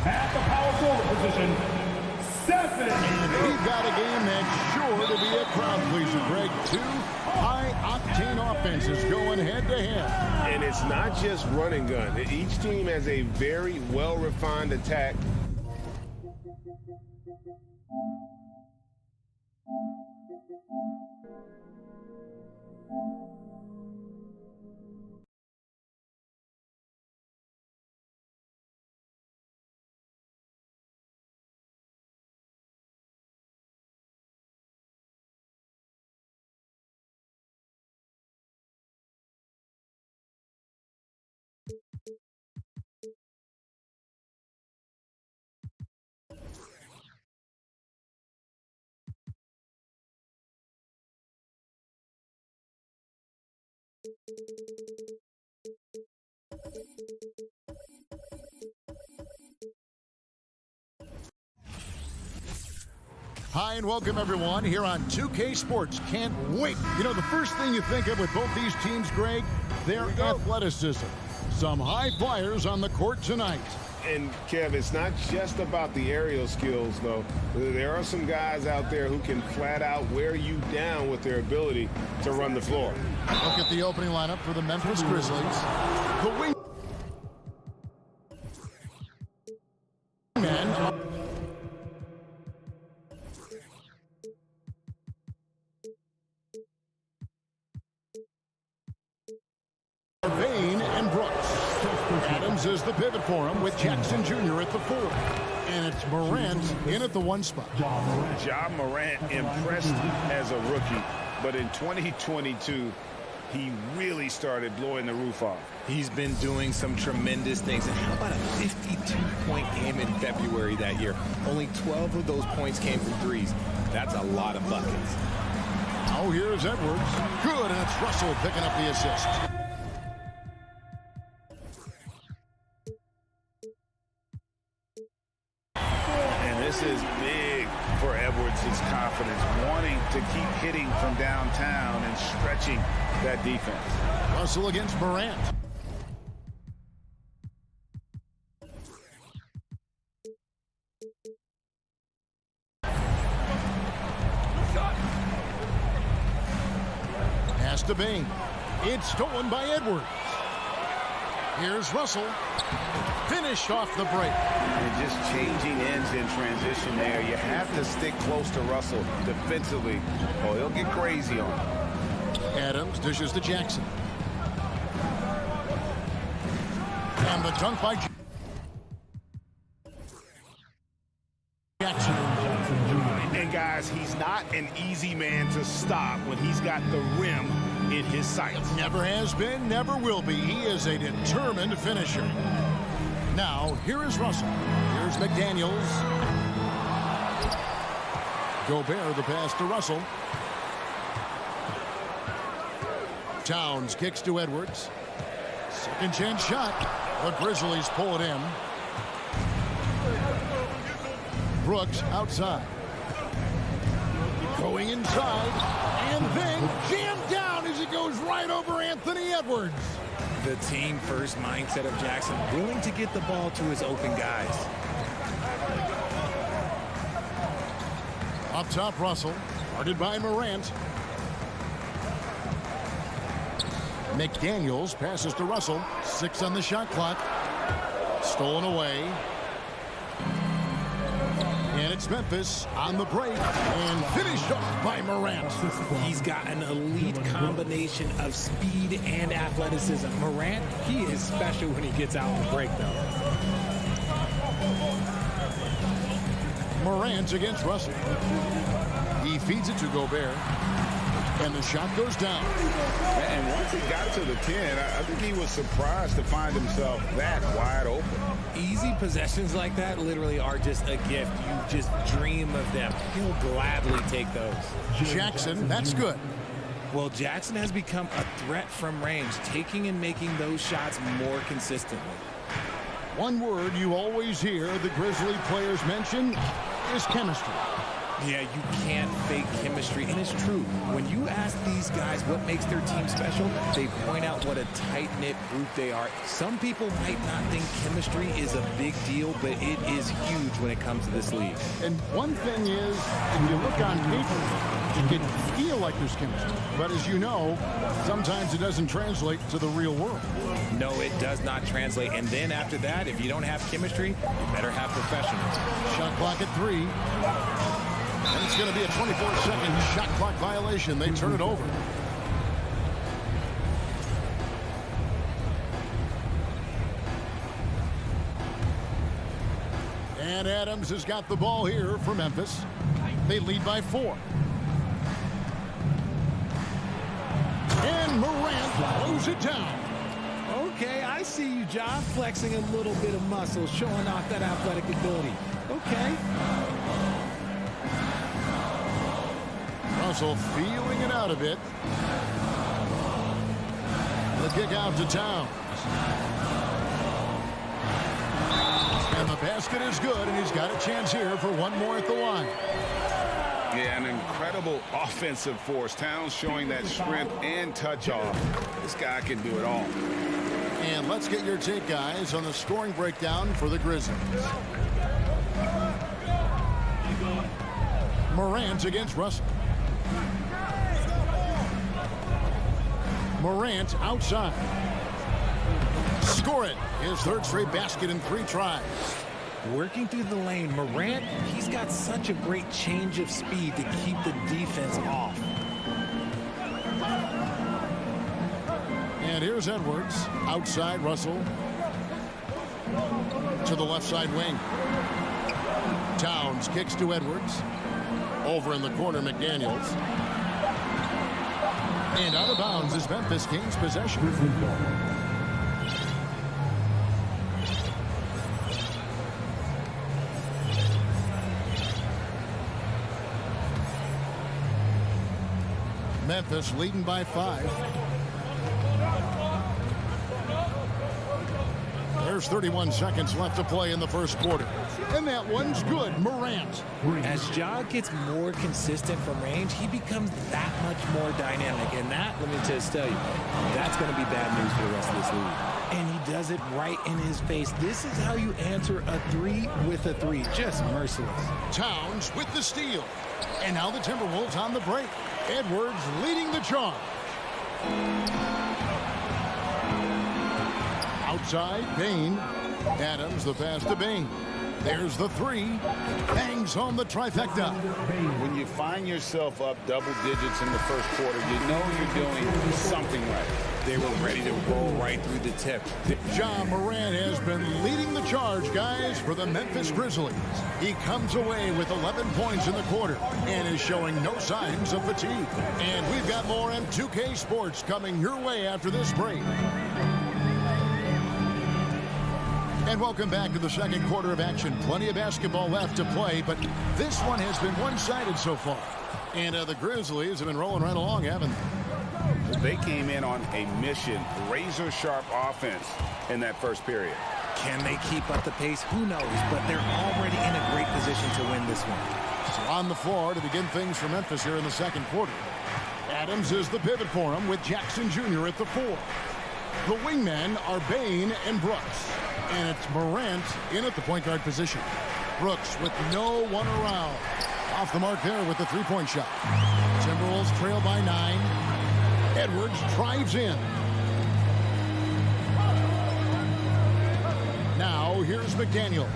At the power forward position, 7. We've got a game that's sure to be a crowd pleaser, Greg. Two high-octane offenses going head-to-head. And it's not just run and gun. Each team has a very well-refined attack. Hi, and welcome, everyone, here on 2K Sports. Can't wait. You know, the first thing you think of with both these teams, Greg, their athleticism. Some high flyers on the court tonight. And, Kev, it's not just about the aerial skills, though. There are some guys out there who can flat out wear you down with their ability to run the floor. Look at the opening lineup for the Memphis Grizzlies. The wing men Vane and Brooks. Adams is the pivot for him with Jackson Jr. at the 4. And it's Morant in at the 1 spot. Ja Morant impressed as a rookie, but in 2022, he really started blowing the roof off. He's been doing some tremendous things. And how about a 52-point game in February that year? Only 12 of those points came from threes. That's a lot of buckets. Now here's Edwards. Good, and it's Russell picking up the assist. This is big for Edwards' confidence, wanting to keep hitting from downtown and stretching that defense. Russell against Morant. Pass to Bain. It's stolen by Edwards. Here's Russell. Finished off the break. And just changing ends in transition there. You have to stick close to Russell defensively, or he'll get crazy on him. Adams dishes to Jackson. And the dunk by Jackson. And guys, he's not an easy man to stop when he's got the rim in his sights. Never has been, never will be. He is a determined finisher. Now, here is Russell. Here's McDaniels. Gobert, the pass to Russell. Towns kicks to Edwards. Second chance shot. The Grizzlies pull it in. Brooks outside. Going inside. And then jammed down as it goes right over Anthony Edwards. The team-first mindset of Jackson, willing to get the ball to his open guys. Up top, Russell. Guarded by Morant. McDaniels passes to Russell. 6 on the shot clock. Stolen away. And it's Memphis on the break and finished off by Morant. He's got an elite combination of speed and athleticism. Morant, he is special when he gets out on the break, though. Morant against Russell. He feeds it to Gobert. And the shot goes down. And once he got to the 10, I think he was surprised to find himself that wide open. Easy possessions like that literally are just a gift. You just dream of them. He'll gladly take those. Jackson, that's good. Well, Jackson has become a threat from range, taking and making those shots more consistently. One word you always hear the Grizzly players mention is chemistry. Yeah, you can't fake chemistry, and it's true. When you ask these guys what makes their team special, they point out what a tight-knit group they are. Some people might not think chemistry is a big deal, but it is huge when it comes to this league. And one thing is, if you look on paper, it can feel like there's chemistry. But as you know, sometimes it doesn't translate to the real world. No, it does not translate. And then after that, if you don't have chemistry, you better have professionals. Shot clock at 3. And it's going to be a 24-second shot clock violation. They turn it over. And Adams has got the ball here for Memphis. They lead by 4. And Morant blows it down. Okay, I see you, John, flexing a little bit of muscle, showing off that athletic ability. Okay. Russell feeling it out a bit. The kick out to Towns. And the basket is good, and he's got a chance here for one more at the line. Yeah, an incredible offensive force. Towns showing that strength and touch off. This guy can do it all. And let's get your take, guys, on the scoring breakdown for the Grizzlies. Morant against Russell. Morant outside. Score it. His third straight basket in 3 tries. Working through the lane, Morant, he's got such a great change of speed to keep the defense off. And here's Edwards. Outside Russell. To the left side wing. Towns kicks to Edwards. Over in the corner, McDaniels. And out of bounds is Memphis gains possession. Memphis leading by 5. There's 31 seconds left to play in the first quarter. And that one's good. Morant. As Ja gets more consistent from range, he becomes that much more dynamic. And that, let me just tell you, that's going to be bad news for the rest of this league. And he does it right in his face. This is how you answer a 3 with a 3. Just merciless. Towns with the steal. And now the Timberwolves on the break. Edwards leading the charge. Outside, Bain. Adams, the pass to Bain. There's the 3. Bangs home the trifecta. When you find yourself up double digits in the first quarter, you know you're doing something right. They were ready to roll right through the tip. Ja Morant has been leading the charge, guys, for the Memphis Grizzlies. He comes away with 11 points in the quarter and is showing no signs of fatigue. And we've got more M2K Sports coming your way after this break. And welcome back to the second quarter of action. Plenty of basketball left to play, but this one has been one-sided so far. And the Grizzlies have been rolling right along, haven't they? They came in on a mission, razor-sharp offense in that first period. Can they keep up the pace? Who knows? But they're already in a great position to win this one. So on the floor to begin things for Memphis here in the second quarter. Adams is the pivot for him with Jackson Jr. at the 4. The wingmen are Bain and Brooks. And it's Morant in at the point guard position. Brooks with no one around. Off the mark there with the 3-point shot. Timberwolves trail by 9. Edwards drives in. Now here's McDaniels.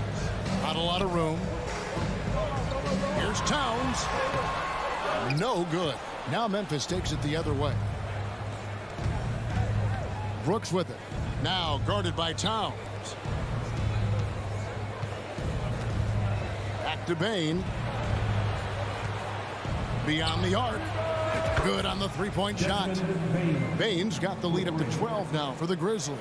Not a lot of room. Here's Towns. No good. Now Memphis takes it the other way. Brooks with it. Now guarded by Towns. Back to Bain. Beyond the arc. Good on the three-point shot. Bain's got the lead up to 12 now for the Grizzlies.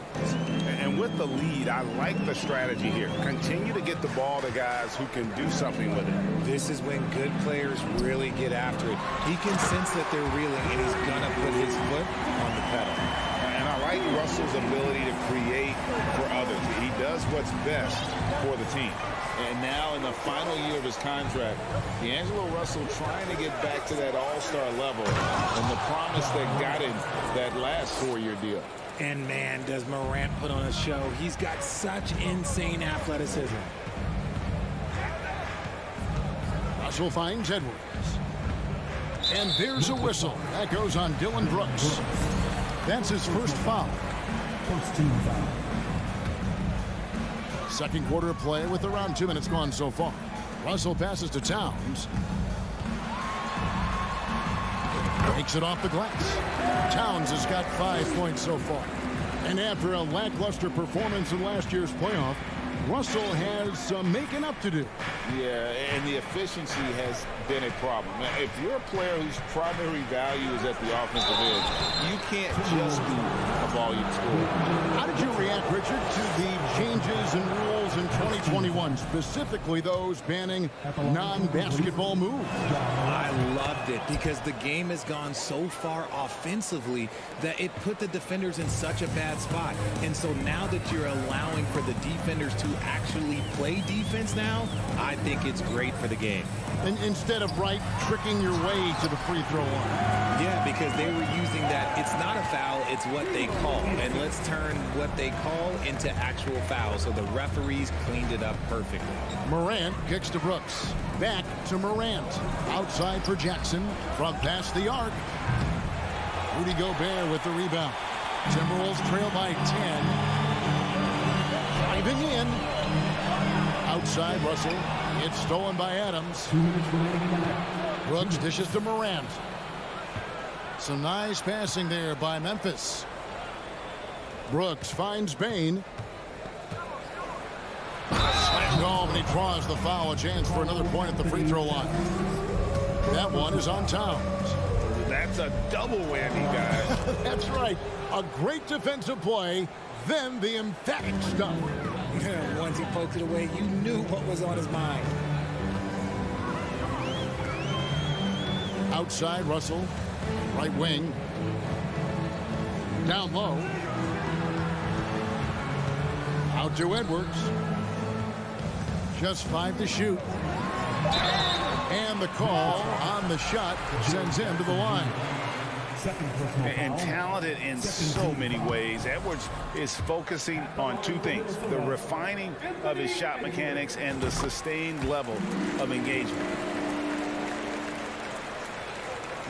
And with the lead, I like the strategy here. Continue to get the ball to guys who can do something with it. This is when good players really get after it. He can sense that they're reeling, and he's going to put his foot on the pedal. And I like Russell's ability to create for others. He does what's best for the team. And now in the final year of his contract, D'Angelo Russell trying to get back to that all-star level and the promise that got him that last 4-year deal. And man, does Morant put on a show. He's got such insane athleticism. Russell finds Edwards. And there's a whistle. That goes on Dylan Brooks. That's his first foul. First team foul. Second quarter of play with around 2 minutes gone so far. Russell passes to Towns. Takes it off the glass. Towns has got 5 points so far. And after a lackluster performance in last year's playoff, Russell has some making up to do. Yeah, and the efficiency has been a problem. Now, if you're a player whose primary value is at the offensive edge, you can't just be a volume scorer. How did you react, Richard, to the changes in rules in 2021, specifically those banning non-basketball moves? I loved it because the game has gone so far offensively that it put the defenders in such a bad spot. And so now that you're allowing for the defenders to actually play defense now, I think it's great for the game. And instead of tricking your way to the free throw line. Yeah, because they were using that. It's not a foul, it's what they call. And let's turn what they call into actual foul. So the referees cleaned it up perfectly. Morant kicks to Brooks. Back to Morant. Outside for Jackson. From past the arc. Rudy Gobert with the rebound. Timberwolves trail by 10. Driving in. Outside Russell. It's stolen by Adams. 2 minutes remaining. Brooks dishes to Morant. Some nice passing there by Memphis. Brooks finds Bain. Slam golf, and he draws the foul. A chance for another point at the free throw line. That one is on Towns. That's a double whammy, guys. That's right. A great defensive play, then the emphatic stuff. Once he poked it away, you knew what was on his mind. Outside Russell, right wing. Down low. Out to Edwards. Just 5 to shoot. And the call on the shot sends him to the line. Second personal And foul. talented in so many ways. Edwards is focusing on 2 things: the refining of his shot mechanics and the sustained level of engagement.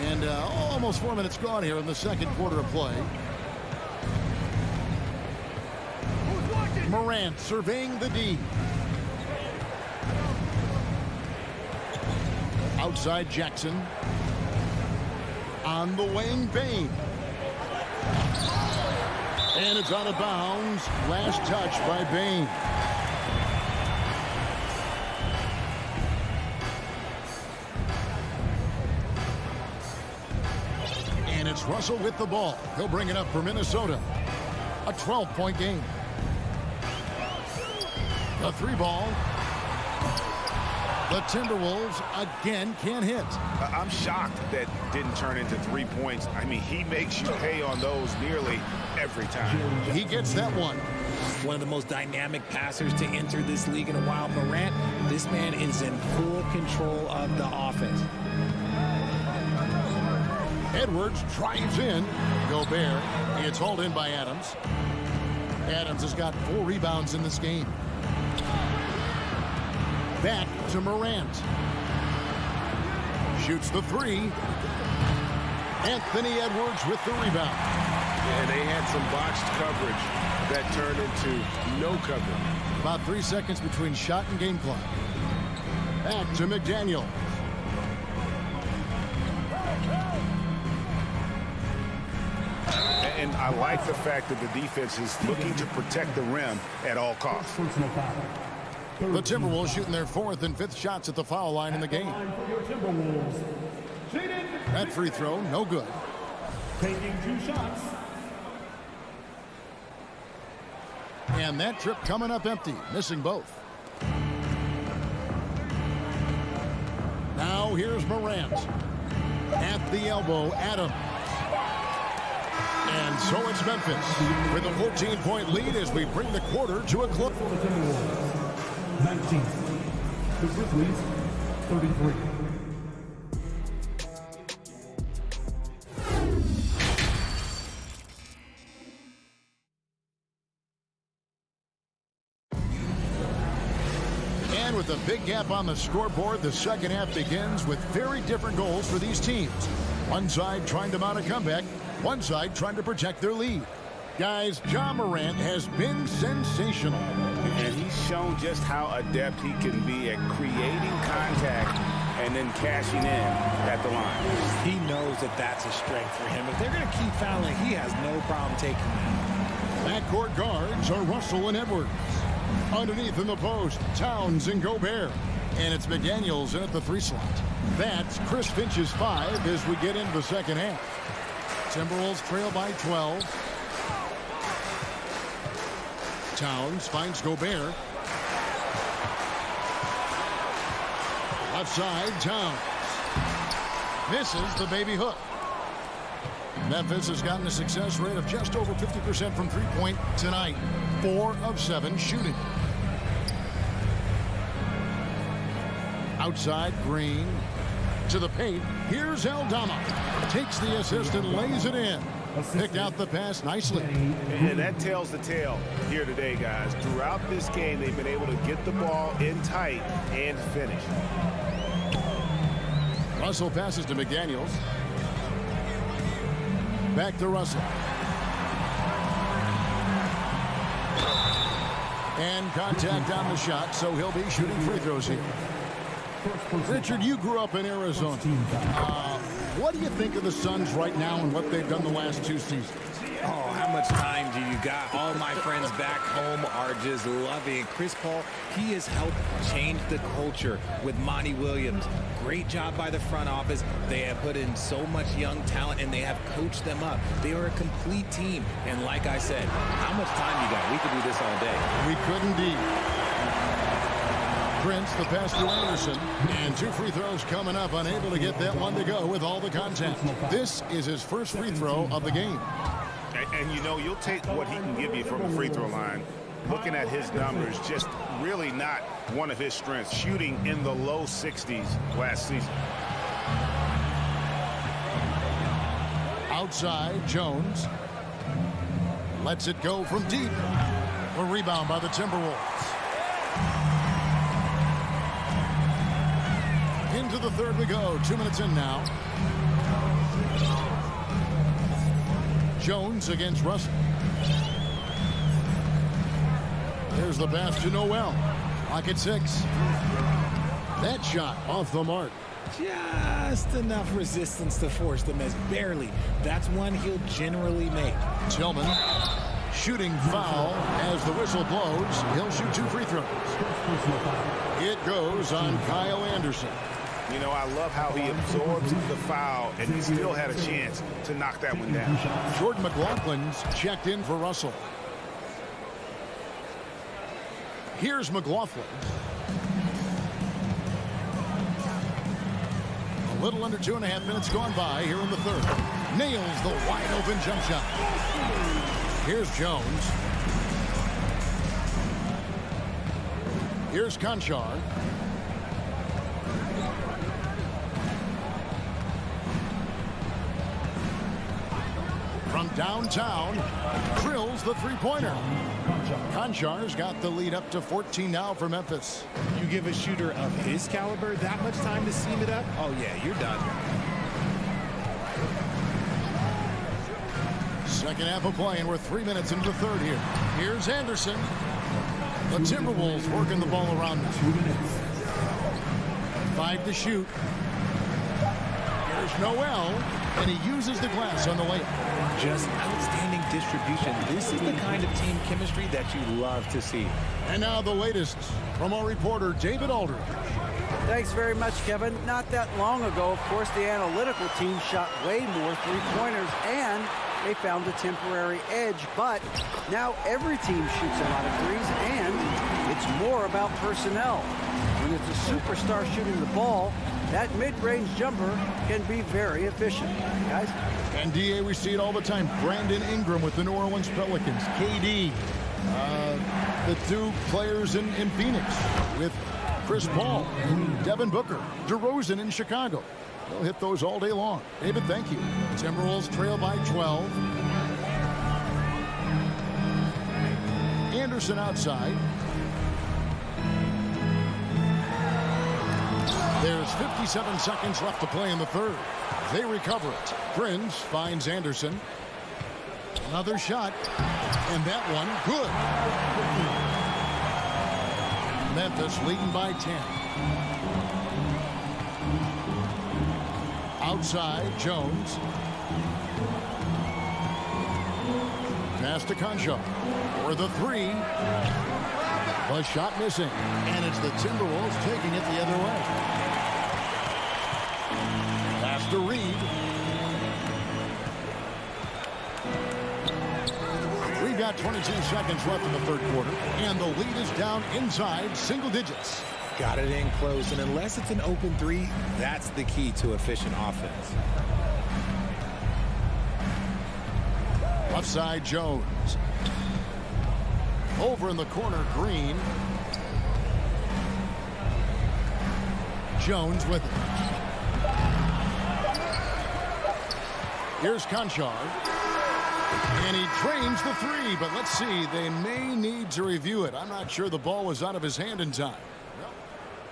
And almost 4 minutes gone here in the second quarter of play. Morant surveying the D. Outside Jackson. On the wing, Bain. And it's out of bounds. Last touch by Bain. And it's Russell with the ball. He'll bring it up for Minnesota. A 12-point game. The 3 ball. The Timberwolves again can't hit. I'm shocked that didn't turn into 3 points. I mean, he makes you pay on those nearly every time. He gets that one. One of the most dynamic passers to enter this league in a while. Morant, this man is in full control of the offense. Edwards drives in. Gobert. It's hauled in by Adams. Adams has got 4 rebounds in this game. Back to Morant. Shoots the 3. Anthony Edwards with the rebound. And they had some botched coverage that turned into no coverage. About 3 seconds between shot and game clock. Back to McDaniel. And I like the fact that the defense is looking to protect the rim at all costs. Personal foul. The Timberwolves shooting their 4th and 5th shots at the foul line in the game. Line for your Timberwolves, That free throw, no good. Taking 2 shots. And that trip coming up empty, missing both. Now here's Morant. At the elbow, Adams. And so it's Memphis with a 14-point lead as we bring the quarter to a close. 19. The Grizzlies, 33. And with a big gap on the scoreboard, the second half begins with very different goals for these teams. One side trying to mount a comeback, one side trying to protect their lead. Guys, Ja Morant has been sensational. And he's shown just how adept he can be at creating contact and then cashing in at the line. He knows that that's a strength for him. If they're going to keep fouling, he has no problem taking that. Backcourt guards are Russell and Edwards. Underneath in the post, Towns and Gobert. And it's McDaniels in at the 3 slot. That's Chris Finch's 5 as we get into the second half. Timberwolves trail by 12. Towns finds Gobert. Left side, Towns. Misses the baby hook. Memphis has gotten a success rate of just over 50% from three-point tonight. 4 of 7 shooting. Outside, Green. To the paint. Here's Aldama. Takes the assist and lays it in. Picked out the pass nicely. And that tells the tale here today, guys. Throughout this game, they've been able to get the ball in tight and finish. Russell passes to McDaniels. Back to Russell. And contact on the shot, so he'll be shooting free throws here. Richard, you grew up in Arizona. What do you think of the Suns right now and what they've done the last 2 seasons? Oh, how much time do you got? All my friends back home are just loving Chris Paul. He has helped change the culture with Monty Williams. Great job by the front office. They have put in so much young talent, and they have coached them up. They are a complete team. And like I said, how much time you got? We could do this all day. We could indeed. Prince, the pass to Anderson. And 2 free throws coming up, unable to get that one to go with all the contact. This is his first free throw of the game. And you know, you'll take what he can give you from the free throw line. Looking at his numbers, just really not one of his strengths. Shooting in the low 60s last season. Outside, Jones. Lets it go from deep. A rebound by the Timberwolves. Into the third we go. 2 minutes in now. Jones against Russell. There's the pass to Noel. Clock at 6. That shot off the mark. Just enough resistance to force the miss. Barely. That's one he'll generally make. Tillman shooting foul as the whistle blows. He'll shoot 2 free throws. It goes on Kyle Anderson. You know, I love how he absorbs the foul and he still had a chance to knock that one down. Jordan McLaughlin's checked in for Russell. Here's McLaughlin. A little under 2.5 minutes gone by here in the third. Nails the wide open jump shot. Here's Jones. Here's Conchar. From downtown, drills the three-pointer. Conchar's got the lead up to 14 now for Memphis. You give a shooter of his caliber that much time to seam it up? Oh, yeah, you're done. Second half of play, and we're 3 minutes into the third here. Here's Anderson. The Timberwolves working the ball around them. 5 to shoot. Here's Noel, and he uses the glass on the layup. Just outstanding distribution. This is the kind of team chemistry that you love to see. And now the latest from our reporter, David Aldridge. Thanks very much, Kevin. Not that long ago, of course, the analytical team shot way more three-pointers and they found a temporary edge, but now every team shoots a lot of threes and it's more about personnel. When it's a superstar shooting the ball, that mid-range jumper can be very efficient. Guys? And DA, we see it all the time. Brandon Ingram with the New Orleans Pelicans. KD, the two players in Phoenix with Chris Paul and Devin Booker. DeRozan in Chicago. They'll hit those all day long. David, thank you. Timberwolves trail by 12. Anderson outside. There's 57 seconds left to play in the third. They recover it. Prince finds Anderson. Another shot. And that one, good. Memphis leading by 10. Outside, Jones. Pass to Concho for the three. The shot missing. And it's the Timberwolves taking it the other way. Pass to Reed. We've got 22 seconds left in the third quarter. And the lead is down inside single digits. Got it in close, and unless it's an open three, that's the key to efficient offense. Left side, Jones. Over in the corner, Green. Jones with it. Here's Conchar. And he trains the three, but let's see. They may need to review it. I'm not sure the ball was out of his hand in time.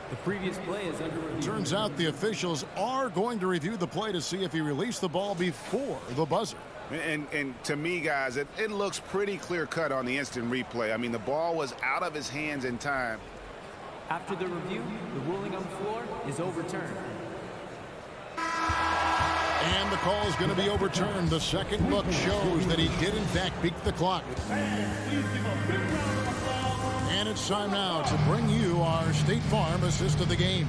The previous play is under review. Turns out the officials are going to review the play to see if he released the ball before the buzzer. And to me, guys, it looks pretty clear-cut on the instant replay. I mean, the ball was out of his hands in time. After the review, the ruling on the floor is overturned. And the call is going to be overturned. The second look shows that he did, in fact, beat the clock. And it's time now to bring you our State Farm assist of the game.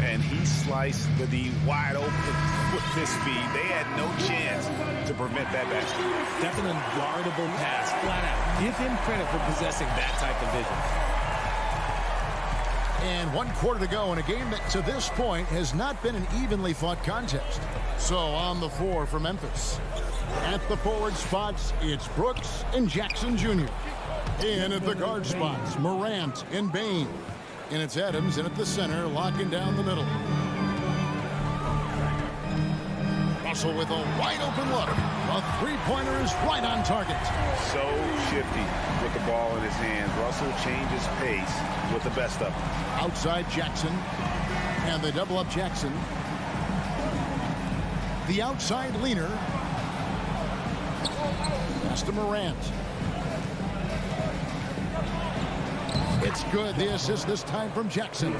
And he sliced the D wide open with his speed. They had no chance to prevent that basket. That's an unguardable pass, flat out. Give him credit for possessing that type of vision. And 1 quarter to go in a game that to this point has not been an evenly fought contest. So on the floor for Memphis. At the forward spots, it's Brooks and Jackson Jr. In at the guard spots, Morant and Bain. And it's Adams in at the center, locking down the middle. Russell with a wide open look. A three-pointer is right on target. So shifty with the ball in his hands. Russell changes pace with the best of them. Outside Jackson. And they double up Jackson. The outside leaner. Pass to Morant. It's good. The assist this time from Jackson.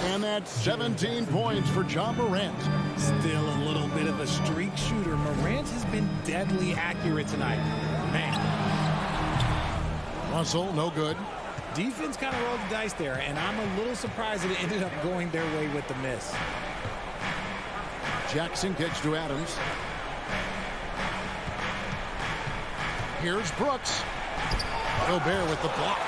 And that's 17 points for John Morant. Still a little bit of a streak shooter. Morant has been deadly accurate tonight. Man. Russell, no good. Defense kind of rolled the dice there, and I'm a little surprised that it ended up going their way with the miss. Jackson kicks to Adams. Here's Brooks. Gobert with the block.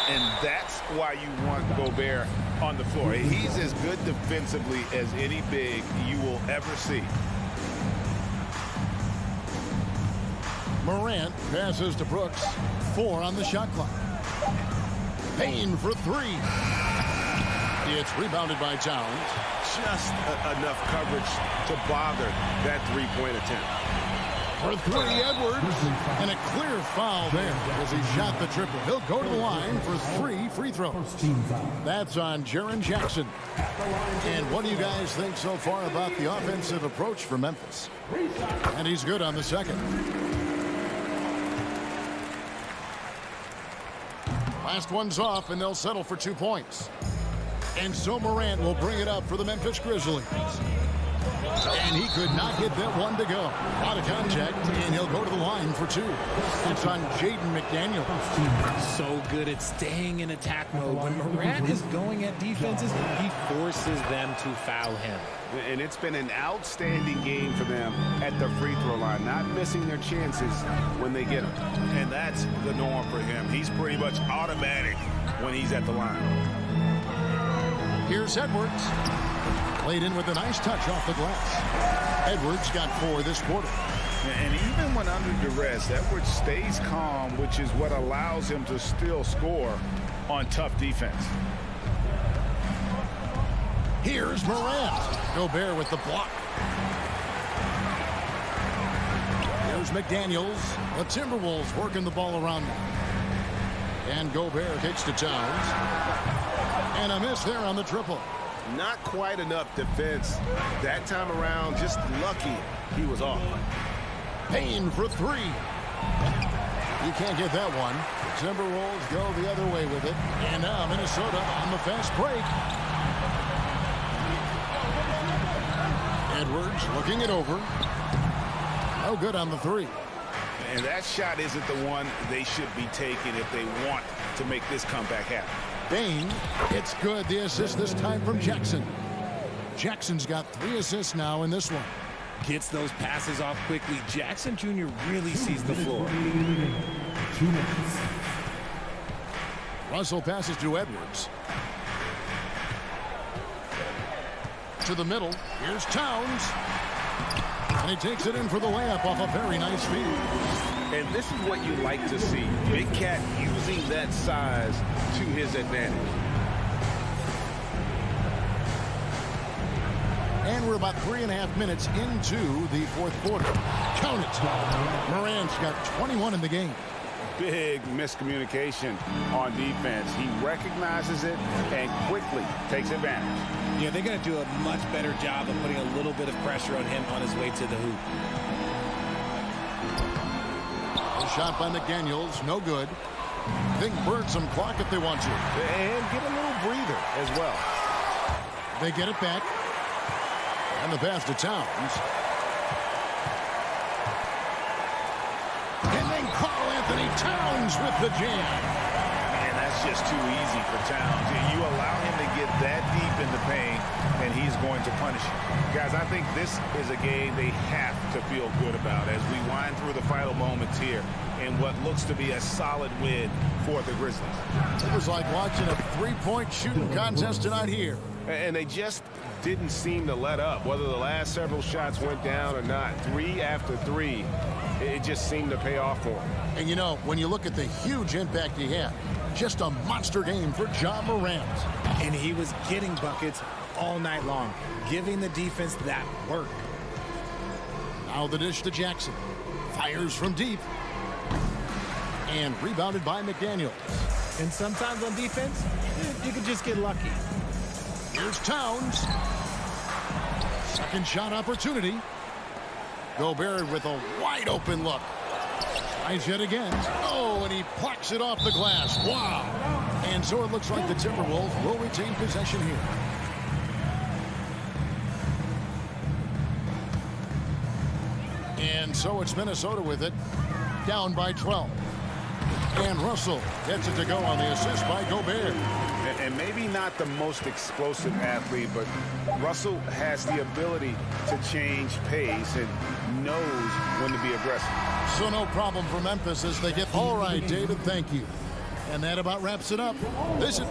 And that's why you want Gobert on the floor. He's as good defensively as any big you will ever see. Morant passes to Brooks. 4 on the shot clock. Payne for 3. It's rebounded by Towns. Just enough coverage to bother that three-point attempt. For 3, Edwards. And a clear foul there as he shot the triple. He'll go to the line for 3 free throws. That's on Jaren Jackson. And what do you guys think so far about the offensive approach for Memphis? And he's good on the second. Last one's off, and they'll settle for 2 points. And so Morant will bring it up for the Memphis Grizzlies. And he could not get that one to go. Out of contact, and he'll go to the line for 2. It's on Jaden McDaniel. So good at staying in attack mode. When Morant is going at defenses, he forces them to foul him. And it's been an outstanding game for them at the free throw line, not missing their chances when they get them. And that's the norm for him. He's pretty much automatic when he's at the line. Here's Edwards. Played in with a nice touch off the glass. Edwards got 4 this quarter. And even when under duress, Edwards stays calm, which is what allows him to still score on tough defense. Here's Morant. Gobert with the block. Here's McDaniels. The Timberwolves working the ball around him. And Gobert kicks to Towns. And a miss there on the triple. Not quite enough defense that time around. Just lucky he was off. Payne for 3. You can't get that one. The Timberwolves go the other way with it. And now Minnesota on the fast break. Edwards looking it over. No good on the 3. And that shot isn't the one they should be taking if they want to make this comeback happen. Bain, it's good. The assist this time from Jackson. Jackson's got 3 assists now in this one. Gets those passes off quickly. Jackson Jr. really sees the floor. 2 minutes. Russell passes to Edwards. To the middle. Here's Towns. And he takes it in for the layup off a very nice feed. And this is what you like to see. Big Cat using that size to his advantage. And we're about 3.5 minutes into the 4th quarter. Count it. Morant's got 21 in the game. Big miscommunication on defense. He recognizes it and quickly takes advantage. Yeah, they're going to do a much better job of putting a little bit of pressure on him on his way to the hoop. A shot by McDaniels, no good. Think burn some clock if they want to. And get a little breather as well. They get it back. And the pass to Towns. And then Karl Anthony Towns with the jam. Man, that's just too easy for Towns. You allow him to get that deep in the paint, and he's going to punish you. Guys, I think this is a game they have to feel good about as we wind through the final moments here in what looks to be a solid win for the Grizzlies. It was like watching a 3-point shooting contest tonight here. And they just didn't seem to let up, whether the last several shots went down or not. 3 after 3, it just seemed to pay off for him. And you know, when you look at the huge impact he had, just a monster game for John Morant. And he was getting buckets all night long, giving the defense that work. Now the dish to Jackson. Fires from deep. And rebounded by McDaniels. And sometimes on defense, you could just get lucky. Here's Towns. Second shot opportunity. Gobert with a wide open look. Tries yet again. Oh, and he plucks it off the glass. Wow. And so it looks like the Timberwolves will retain possession here. And so it's Minnesota with it. Down by 12. And Russell gets it to go on the assist by Gobert. And maybe not the most explosive athlete, but Russell has the ability to change pace and knows when to be aggressive. So no problem for Memphis as they get. All right, David, thank you. And that about wraps it up. This is...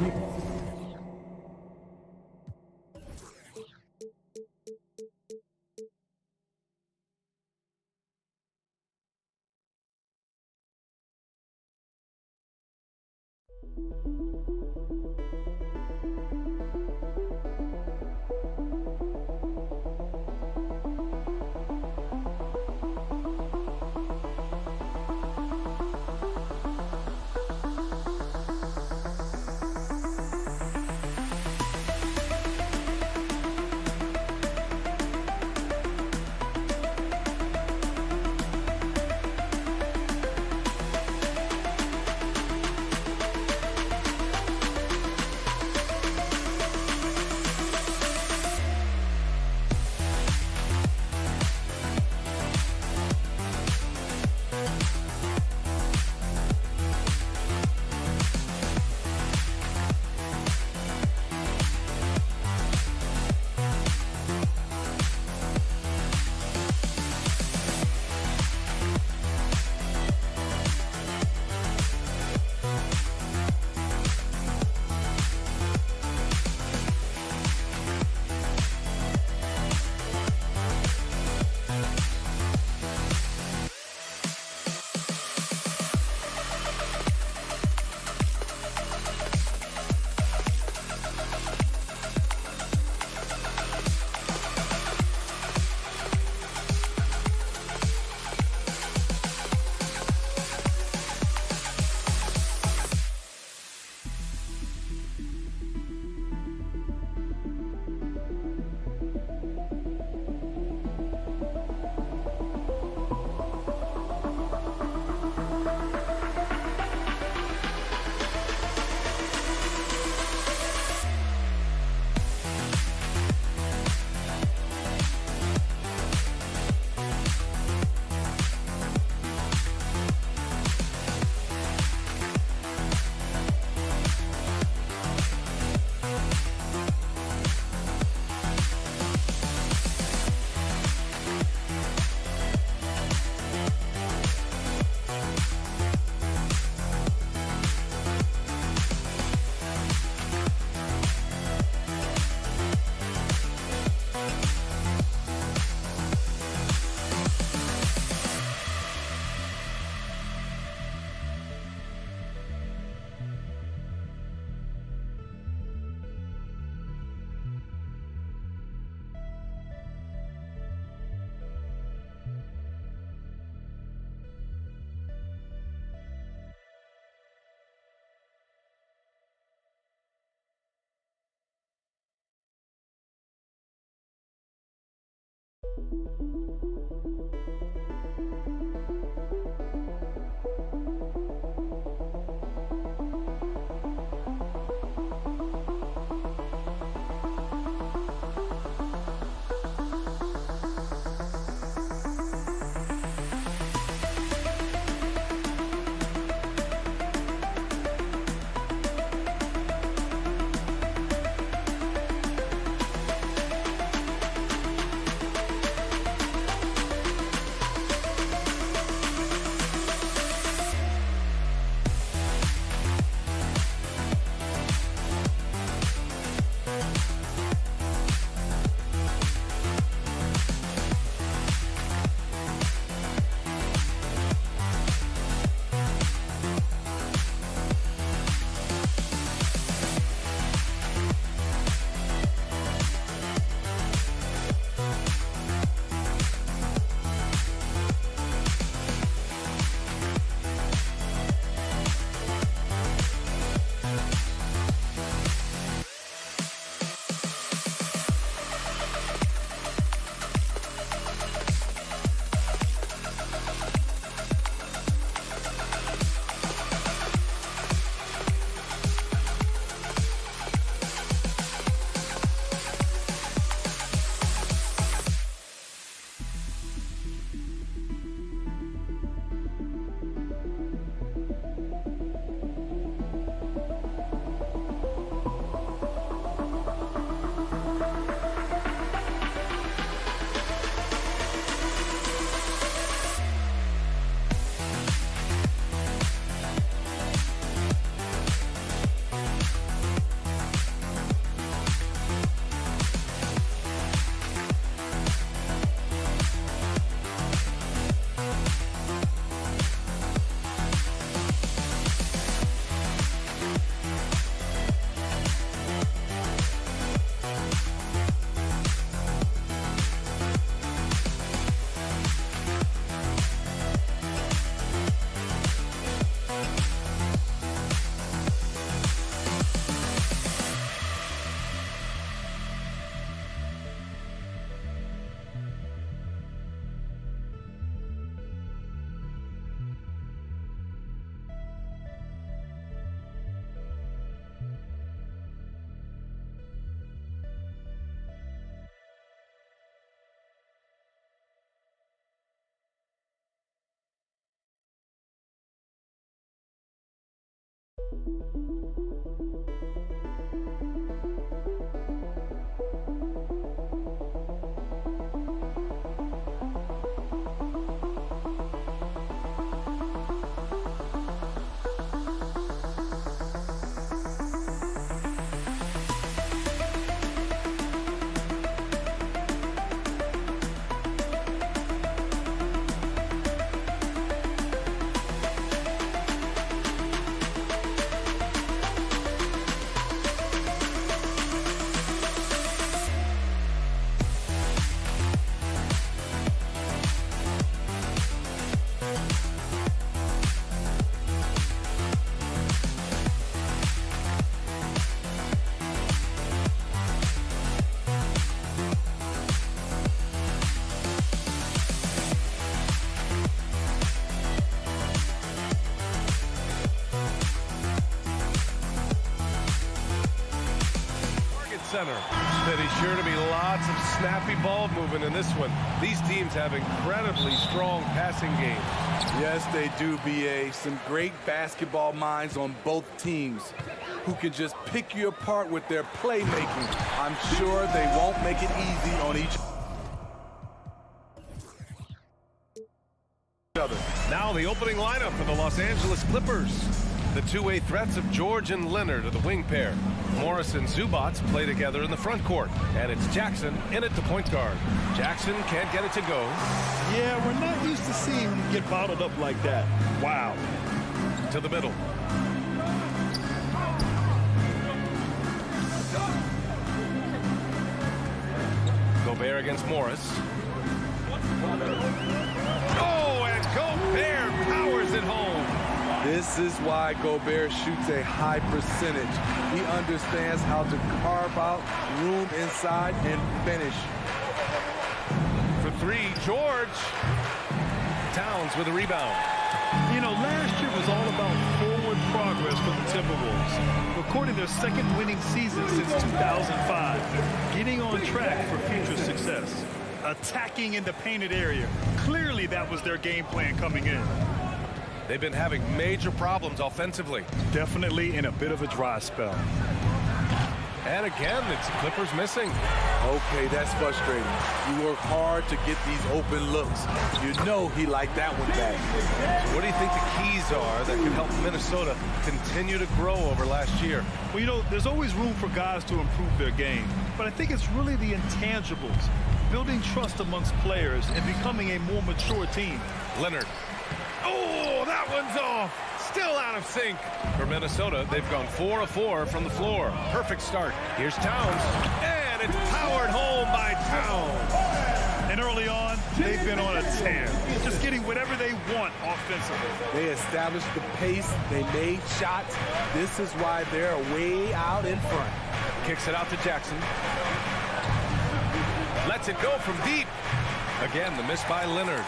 center. There's sure to be lots of snappy ball movement in this one. These teams have incredibly strong passing games. Yes, they do, B.A. Some great basketball minds on both teams who can just pick you apart with their playmaking. I'm sure they won't make it easy on each other. Now the opening lineup for the Los Angeles Clippers. The two-way threats of George and Leonard are the wing pair. Morris and Zubats play together in the front court. And it's Jackson in at the point guard. Jackson can't get it to go. Yeah, we're not used to seeing him get bottled up like that. Wow. To the middle. Gobert against Morris. Oh, and Gobert powers it home. This is why Gobert shoots a high percentage. He understands how to carve out room inside and finish. For three. George. Towns with a rebound. You know, last year was all about forward progress for the Timberwolves, recording their second winning season since 2005, getting on track for future success. Attacking in the painted area. Clearly that was their game plan coming in. They've been having major problems offensively. Definitely in a bit of a dry spell. And again, it's Clippers missing. Okay, that's frustrating. You work hard to get these open looks. You know he liked that one back. So what do you think the keys are that can help Minnesota continue to grow over last year? Well, you know, there's always room for guys to improve their game. But I think it's really the intangibles. Building trust amongst players and becoming a more mature team. Leonard. Oh, that one's off. Still out of sync. For Minnesota, they've gone 4 of 4 from the floor. Perfect start. Here's Towns. And it's powered home by Towns. And early on, they've been on a tear. Just getting whatever they want offensively. They established the pace. They made shots. This is why they're way out in front. Kicks it out to Jackson. Lets it go from deep. Again, the miss by Leonard.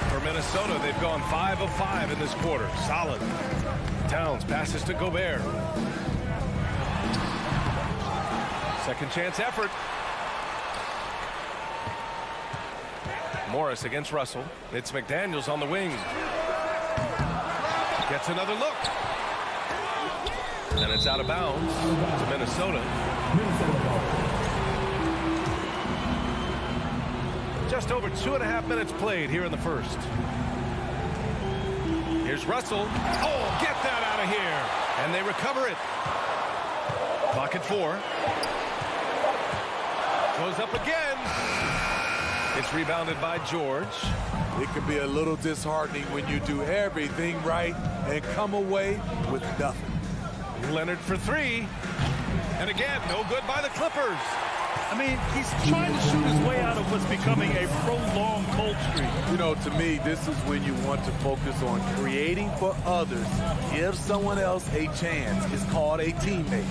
For Minnesota, they've gone 5 of 5 in this quarter. Solid. Towns passes to Gobert. Second chance effort. Morris against Russell. It's McDaniels on the wing. Gets another look. And it's out of bounds to Minnesota. Just over 2.5 minutes played here in the first. Here's Russell. Oh, get that out of here. And they recover it. Clock at 4. Goes up again. It's rebounded by George. It can be a little disheartening when you do everything right and come away with nothing. Leonard for 3. And again, no good by the Clippers. I mean, he's trying to shoot his way out of what's becoming a prolonged cold streak. You know, to me, this is when you want to focus on creating for others. Give someone else a chance. It's called a teammate.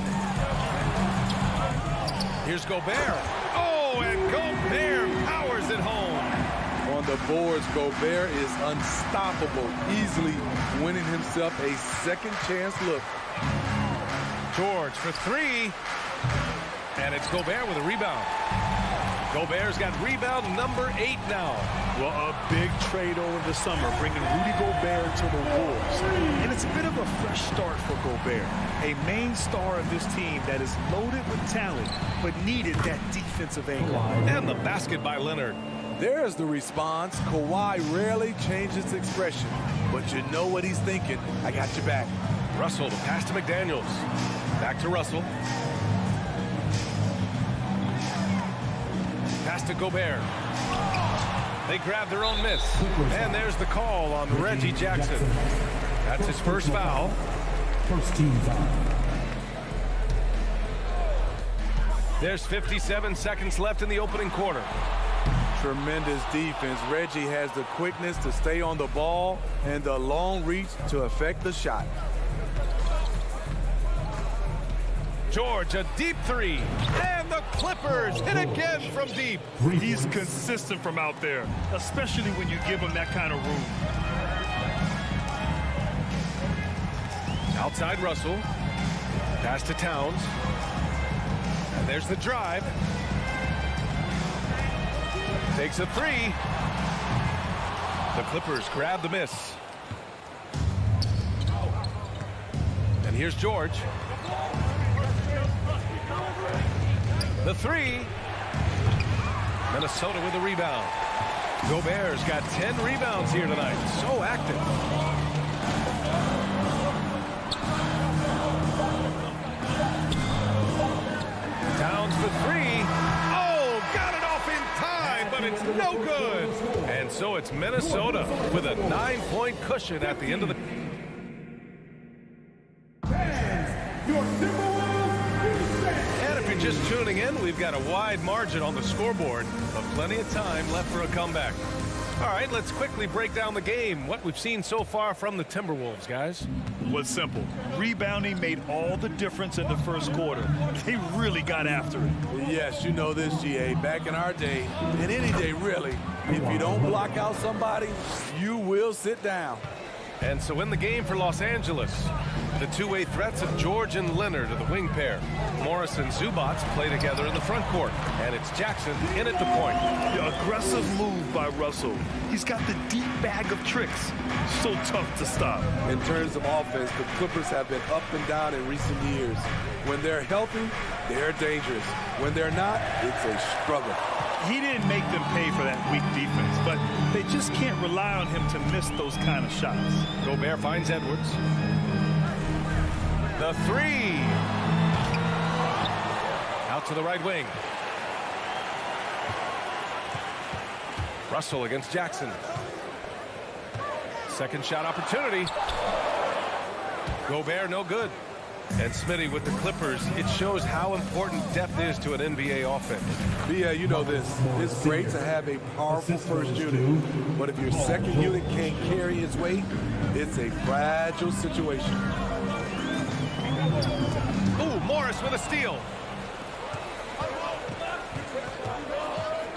Here's Gobert. Oh, and Gobert powers it home. On the boards, Gobert is unstoppable, easily winning himself a second chance look. George for 3. And it's Gobert with a rebound. Gobert's got rebound number 8 now. Well, a big trade over the summer, bringing Rudy Gobert to the Wolves. And it's a bit of a fresh start for Gobert, a main star of this team that is loaded with talent, but needed that defensive anchor. And the basket by Leonard. There's the response. Kawhi rarely changes expression, but you know what he's thinking. I got your back. Russell to pass to McDaniels. Back to Russell. Pass to Gobert. They grab their own miss. And there's the call on Reggie Jackson. That's his first foul. First team foul. There's 57 seconds left in the opening quarter. Tremendous defense. Reggie has the quickness to stay on the ball and the long reach to affect the shot. George, a deep 3. And the Clippers hit again from deep. He's consistent from out there, especially when you give him that kind of room. Outside Russell. Pass to Towns. And there's the drive. Takes a 3. The Clippers grab the miss. And here's George. The 3. Minnesota with a rebound. Gobert's got 10 rebounds here tonight. So active. Towns for 3. Oh, got it off in time, but it's no good. And so it's Minnesota with a 9-point cushion at the end of the... And if you're just tuning in, we've got a wide margin on the scoreboard, but plenty of time left for a comeback. All right, let's quickly break down the game. What we've seen so far from the Timberwolves, guys. Was simple. Rebounding made all the difference in the first quarter. They really got after it. Yes, you know this, GA. Back in our day, and any day really, if you don't block out somebody, you will sit down. And so in the game for Los Angeles, the two-way threats of George and Leonard are the wing pair. Morris and Zubac play together in the front court. And it's Jackson in at the point. The aggressive move by Russell. He's got the deep bag of tricks. So tough to stop. In terms of offense, the Clippers have been up and down in recent years. When they're healthy, they're dangerous. When they're not, it's a struggle. He didn't make them pay for that weak defense, but they just can't rely on him to miss those kind of shots. Gobert finds Edwards. The three. Out to the right wing. Russell against Jackson. Second shot opportunity. Gobert no good. And Smitty with the Clippers, it shows how important depth is to an NBA offense. Yeah, you know this. It's great to have a powerful first unit, but if your second unit can't carry its weight, it's a fragile situation. Ooh, Morris with a steal.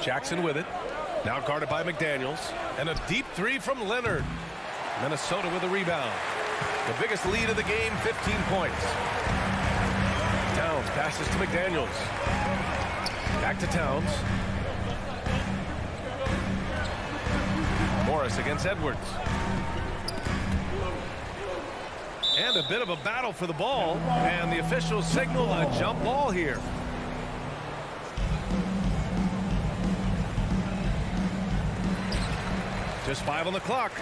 Jackson with it. Now guarded by McDaniels. And a deep three from Leonard. Minnesota with a rebound. The biggest lead of the game, 15 points. Towns passes to McDaniels. Back to Towns. Morris against Edwards. And a bit of a battle for the ball. And the officials signal a jump ball here. Just 5 on the clock.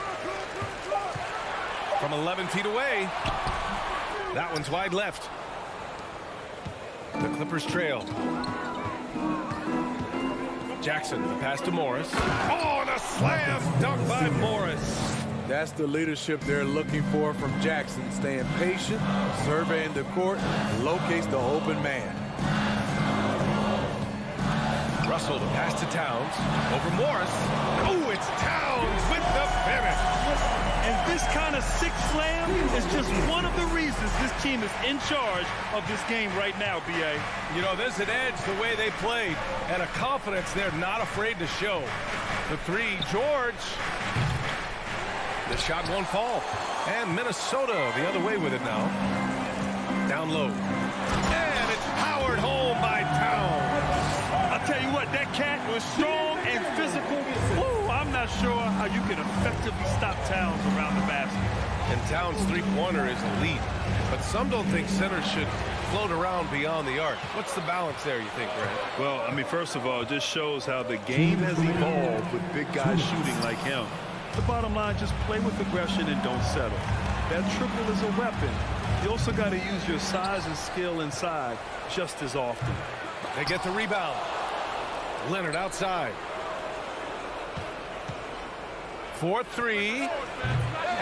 From 11 feet away. That one's wide left. The Clippers trail. Jackson, the pass to Morris. Oh, and a slam dunk by Morris. That's the leadership they're looking for from Jackson. Staying patient, surveying the court, locates the open man. Russell, the pass to Towns. Over Morris. Oh, it's Towns with the finish. And this kind of sick slam is just one of the reasons this team is in charge of this game right now, B.A. You know, there's an edge the way they played and a confidence they're not afraid to show. The three, George. The shot won't fall. And Minnesota the other way with it now. Down low. And it's powered home by Towns. I'll tell you what, that cat was strong and physical. Ooh, I'm not sure how you can effectively stop Towns around the basket. And Towns' three-pointer is the lead. But some don't think centers should float around beyond the arc. What's the balance there, you think, Brad? Well, I mean, first of all, it just shows how the game has evolved with big guys shooting like him. The bottom line, just play with aggression and don't settle. That triple is a weapon. You also got to use your size and skill inside just as often. They get the rebound. Leonard outside. 4-3.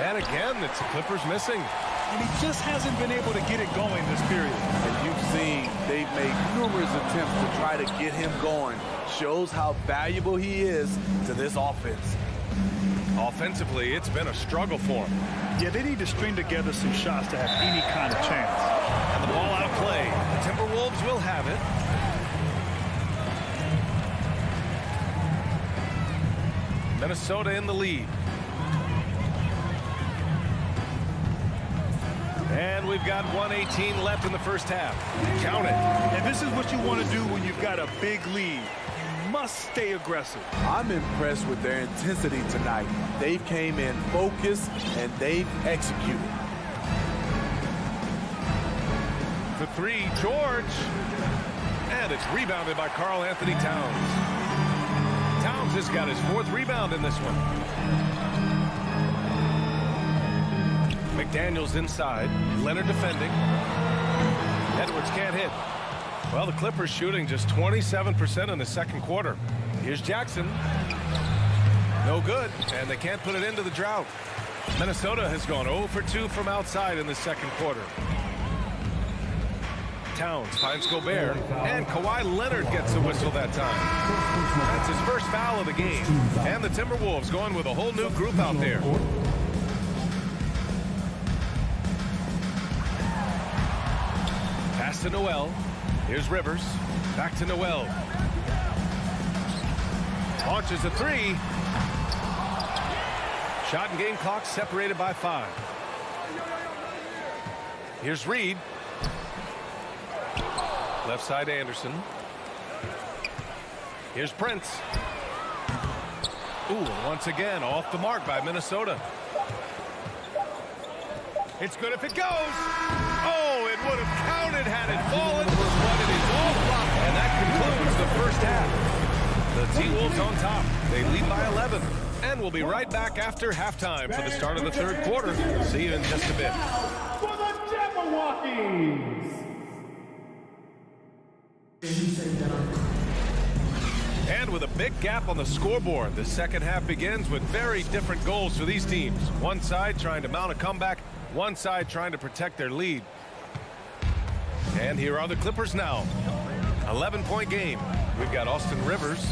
And again, it's the Clippers missing. And he just hasn't been able to get it going this period. And you've seen they've made numerous attempts to try to get him going. Shows how valuable he is to this offense. Offensively, it's been a struggle for him. Yeah, they need to string together some shots to have any kind of chance. And the ball out of play. The Timberwolves will have it. Minnesota in the lead. And we've got 1:18 left in the first half. Count it. And this is what you want to do when you've got a big lead. You must stay aggressive. I'm impressed with their intensity tonight. They came in focused and they've executed. For three, George. And it's rebounded by Karl Anthony Towns. Towns has got his fourth rebound in this one. McDaniels inside. Leonard defending. Edwards can't hit. Well, the Clippers shooting just 27% in the second quarter. Here's Jackson. No good, and they can't put it into the drought. Minnesota has gone 0 for 2 from outside in the second quarter. Towns finds Gobert, and Kawhi Leonard gets the whistle that time. That's his first foul of the game, and the Timberwolves going with a whole new group out there. Pass to Noel. Here's Rivers. Back to Noel. Launches a three. Shot and game clock separated by 5. Here's Reed. Left side Anderson. Here's Prince. Ooh, once again off the mark by Minnesota. It's good if it goes. Oh, it would have counted had it fallen, but it is all blocked. And that concludes the first half. The T-Wolves on top. They lead by 11. And we'll be right back after halftime for the start of the third quarter. See you in just a bit. For the Jabberwockies. And with a big gap on the scoreboard, the second half begins with very different goals for these teams. One side trying to mount a comeback, one side trying to protect their lead. And here are the Clippers now. 11-point game. We've got Austin Rivers.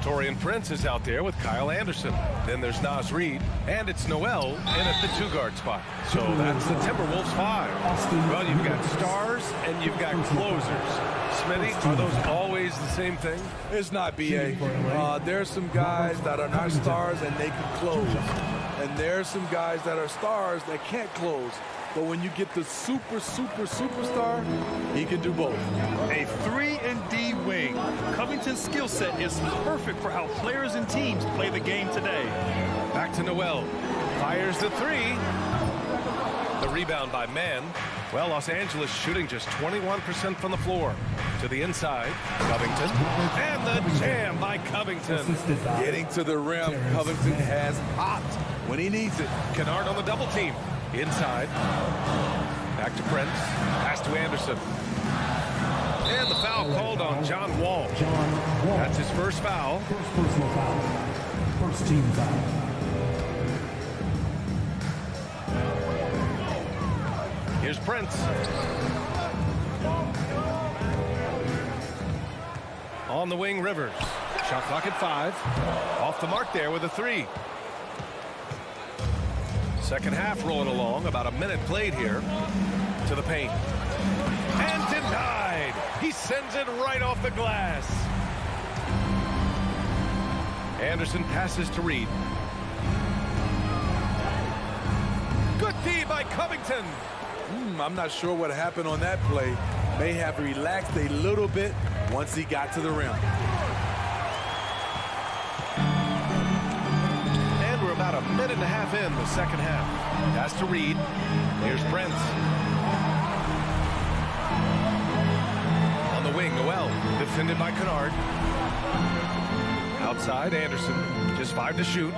Taurean Prince is out there with Kyle Anderson. Then there's Naz Reid, and it's Noel in at the 2-guard spot. So that's the Timberwolves 5. Well, you've got stars and you've got closers. Smitty, are those always the same thing? It's not, B.A. There's some guys that are not stars and they can close. And there's some guys that are stars that can't close. But when you get the superstar, he can do both. A 3-and-D wing. Covington's skill set is perfect for how players and teams play the game today. Back to Noel. Fires the 3. The rebound by Mann. Well, Los Angeles shooting just 21% from the floor. To the inside, Covington. And the jam by Covington. Getting to the rim, Covington has popped when he needs it. Kennard on the double team. Inside. Back to Prince. Pass to Anderson. And the foul called on John Wall. That's his first foul. First personal foul. First team foul. Here's Prince. On the wing, Rivers. Shot clock at 5. Off the mark there with a 3. Second half rolling along. About a minute played here. To the paint. And denied. He sends it right off the glass. Anderson passes to Reed. Good D by Covington. I'm not sure what happened on that play. May have relaxed a little bit once he got to the rim. And we're about a minute and a half in the second half. Pass to Reed. Here's Prince. On the wing, Noel. Defended by Kennard. Outside, Anderson. Just 5 to shoot.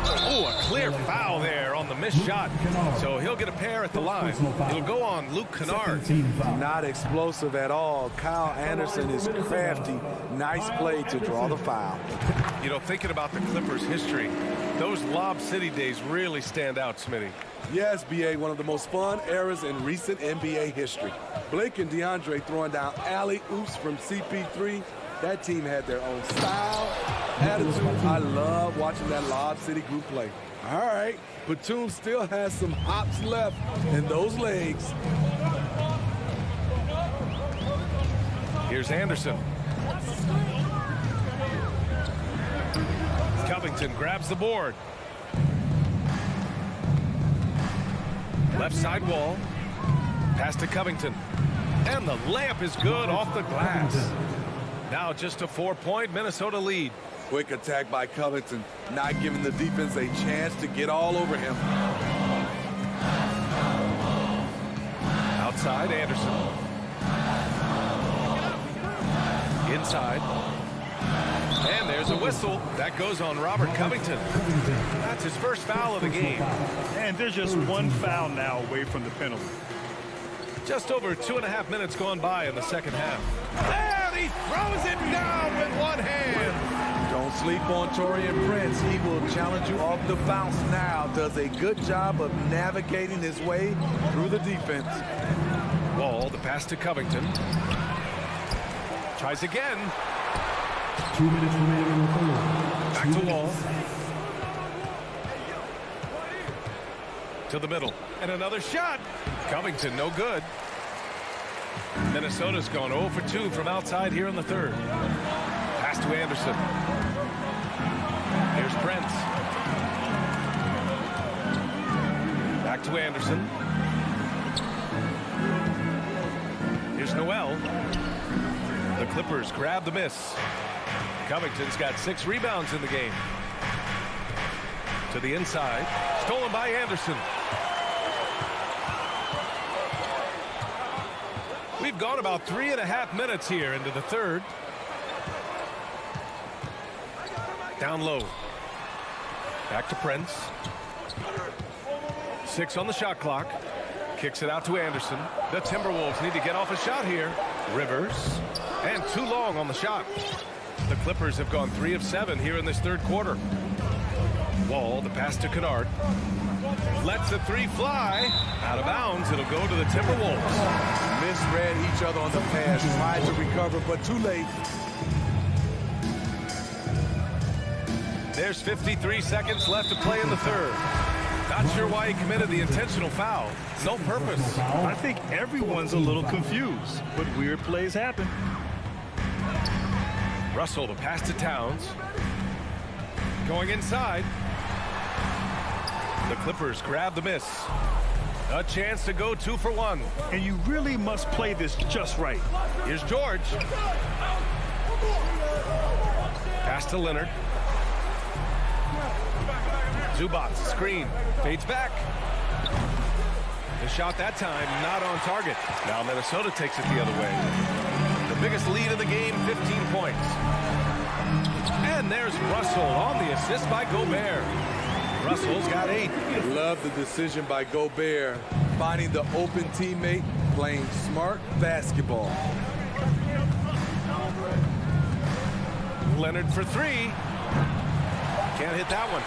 Oh, a clear foul there on the missed shot. So he'll get a pair at the line. It'll go on Luke Kennard. Not explosive at all. Kyle Anderson is crafty. Nice play to draw the foul. You know, thinking about the Clippers' history, those Lob City days really stand out, Smitty. Yes, B.A., one of the most fun eras in recent NBA history. Blake and DeAndre throwing down alley-oops from CP3. That team had their own style, attitude. I love watching that Lob City group play. All right, Batum still has some hops left in those legs. Here's Anderson. Covington grabs the board. Left side wall. Pass to Covington. And the layup is good off the glass. Now just a 4-point Minnesota lead. Quick attack by Covington, not giving the defense a chance to get all over him. Outside, Anderson. Inside. And there's a whistle. That goes on Robert Covington. That's his first foul of the game. And there's just one foul now away from the penalty. Just over 2.5 minutes gone by in the second half. There, he throws it down with one hand. Don't sleep on Taurean Prince. He will challenge you off the bounce now. Does a good job of navigating his way through the defense. Wall, the pass to Covington. Tries again. 2 minutes remaining in the third. Back to Wall. To the middle. And another shot. Covington, no good. Minnesota's gone 0 for 2 from outside here in the third. Pass to Anderson. Here's Prince. Back to Anderson. Here's Noel. The Clippers grab the miss. Covington's got 6 rebounds in the game. To the inside. Stolen by Anderson. We've gone about 3.5 minutes here into the third. Down low. Back to Prince. 6 on the shot clock. Kicks it out to Anderson. The Timberwolves need to get off a shot here. Rivers. And too long on the shot. The Clippers have gone 3 of 7 here in this third quarter. Wall, the pass to Kennard. Lets the 3 fly. Out of bounds. It'll go to the Timberwolves. Misread each other on the pass. Tried to recover, but too late. There's 53 seconds left to play in the third. Not sure why he committed the intentional foul. No purpose. I think everyone's a little confused, but weird plays happen. Russell, the pass to Towns. Going inside. The Clippers grab the miss. A chance to go 2 for 1. And you really must play this just right. Here's George. Pass to Leonard. Zubac, screen, fades back. The shot that time, not on target. Now Minnesota takes it the other way. The biggest lead of the game, 15 points. And there's Russell on the assist by Gobert. Russell's got 8. Love the decision by Gobert. Finding the open teammate, playing smart basketball. Leonard for 3. Can't hit that one.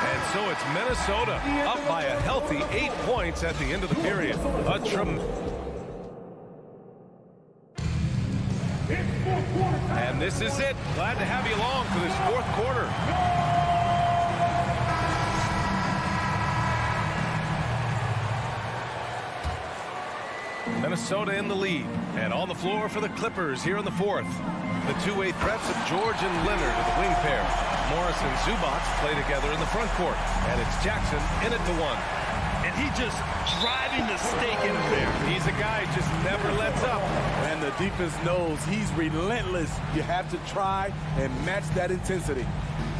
And so it's Minnesota up by a healthy 8 points at the end of the period. And this is it. Glad to have you along for this fourth quarter. Minnesota in the lead. And on the floor for the Clippers here in the fourth. The two-way threats of George and Leonard are the wing pair. Morris and Zubac play together in the front court. And it's Jackson in it to 1. And he just driving the stake in there. He's a guy who just never lets up. And the defense knows he's relentless. You have to try and match that intensity.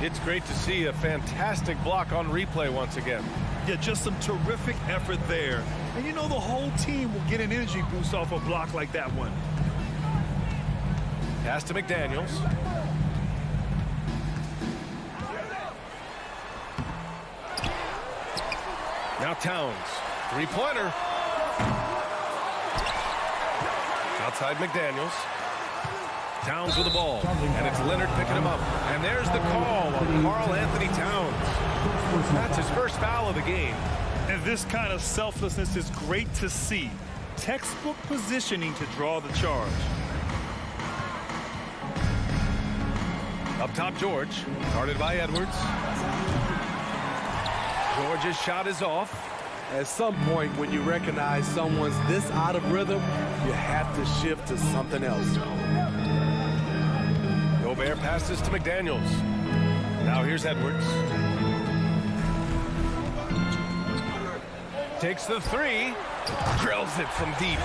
It's great to see a fantastic block on replay once again. Yeah, just some terrific effort there. And you know the whole team will get an energy boost off a block like that one. Pass to McDaniels. Now Towns. 3-pointer. Outside McDaniels. Towns with the ball. And it's Leonard picking him up. And there's the call on Karl Anthony Towns. That's his first foul of the game. And this kind of selflessness is great to see. Textbook positioning to draw the charge. Up top, George. Guarded by Edwards. George's shot is off. At some point, when you recognize someone's this out of rhythm, you have to shift to something else. Gobert passes to McDaniels. Now here's Edwards. Takes the 3. Drills it from deep.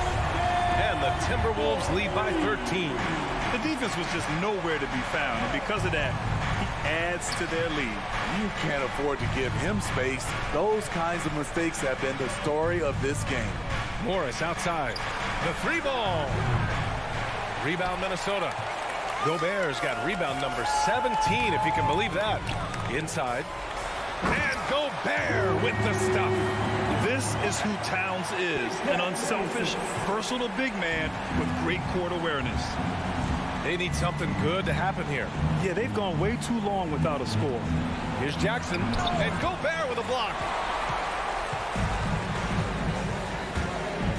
And the Timberwolves lead by 13. The defense was just nowhere to be found, and because of that, he adds to their lead. You can't afford to give him space. Those kinds of mistakes have been the story of this game. Morris outside. The 3-ball. Rebound Minnesota. Gobert's got rebound number 17, if you can believe that. Inside. And Gobert with the stuff. This is who Towns is, an unselfish, versatile big man with great court awareness. They need something good to happen here. Yeah, they've gone way too long without a score. Here's Jackson, and Gobert with a block.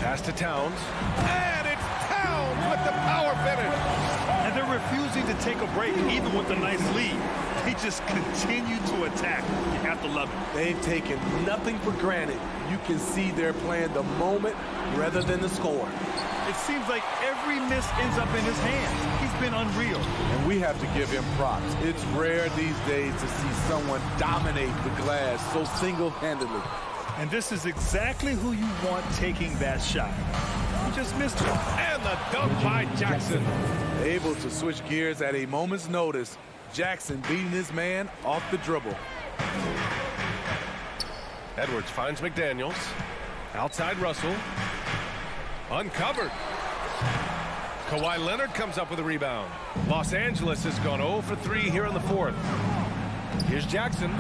Pass to Towns. And it's Towns with the power finish. And they're refusing to take a break even with a nice lead. They just continue to attack. You have to love it. They've taken nothing for granted. You can see they're playing the moment rather than the score. It seems like every miss ends up in his hands. He's been unreal. And we have to give him props. It's rare these days to see someone dominate the glass so single-handedly. And this is exactly who you want taking that shot. He just missed it. And the dunk by Jackson. Able to switch gears at a moment's notice. Jackson beating his man off the dribble. Edwards finds McDaniels. Outside Russell. Uncovered. Kawhi Leonard comes up with a rebound. Los Angeles has gone 0 for 3 here in the fourth. Here's Jackson.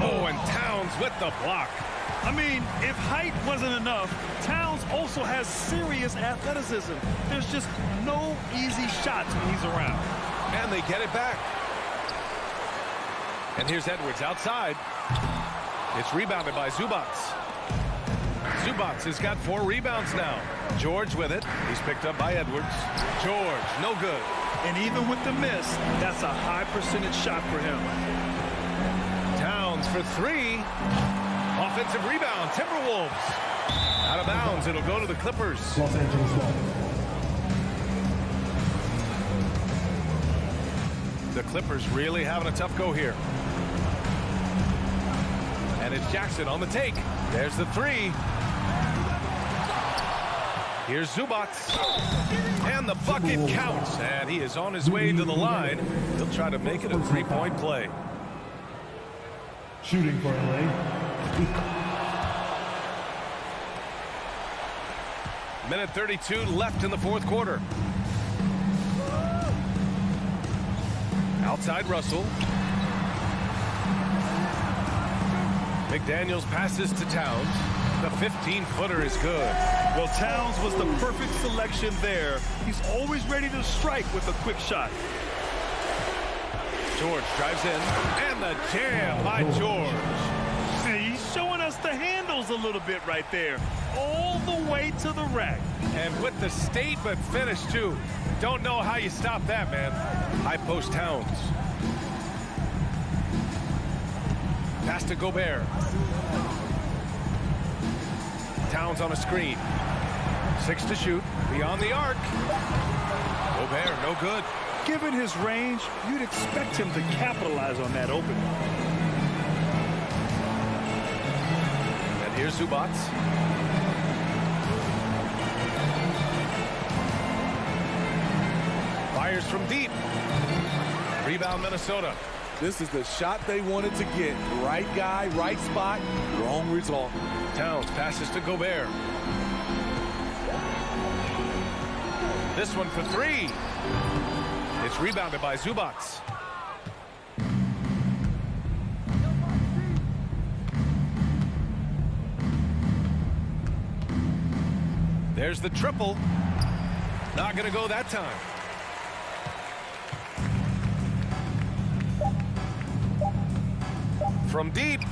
Oh, and Towns with the block. I mean, if height wasn't enough, Towns also has serious athleticism. There's just no easy shots when he's around. And they get it back. And here's Edwards outside. It's rebounded by Zubats. Zubats has got 4 rebounds now. George with it. He's picked up by Edwards. George, no good. And even with the miss, that's a high percentage shot for him. Towns for 3. Offensive rebound, Timberwolves. Out of bounds, it'll go to the Clippers. Los Angeles ball. The Clippers really having a tough go here. And it's Jackson on the take. There's the 3. Here's Zubats. And the bucket counts. And he is on his way to the line. He'll try to make it a 3-point play. Shooting for LA. Minute 32 left in the fourth quarter. Outside Russell. McDaniels passes to Towns. The 15-footer is good. Well, Towns was the perfect selection there. He's always ready to strike with a quick shot. George drives in. And the jam by George. Hey, he's showing us the handles a little bit right there. All the way to the rack. And with the statement finish, too. Don't know how you stop that, man. High post Towns. Pass to Gobert. Towns on a screen. 6 to shoot. Beyond the arc. Gobert, no good. Given his range, you'd expect him to capitalize on that opening. And here's Zubats. Fires from deep. Rebound Minnesota. This is the shot they wanted to get. Right guy, right spot, wrong result. Towns passes to Gobert. This one for 3. It's rebounded by Zubats. There's the triple. Not going to go that time. From deep.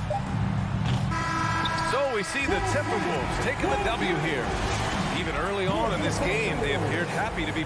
So we see the Timberwolves taking the W here. Even early on in this game, they appeared happy to be...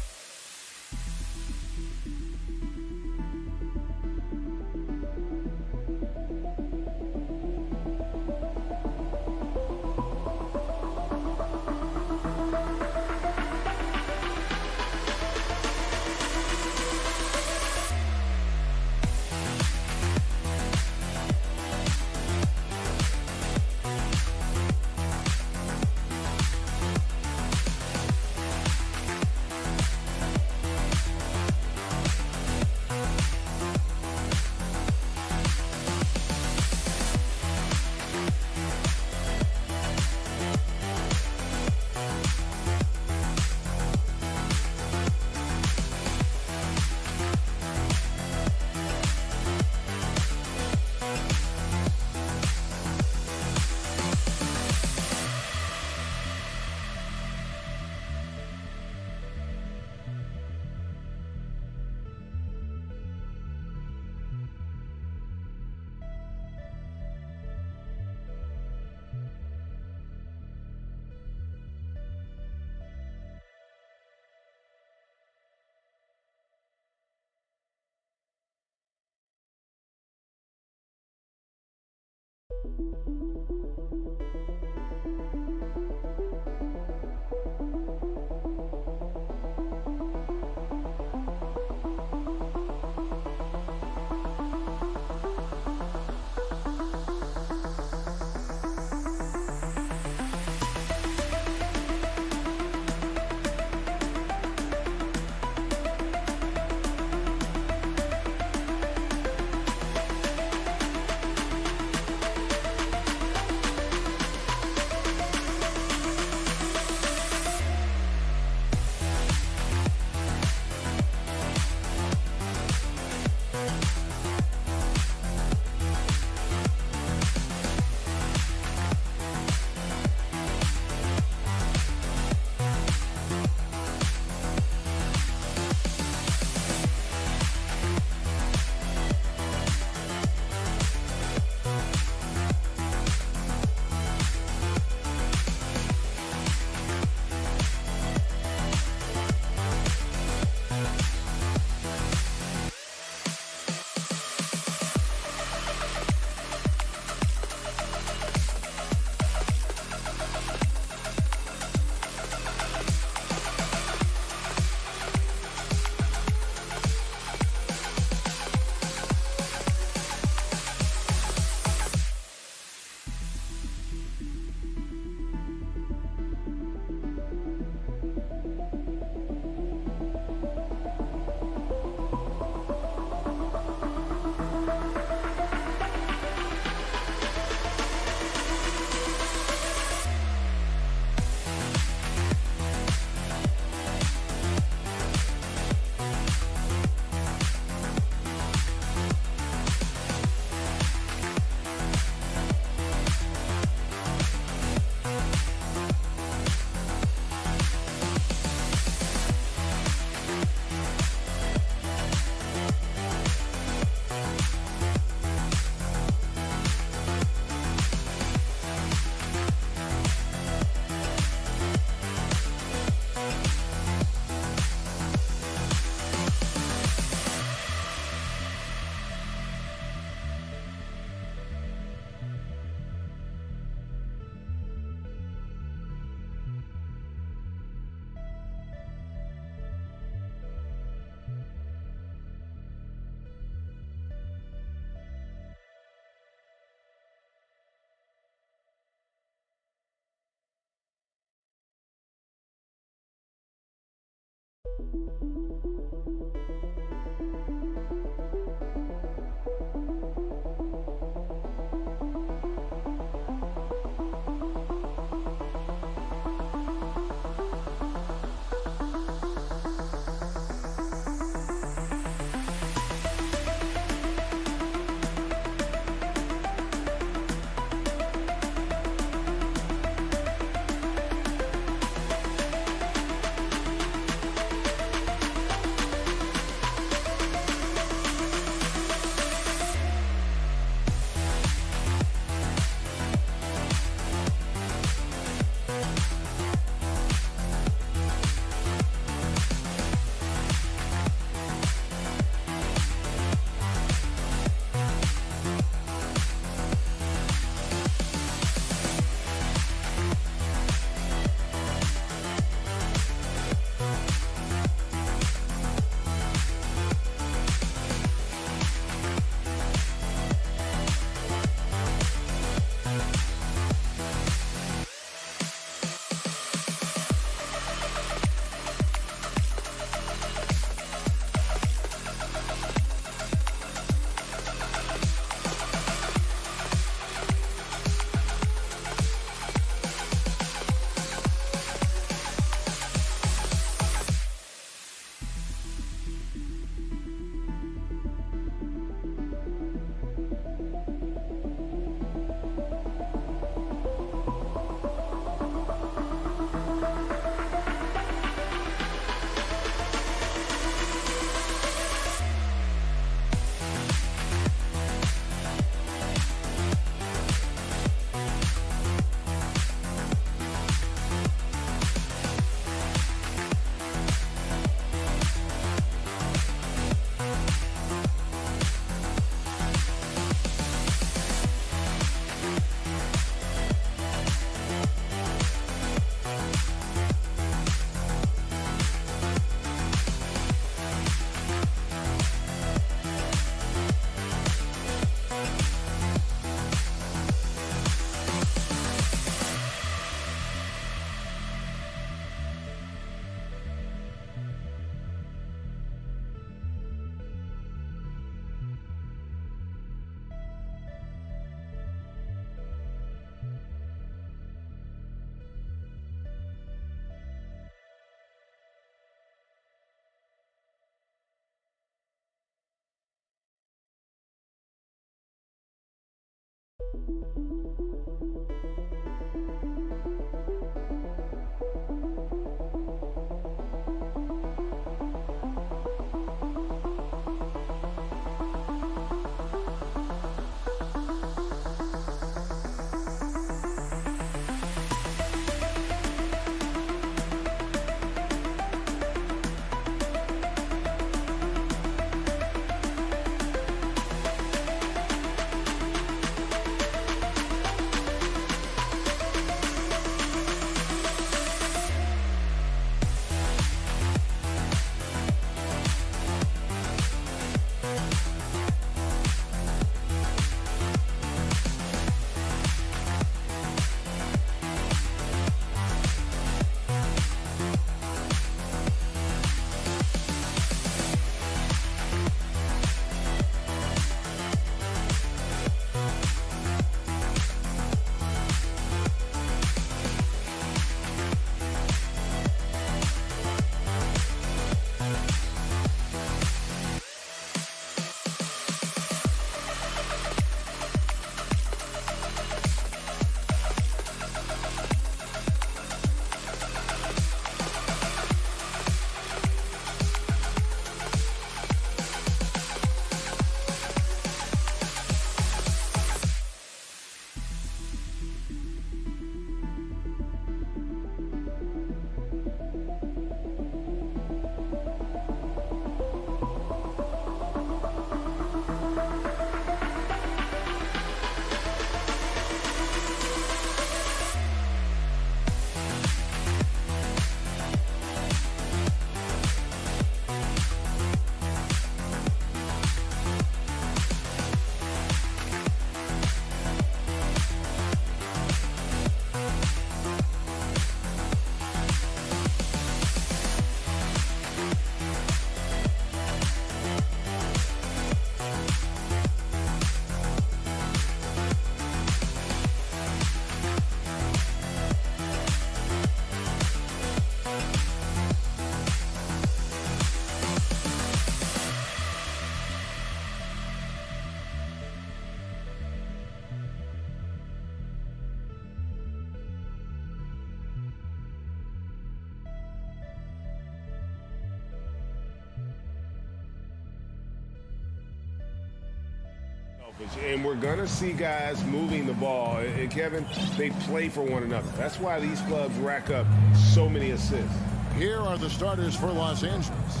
And we're going to see guys moving the ball. And Kevin, they play for one another. That's why these clubs rack up so many assists. Here are the starters for Los Angeles.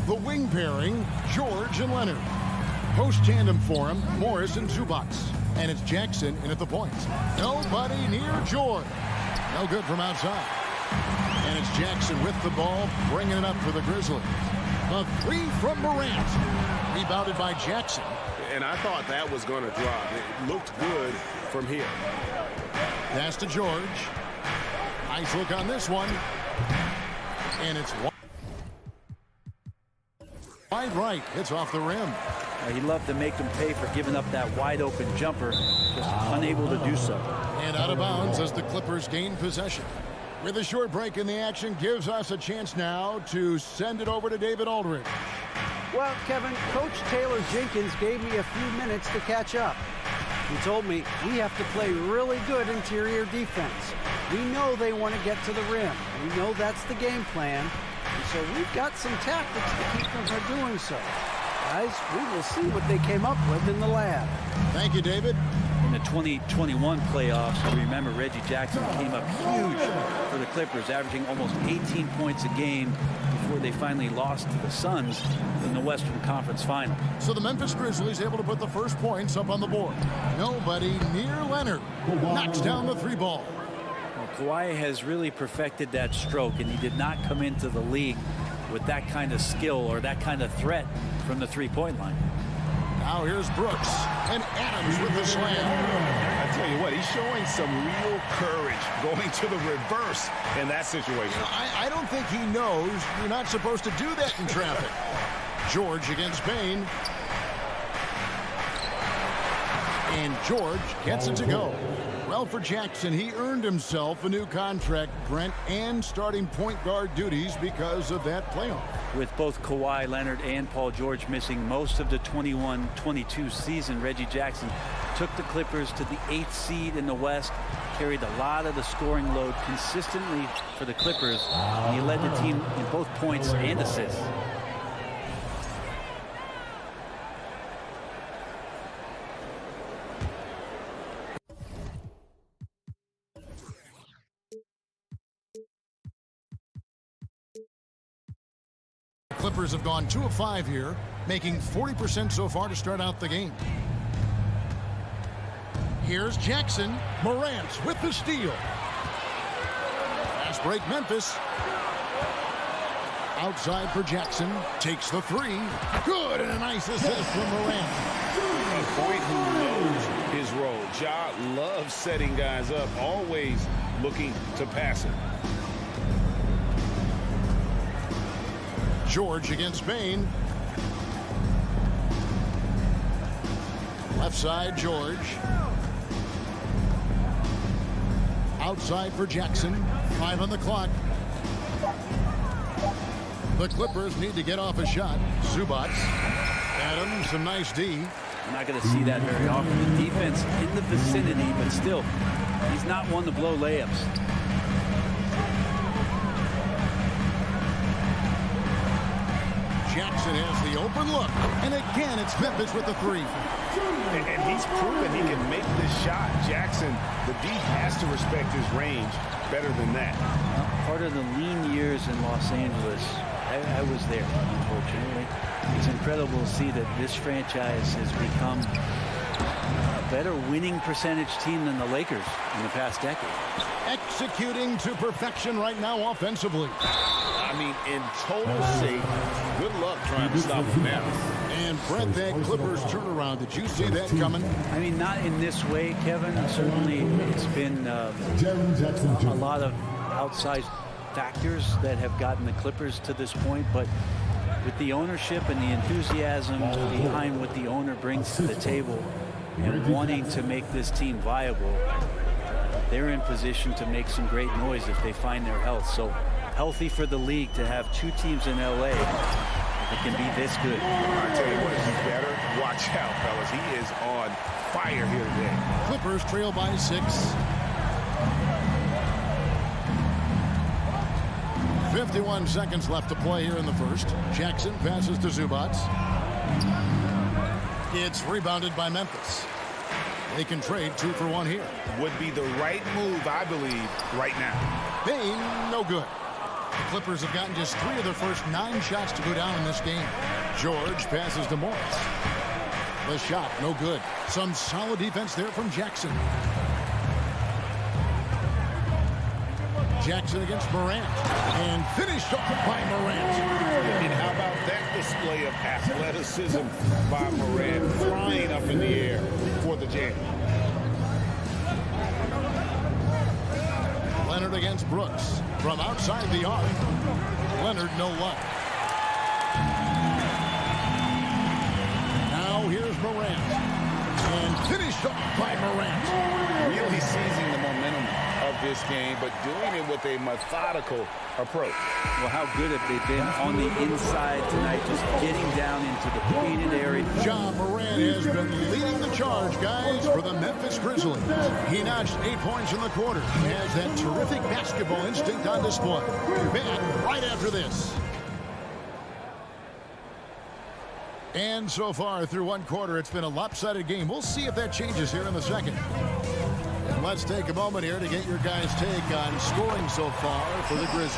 The wing pairing, George and Leonard. Post tandem for him, Morris and Zubac. And it's Jackson in at the point. Nobody near George. No good from outside. And it's Jackson with the ball, bringing it up for the Grizzlies. A three from Morant. Rebounded by Jackson. And I thought that was going to drop. It looked good from here. Pass to George. Nice look on this one. And it's wide right. It's off the rim. He'd love to make him pay for giving up that wide open jumper. Just unable to do so. And out of bounds as the Clippers gain possession. With a short break in the action, gives us a chance now to send it over to David Aldridge. Well, Kevin, Coach Taylor Jenkins gave me a few minutes to catch up. He told me we have to play really good interior defense. We know they want to get to the rim. We know that's the game plan. And so we've got some tactics to keep them from doing so. Guys, we will see what they came up with in the lab. Thank you, David. In the 2021 playoffs, we remember Reggie Jackson came up huge for the Clippers, averaging almost 18 points a game before they finally lost to the Suns in the Western Conference Final. So the Memphis Grizzlies able to put the first points up on the board. Nobody near Leonard. Knocks down the three ball. Well, Kawhi has really perfected that stroke, and he did not come into the league with that kind of skill or that kind of threat from the three-point line. Now here's Brooks and Adams with the slam. I tell you what, he's showing some real courage going to the reverse in that situation. I don't think he knows you're not supposed to do that in traffic. George against Bain. And George gets it to go. Well, for Jackson, he earned himself a new contract, Brent, and starting point guard duties because of that playoff. With both Kawhi Leonard and Paul George missing most of the 21-22 season, Reggie Jackson took the Clippers to the 8th seed in the West, carried a lot of the scoring load consistently for the Clippers, and he led the team in both points and assists. Clippers have gone 2 of 5 here, making 40% so far to start out the game. Here's Jackson. Morant with the steal. Fast break Memphis. Outside for Jackson. Takes the 3. Good, and a nice assist from Morant. A point who knows his role. Ja loves setting guys up, always looking to pass it. George against Bain. Left side, George. Outside for Jackson. 5 on the clock. The Clippers need to get off a shot. Zubac. Adams, some nice D. You're not going to see that very often. The defense in the vicinity, but still, he's not one to blow layups. Jackson has the open look. And again, it's Memphis with the 3. And he's proven he can make this shot. Jackson, the D has to respect his range better than that. Part of the lean years in Los Angeles, I was there, unfortunately. It's incredible to see that this franchise has become a better winning percentage team than the Lakers in the past decade. Executing to perfection right now offensively. I mean, in total shape. Good luck trying to stop him now. And Brent, that Clippers turnaround, did you see that coming? I mean, not in this way, Kevin. Certainly, it's been a lot of outside factors that have gotten the Clippers to this point, but with the ownership and the enthusiasm behind what the owner brings to the table and wanting to make this team viable, they're in position to make some great noise if they find their health. So healthy for the league to have 2 teams in LA that can be this good. I tell you what, you better watch out, fellas. He is on fire here today. Clippers trail by 6. 51 seconds left to play here in the first. Jackson passes to Zubac. It's rebounded by Memphis. They can trade 2 for 1 here. Would be the right move, I believe, right now. Bain, no good. The Clippers have gotten just 3 of their first 9 shots to go down in this game. George passes to Morris. The shot, no good. Some solid defense there from Jackson. Jackson against Morant. And finished off by Morant. And how about that display of athleticism by Morant, flying up in the air for the jam. Leonard against Brooks. From outside the arc. Leonard, no luck. Now here's Morant. And finished off by Morant. Really seizing the momentum of this game, but doing it with a methodical approach. Well, how good have they been on the inside tonight, just getting down into the painted area. Ja Morant has been leading the charge, guys, for the Memphis Grizzlies. He notched 8 points in the quarter. He has that terrific basketball instinct on display. Back right after this. And so far through 1 quarter, it's been a lopsided game. We'll see if that changes here in the second. Let's take a moment here to get your guys' take on scoring so far for the Grizzlies.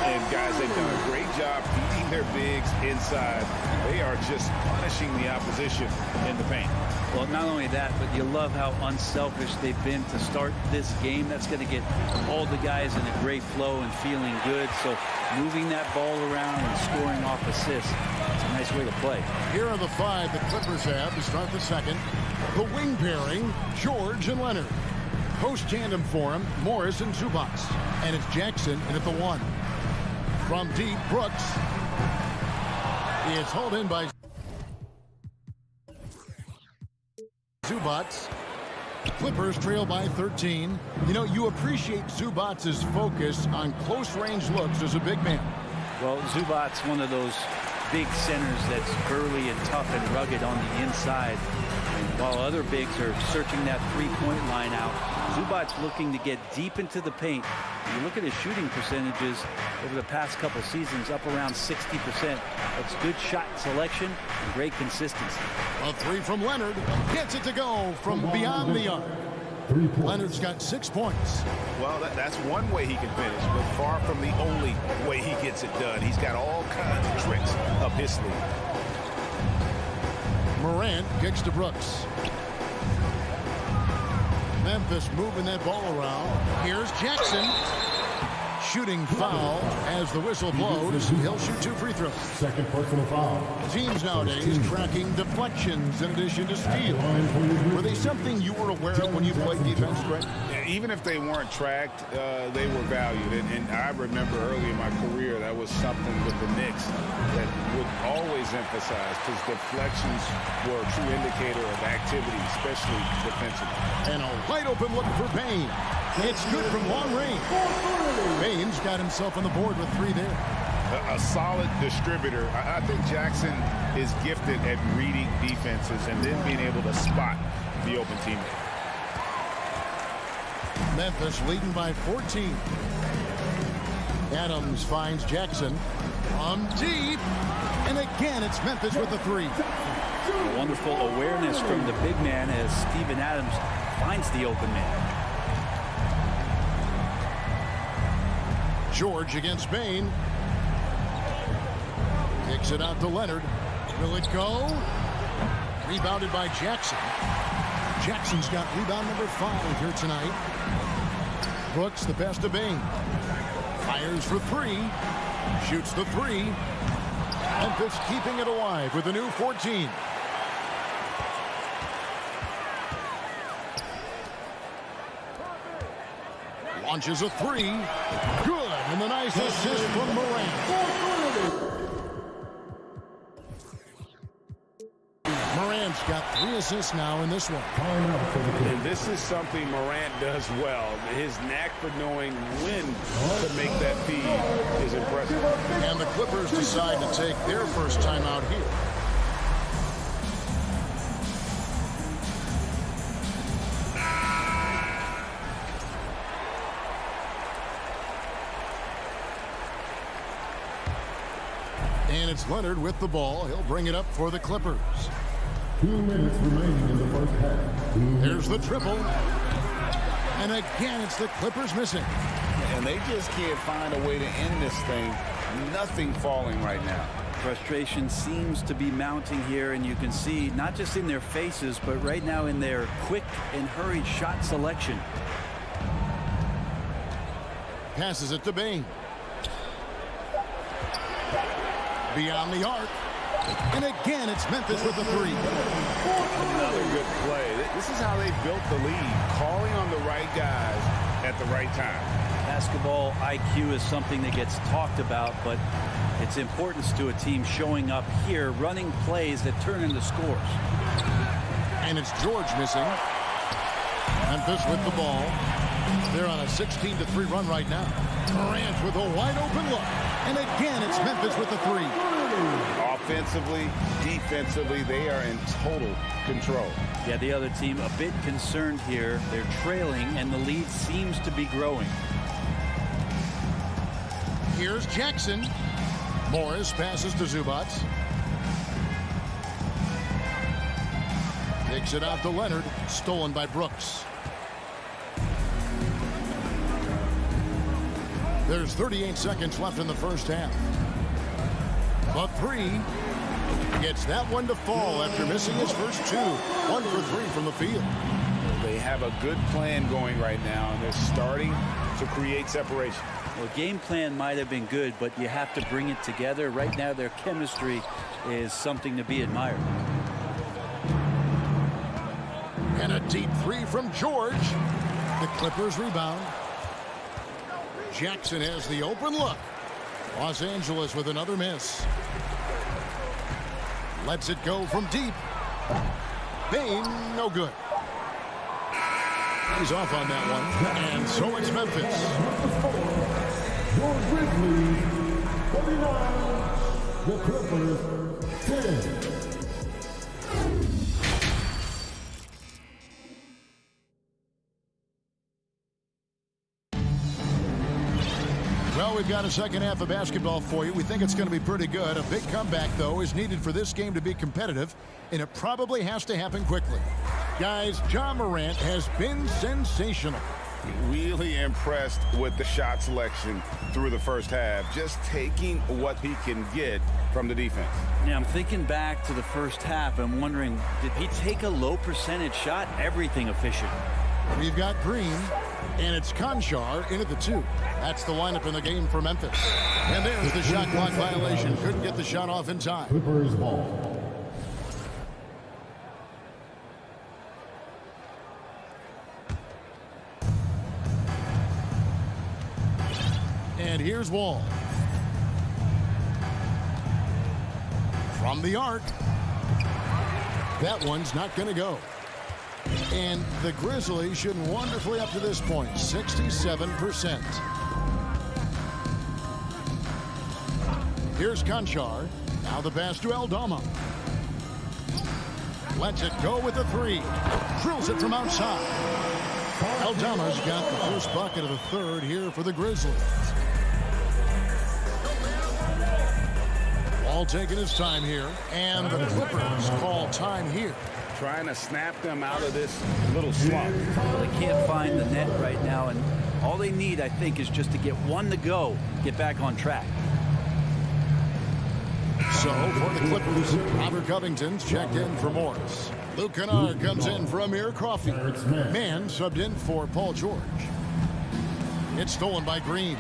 And guys, they've done a great job beating their bigs inside. They are just punishing the opposition in the paint. Well, not only that, but you love how unselfish they've been to start this game. That's going to get all the guys in a great flow and feeling good. So moving that ball around and scoring off assists, it's a nice way to play. Here are the 5 the Clippers have to start the second. The wing pairing, George and Leonard. Post tandem for him, Morris and Zubac. And it's Jackson in at the 1. From deep, Brooks. It's hauled in by Zubats. Clippers trail by 13. You know, you appreciate Zubats' focus on close-range looks as a big man. Well, Zubats, one of those big centers that's burly and tough and rugged on the inside. And while other bigs are searching that three-point line out, Zubats looking to get deep into the paint. You look at his shooting percentages over the past couple seasons, up around 60%. That's good shot selection and great consistency. A three from Leonard. Gets it to go from beyond the arc. Leonard's got 6 points. Well, that's one way he can finish, but far from the only way he gets it done. He's got all kinds of tricks up his sleeve. Morant kicks to Brooks. Memphis moving that ball around. Here's Jackson. Shooting foul as the whistle blows. He'll shoot 2 free throws. Second personal foul. Teams nowadays tracking deflections in addition to steals. Were they something you were aware of when you played defense, Greg? Yeah, even if they weren't tracked, they were valued. And I remember early in my career, that was something with the Knicks that would always emphasize, because deflections were a true indicator of activity, especially defensively. And a wide open look for Payne. It's good from long range. Payne's got himself on the board with 3 there. A solid distributor. I think Jackson is gifted at reading defenses and then being able to spot the open teammate. Memphis leading by 14. Adams finds Jackson on deep. And again, it's Memphis with the 3. A wonderful awareness from the big man as Steven Adams finds the open man. George against Payne. Kicks it out to Leonard. Will it go? Rebounded by Jackson. Jackson's got rebound number 5 here tonight. Brooks, the best of Payne. Fires for 3. Shoots the 3. Memphis keeping it alive with a new 14. Launches a 3. Good. And the nice assist from Morant. Morant's got 3 assists now in this one. And this is something Morant does well. His knack for knowing when to make that feed is impressive. And the Clippers decide to take their first time out here. And it's Leonard with the ball. He'll bring it up for the Clippers. 2 minutes remaining in the first half. There's the triple. And again, it's the Clippers missing. And they just can't find a way to end this thing. Nothing falling right now. Frustration seems to be mounting here, and you can see not just in their faces, but right now in their quick and hurried shot selection. Passes it to Payne. Beyond the arc. And again, it's Memphis with the 3. Another good play. This is how they built the lead. Calling on the right guys at the right time. Basketball IQ is something that gets talked about, but its importance to a team showing up here, running plays that turn into scores. And it's George missing. Memphis with the ball. They're on a 16-3 run right now. Morant with a wide open look. And again, it's Memphis with the 3. Offensively, defensively, they are in total control. Yeah, the other team a bit concerned here. They're trailing, and the lead seems to be growing. Here's Jackson. Morris passes to Zubats. Takes it out to Leonard. Stolen by Brooks. There's 38 seconds left in the first half. But 3 gets that one to fall after missing his first 2. 1 for 3 from the field. They have a good plan going right now, and they're starting to create separation. Well, game plan might have been good, but you have to bring it together. Right now, their chemistry is something to be admired. And a deep 3 from George. The Clippers rebound. Jackson has the open look. Los Angeles with another miss. Lets it go from deep. Bain, no good. He's off on that one. And so it's Memphis. Your Grizzlies, 49. The Clippers, 10. Well, we've got a second half of basketball for you. We think it's going to be pretty good. A big comeback, though, is needed for this game to be competitive, and it probably has to happen quickly. Guys, Ja Morant has been sensational. Really impressed with the shot selection through the first half, just taking what he can get from the defense. Yeah, I'm thinking back to the first half. I'm wondering, did he take a low percentage shot? Everything efficient. We've got Green, and it's Conchar in at the 2. That's the lineup in the game for Memphis. And there's the shot clock violation. Couldn't get the shot off in time. Clippers ball. And here's Wall. From the arc. That one's not going to go. And the Grizzlies shooting wonderfully up to this point, 67%. Here's Conchar. Now the pass to Aldama. Lets it go with a 3. Drills it from outside. Aldama's got the first bucket of the third here for the Grizzlies. All taking his time here, and the Clippers call time here. Trying to snap them out of this little slump. Well, they can't find the net right now, and all they need, I think, is just to get one to go, get back on track. So, for the Clippers, Robert Covington's checked in for Morris. Luke Kennard comes in for Amir Coffey. Mann subbed in for Paul George. It's stolen by Green.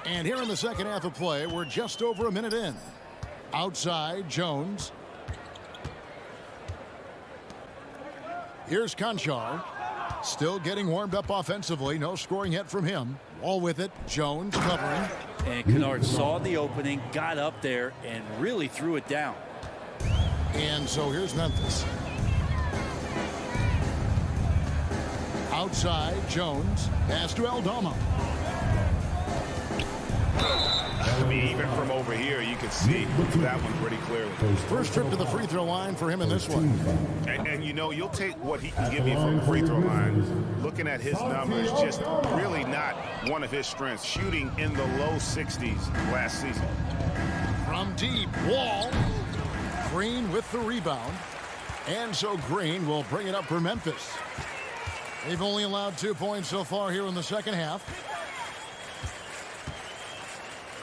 And here in the second half of play, we're just over a minute in. Outside, Jones. Here's Conchar. Still getting warmed up offensively. No scoring yet from him. Wall with it. Jones covering. And Kennard saw the opening, got up there, and really threw it down. And so here's Memphis. Outside, Jones. Pass to Aldama. I mean, even from over here, you can see that one pretty clearly. First trip to the free throw line for him in this one. And you know, you'll take what he can give you from the free throw line. Looking at his numbers, just really not one of his strengths. Shooting in the low 60s last season. From deep, Wall. Green with the rebound. And so Green will bring it up for Memphis. They've only allowed 2 points so far here in the second half.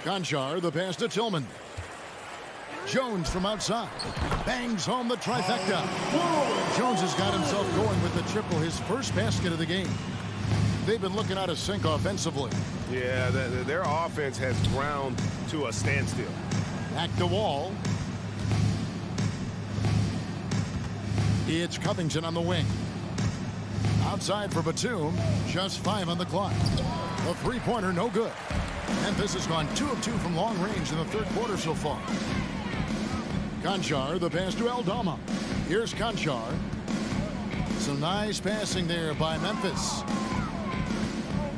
Conchar, the pass to Tillman. Jones from outside. Bangs home the trifecta. Jones has got himself going with the triple, his first basket of the game. They've been looking out of sync offensively. Yeah, their offense has ground to a standstill. Back to Wall. It's Covington on the wing. Outside for Batum. Just 5 on the clock. The three-pointer, no good. Memphis has gone 2 of 2 from long range in the third quarter so far. Conchar, the pass to Aldama. Here's Conchar. Some nice passing there by Memphis.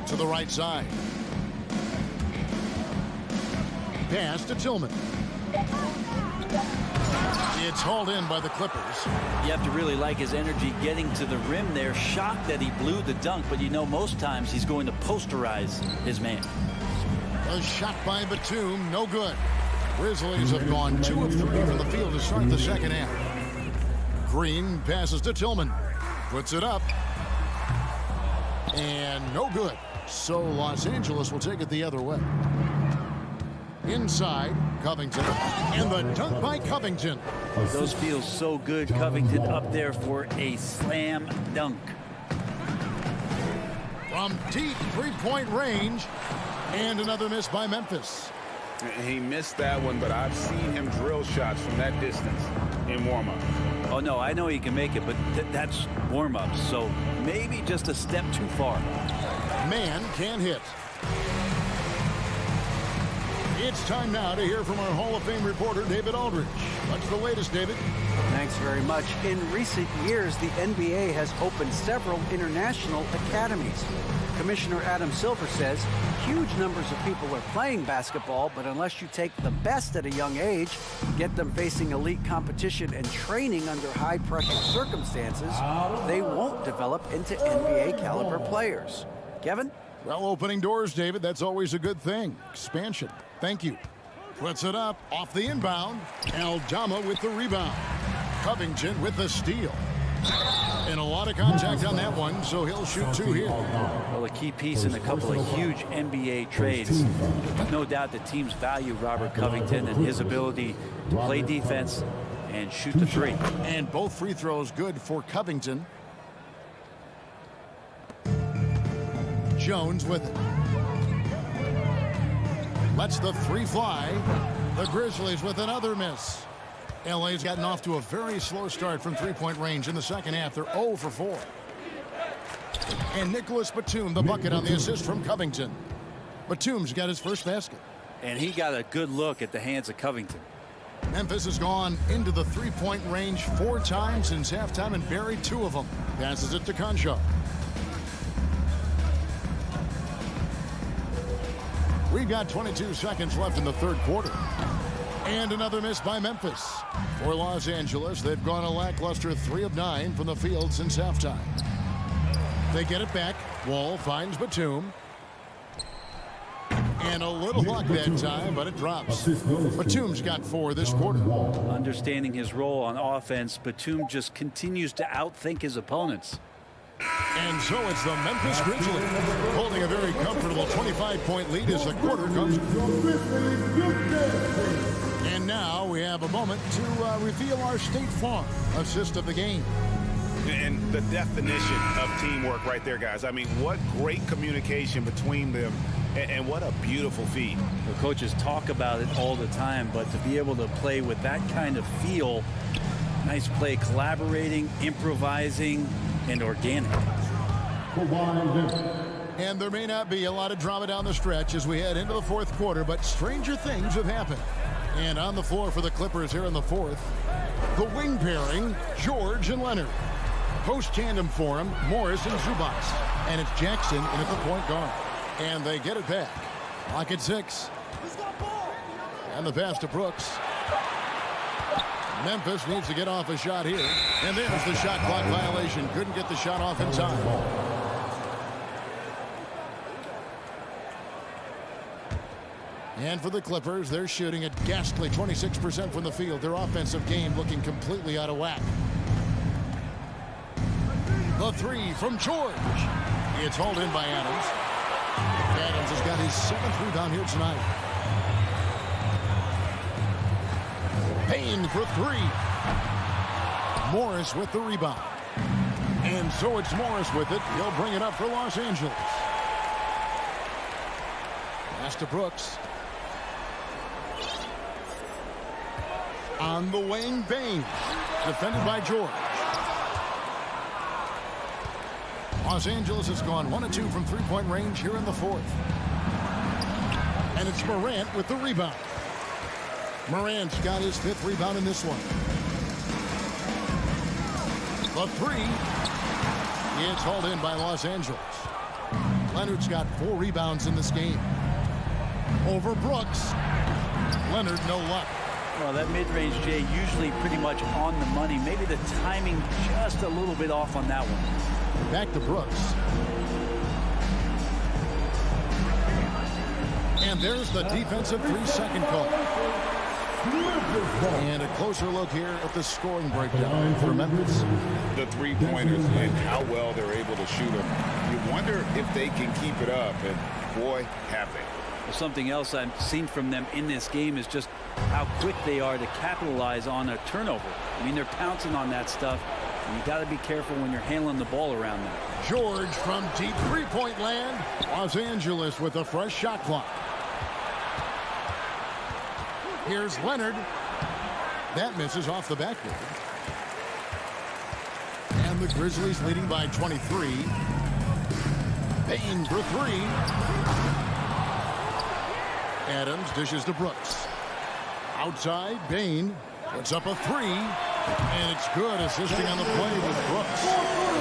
To the right side. Pass to Tillman. It's hauled in by the Clippers. You have to really like his energy getting to the rim there. Shocked that he blew the dunk, but you know most times he's going to posterize his man. A shot by Batum, no good. Grizzlies have gone 2 of 3 from the field to start the second half. Green passes to Tillman. Puts it up. And no good. So Los Angeles will take it the other way. Inside, Covington. And the dunk by Covington. Those feel so good. Covington up there for a slam dunk. From deep three-point range. And another miss by Memphis. He missed that one, but I've seen him drill shots from that distance in warm-up. Oh, no, I know he can make it, but that's warm-up, so maybe just a step too far. Man can't hit. It's time now to hear from our Hall of Fame reporter, David Aldridge. What's the latest, David? Thanks very much. In recent years, the NBA has opened several international academies. Commissioner Adam Silver says huge numbers of people are playing basketball, but unless you take the best at a young age, get them facing elite competition and training under high-pressure circumstances, they won't develop into NBA-caliber players. Kevin? Well, opening doors, David, that's always a good thing. Expansion. Thank you. Puts it up off the inbound. Aldama with the rebound. Covington with the steal. And a lot of contact on that one, so he'll shoot 2 here. Well, a key piece in a couple of huge NBA trades. No doubt the teams value Robert Covington and his ability to play defense and shoot the 3. And both free throws good for Covington. Jones with it. Lets the 3 fly. The Grizzlies with another miss. LA's gotten off to a very slow start from three-point range in the second half. They're 0 for 4. And Nicholas Batum, the bucket on the assist from Covington. Batum's got his first basket. And he got a good look at the hands of Covington. Memphis has gone into the three-point range 4 times since halftime and buried 2 of them. Passes it to Concha. We've got 22 seconds left in the third quarter. And another miss by Memphis. For Los Angeles, they've gone a lackluster 3 of 9 from the field since halftime. They get it back. Wall finds Batum. And a little luck that time, but it drops. Batum's got 4 this quarter. Understanding his role on offense, Batum just continues to outthink his opponents. And so it's the Memphis Grizzlies holding a very comfortable 25-point lead as the quarter comes. And now we have a moment to reveal our State Farm assist of the game. And the definition of teamwork right there, guys. I mean, what great communication between them, and what a beautiful feed. The coaches talk about it all the time, but to be able to play with that kind of feel, nice play, collaborating, improvising, and organic. And there may not be a lot of drama down the stretch as we head into the fourth quarter, but stranger things have happened. And on the floor for the Clippers here in the fourth, the wing pairing, George and Leonard. Post tandem for him, Morris and Zubac. And it's Jackson in at the point guard. And they get it back. Clock at 6. And the pass to Brooks. Memphis needs to get off a shot here. And there's the shot clock violation. Couldn't get the shot off in time. And for the Clippers, they're shooting at ghastly 26% from the field. Their offensive game looking completely out of whack. The 3 from George. It's hauled in by Adams. Adams has got his 7th rebound here tonight. Payne for 3. Morris with the rebound. And so it's Morris with it. He'll bring it up for Los Angeles. Pass to Brooks. On the wing, Baines. Defended by George. Los Angeles has gone 1 of 2 from three-point range here in the fourth. And it's Morant with the rebound. Morant's got his 5th rebound in this one. The 3 is hauled in by Los Angeles. Leonard's got 4 rebounds in this game. Over Brooks. Leonard, no luck. Well, that mid-range, Jay, usually pretty much on the money. Maybe the timing just a little bit off on that one. Back to Brooks. And there's the defensive 3-second call. And a closer look here at the scoring breakdown for Memphis. The three-pointers and how well they're able to shoot them. You wonder if they can keep it up, and boy, have they. Well, something else I've seen from them in this game is just how quick they are to capitalize on a turnover. I mean, they're pouncing on that stuff, and you got to be careful when you're handling the ball around them. George from deep three-point land. Los Angeles with a fresh shot clock. Here's Leonard. That misses off the backboard. And the Grizzlies leading by 23. Payne for 3. Adams dishes to Brooks. Outside, Bain puts up a three, and it's good, assisting on the play with Brooks.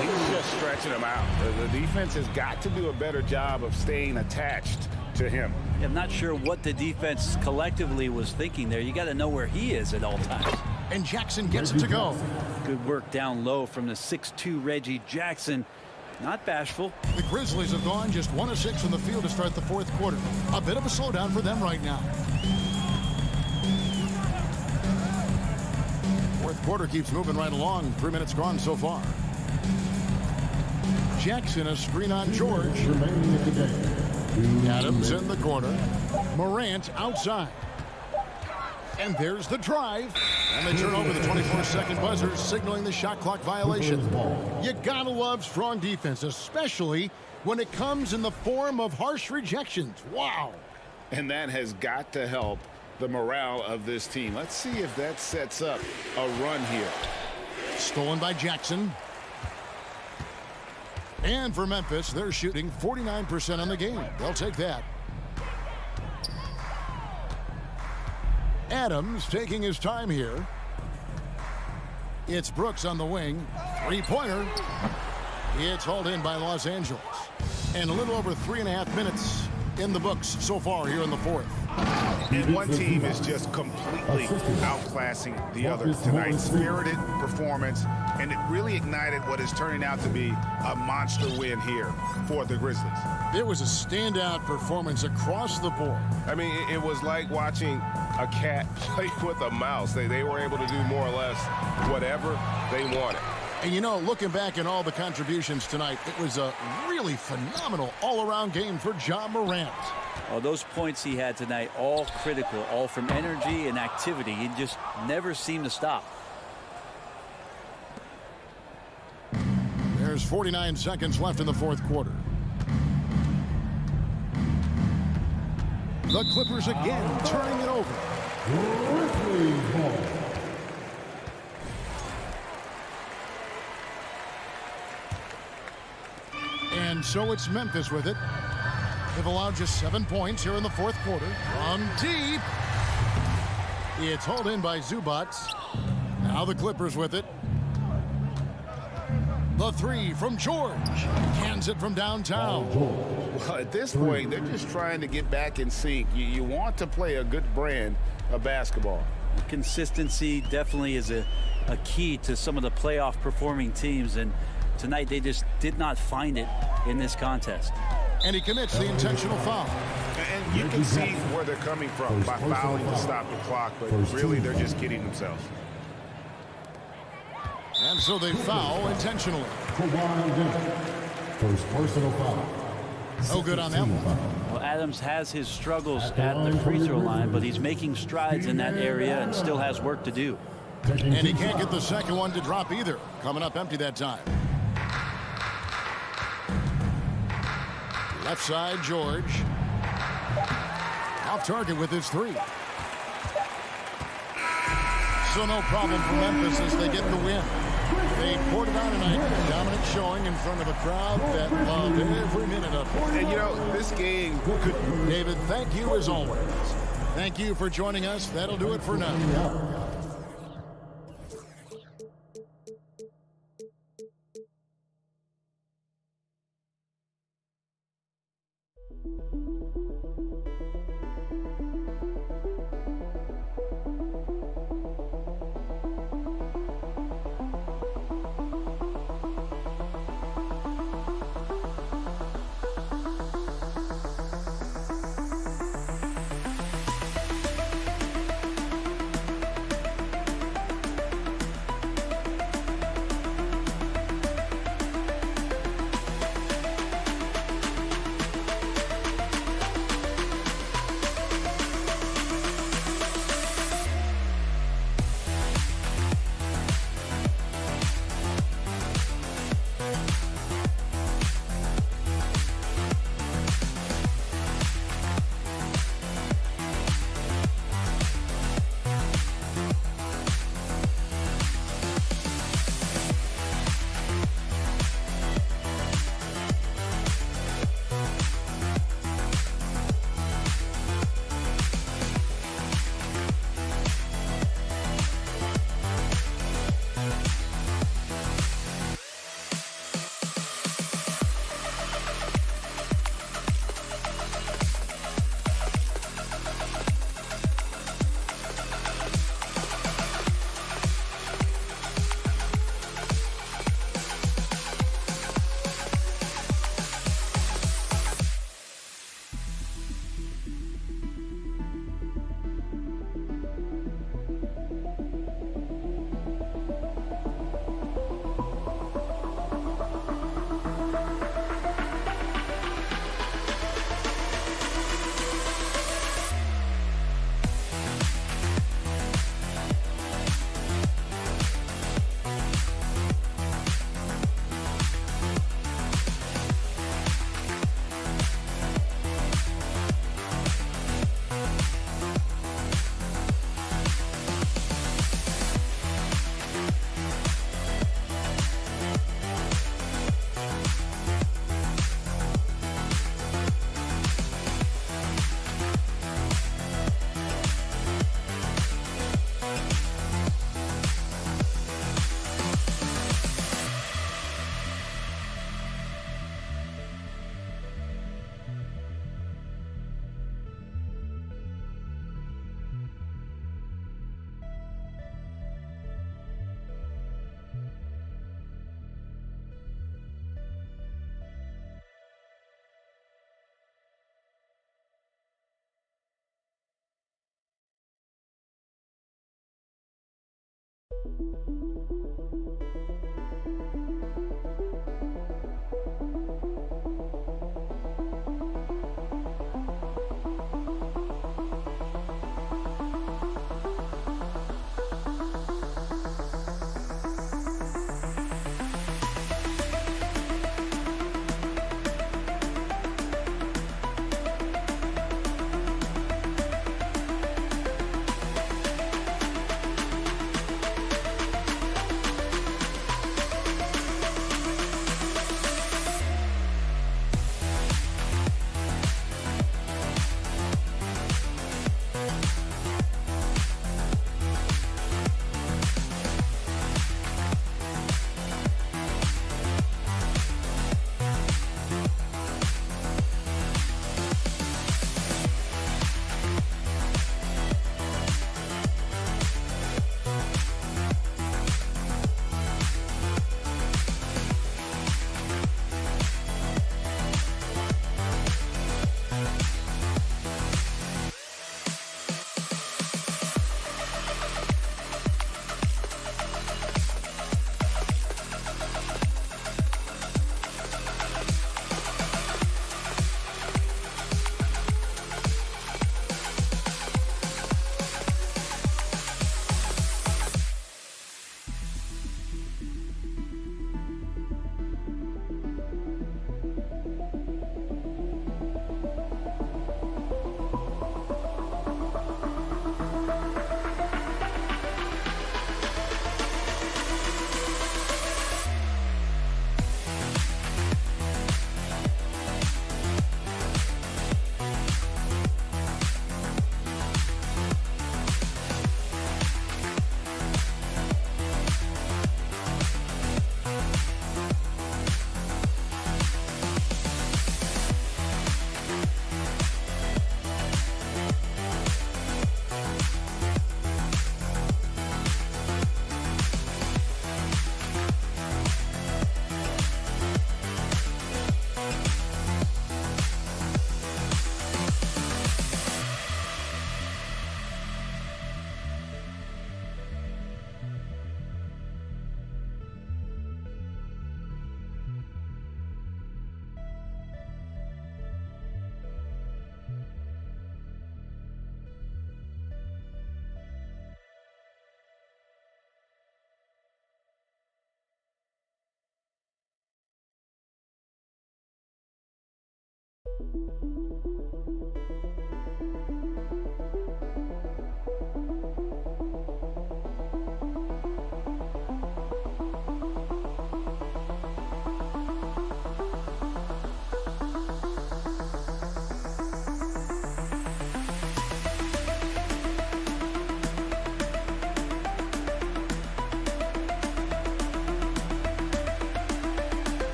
He's just stretching him out. The defense has got to do a better job of staying attached to him. I'm not sure what the defense collectively was thinking there. You got to know where he is at all times. And Jackson gets it to go. Good work down low from the 6'2 Reggie Jackson. Not bashful. The Grizzlies have gone just 1 of 6 from the field to start the fourth quarter. A bit of a slowdown for them right now. Fourth quarter keeps moving right along. 3 minutes gone so far. Jackson a screen on George. Adams in the corner. Morant outside. And there's the drive. And they turn over the 24-second buzzer, signaling the shot clock violation. You gotta love strong defense, especially when it comes in the form of harsh rejections. Wow. And that has got to help the morale of this team. Let's see if that sets up a run here. Stolen by Jackson. And for Memphis, they're shooting 49% on the game. They'll take that. Adams taking his time here. It's Brooks on the wing. Three-pointer. It's hauled in by Los Angeles. And a little over 3.5 minutes in the books so far here in the fourth. And one team is just completely outclassing the other tonight. Spirited performance, and it really ignited what is turning out to be a monster win here for the Grizzlies. It was a standout performance across the board. I mean, it was like watching a cat play with a mouse. They were able to do more or less whatever they wanted. And, you know, looking back at all the contributions tonight, it was a really phenomenal all-around game for Ja Morant. Oh, those points he had tonight, all critical, all from energy and activity. He just never seemed to stop. There's 49 seconds left in the fourth quarter. The Clippers again turning it over. And so it's Memphis with it. They've allowed just 7 points here in the fourth quarter. From deep. It's hauled in by Zubac. Now the Clippers with it. The three from George. Cans it from downtown. Well, at this point, they're just trying to get back in sync. You want to play a good brand of basketball. Consistency definitely is a key to some of the playoff performing teams, and tonight they just did not find it in this contest. And he commits the intentional foul. And you can see where they're coming from by fouling to stop the clock, but really they're just kidding themselves. And so they foul intentionally. First personal foul. No good on that one. Well, Adams has his struggles at the free throw line, but he's making strides in that area and still has work to do. And he can't get the second one to drop either. Coming up empty that time. Left side, George. Off target with his three. So no problem for Memphis as they get the win. They poured it on tonight. Dominant showing in front of a crowd that loved every minute of it. And, you know, this game could... David, thank you as always. Thank you for joining us. That'll do it for now.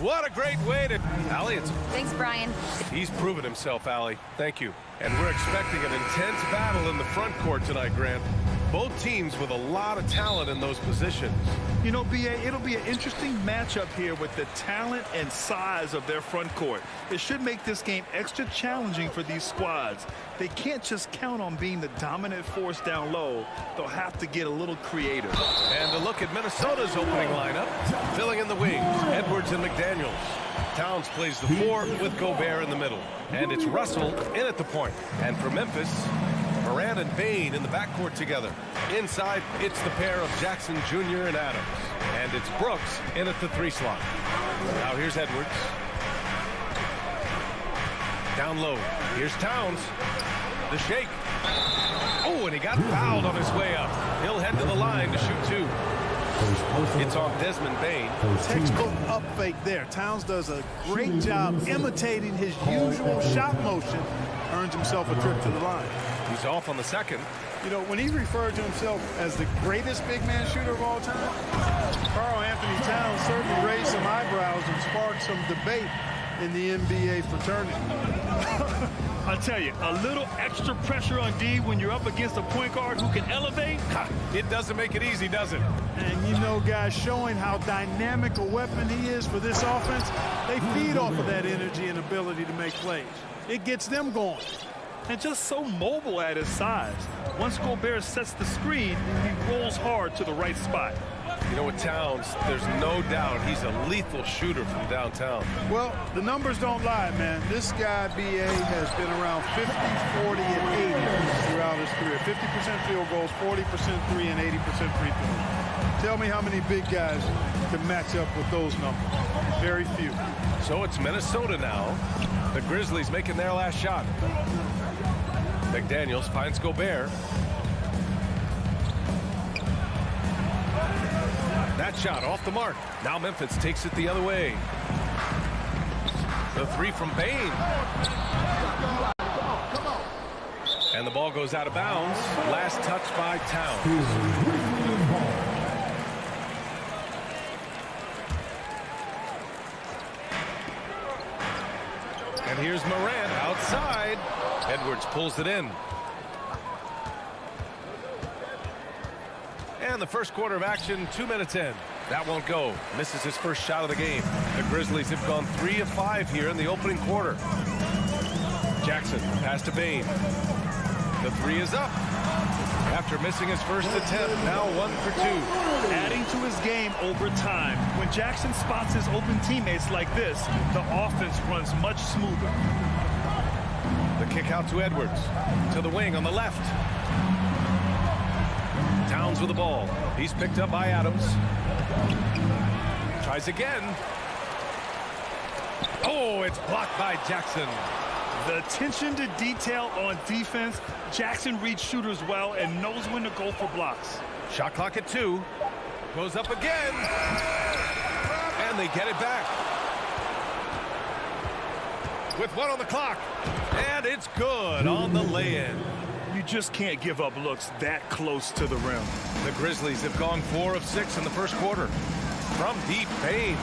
What a great way to... Allie, Thanks, Brian. He's proven himself, Allie. Thank you. And we're expecting an intense battle in the front court tonight, Grant. Both teams with a lot of talent in those positions. You know, B.A., it'll be an interesting matchup here with the talent and size of their front court. It should make this game extra challenging for these squads. They can't just count on being the dominant force down low. They'll have to get a little creative. And a look at Minnesota's opening lineup. Filling in the wings, Edwards and McDaniels. Towns plays the 4 with Gobert in the middle. And it's Russell in at the point. And for Memphis, Morant and Bain in the backcourt together. Inside, it's the pair of Jackson Jr. and Adams. And it's Brooks in at the 3 slot. Now here's Edwards. Down low. Here's Towns. The shake. Oh, and he got fouled on his way up. He'll head to the line to shoot 2. It's on Desmond Bain. Textbook up fake there. Towns does a great job imitating his usual shot motion. Earns himself a trip to the line. He's off on the second. You know, when he referred to himself as the greatest big man shooter of all time, Karl Anthony Towns certainly raised some eyebrows and sparked some debate in the NBA fraternity. I tell you, a little extra pressure on D when you're up against a point guard who can elevate. It doesn't make it easy, does it? And you know, guys, showing how dynamic a weapon he is for this offense, they feed off of that energy and ability to make plays. It gets them going. And just so mobile at his size. Once Gobert sets the screen, he rolls hard to the right spot. You know, with Towns, there's no doubt he's a lethal shooter from downtown. Well, the numbers don't lie, man. This guy, B.A., has been around 50, 40, and 80 throughout his career. 50% field goals, 40% 3, and 80% free throws. Tell me how many big guys can match up with those numbers. Very few. So it's Minnesota now. The Grizzlies making their last shot. McDaniels finds Gobert. That shot off the mark. Now Memphis takes it the other way. The 3 from Bain. And the ball goes out of bounds. Last touch by Towns. And here's Morant outside. Edwards pulls it in. And the first quarter of action, 2 minutes in. That won't go. Misses his first shot of the game. The Grizzlies have gone 3 of 5 here in the opening quarter. Jackson, pass to Bain. The 3 is up. After missing his first attempt, now 1 for 2. Adding to his game over time. When Jackson spots his open teammates like this, the offense runs much smoother. The The kick out to Edwards. To the wing on the left. Towns with the ball. He's picked up by Adams. Tries again. Oh, it's blocked by Jackson. The attention to detail on defense. Jackson reads shooters well and knows when to go for blocks. Shot clock at 2. Goes up again. And they get it back. With 1 on the clock. And it's good on the lay-in. You just can't give up looks that close to the rim. The Grizzlies have gone 4 of 6 in the first quarter. From deep, Payne.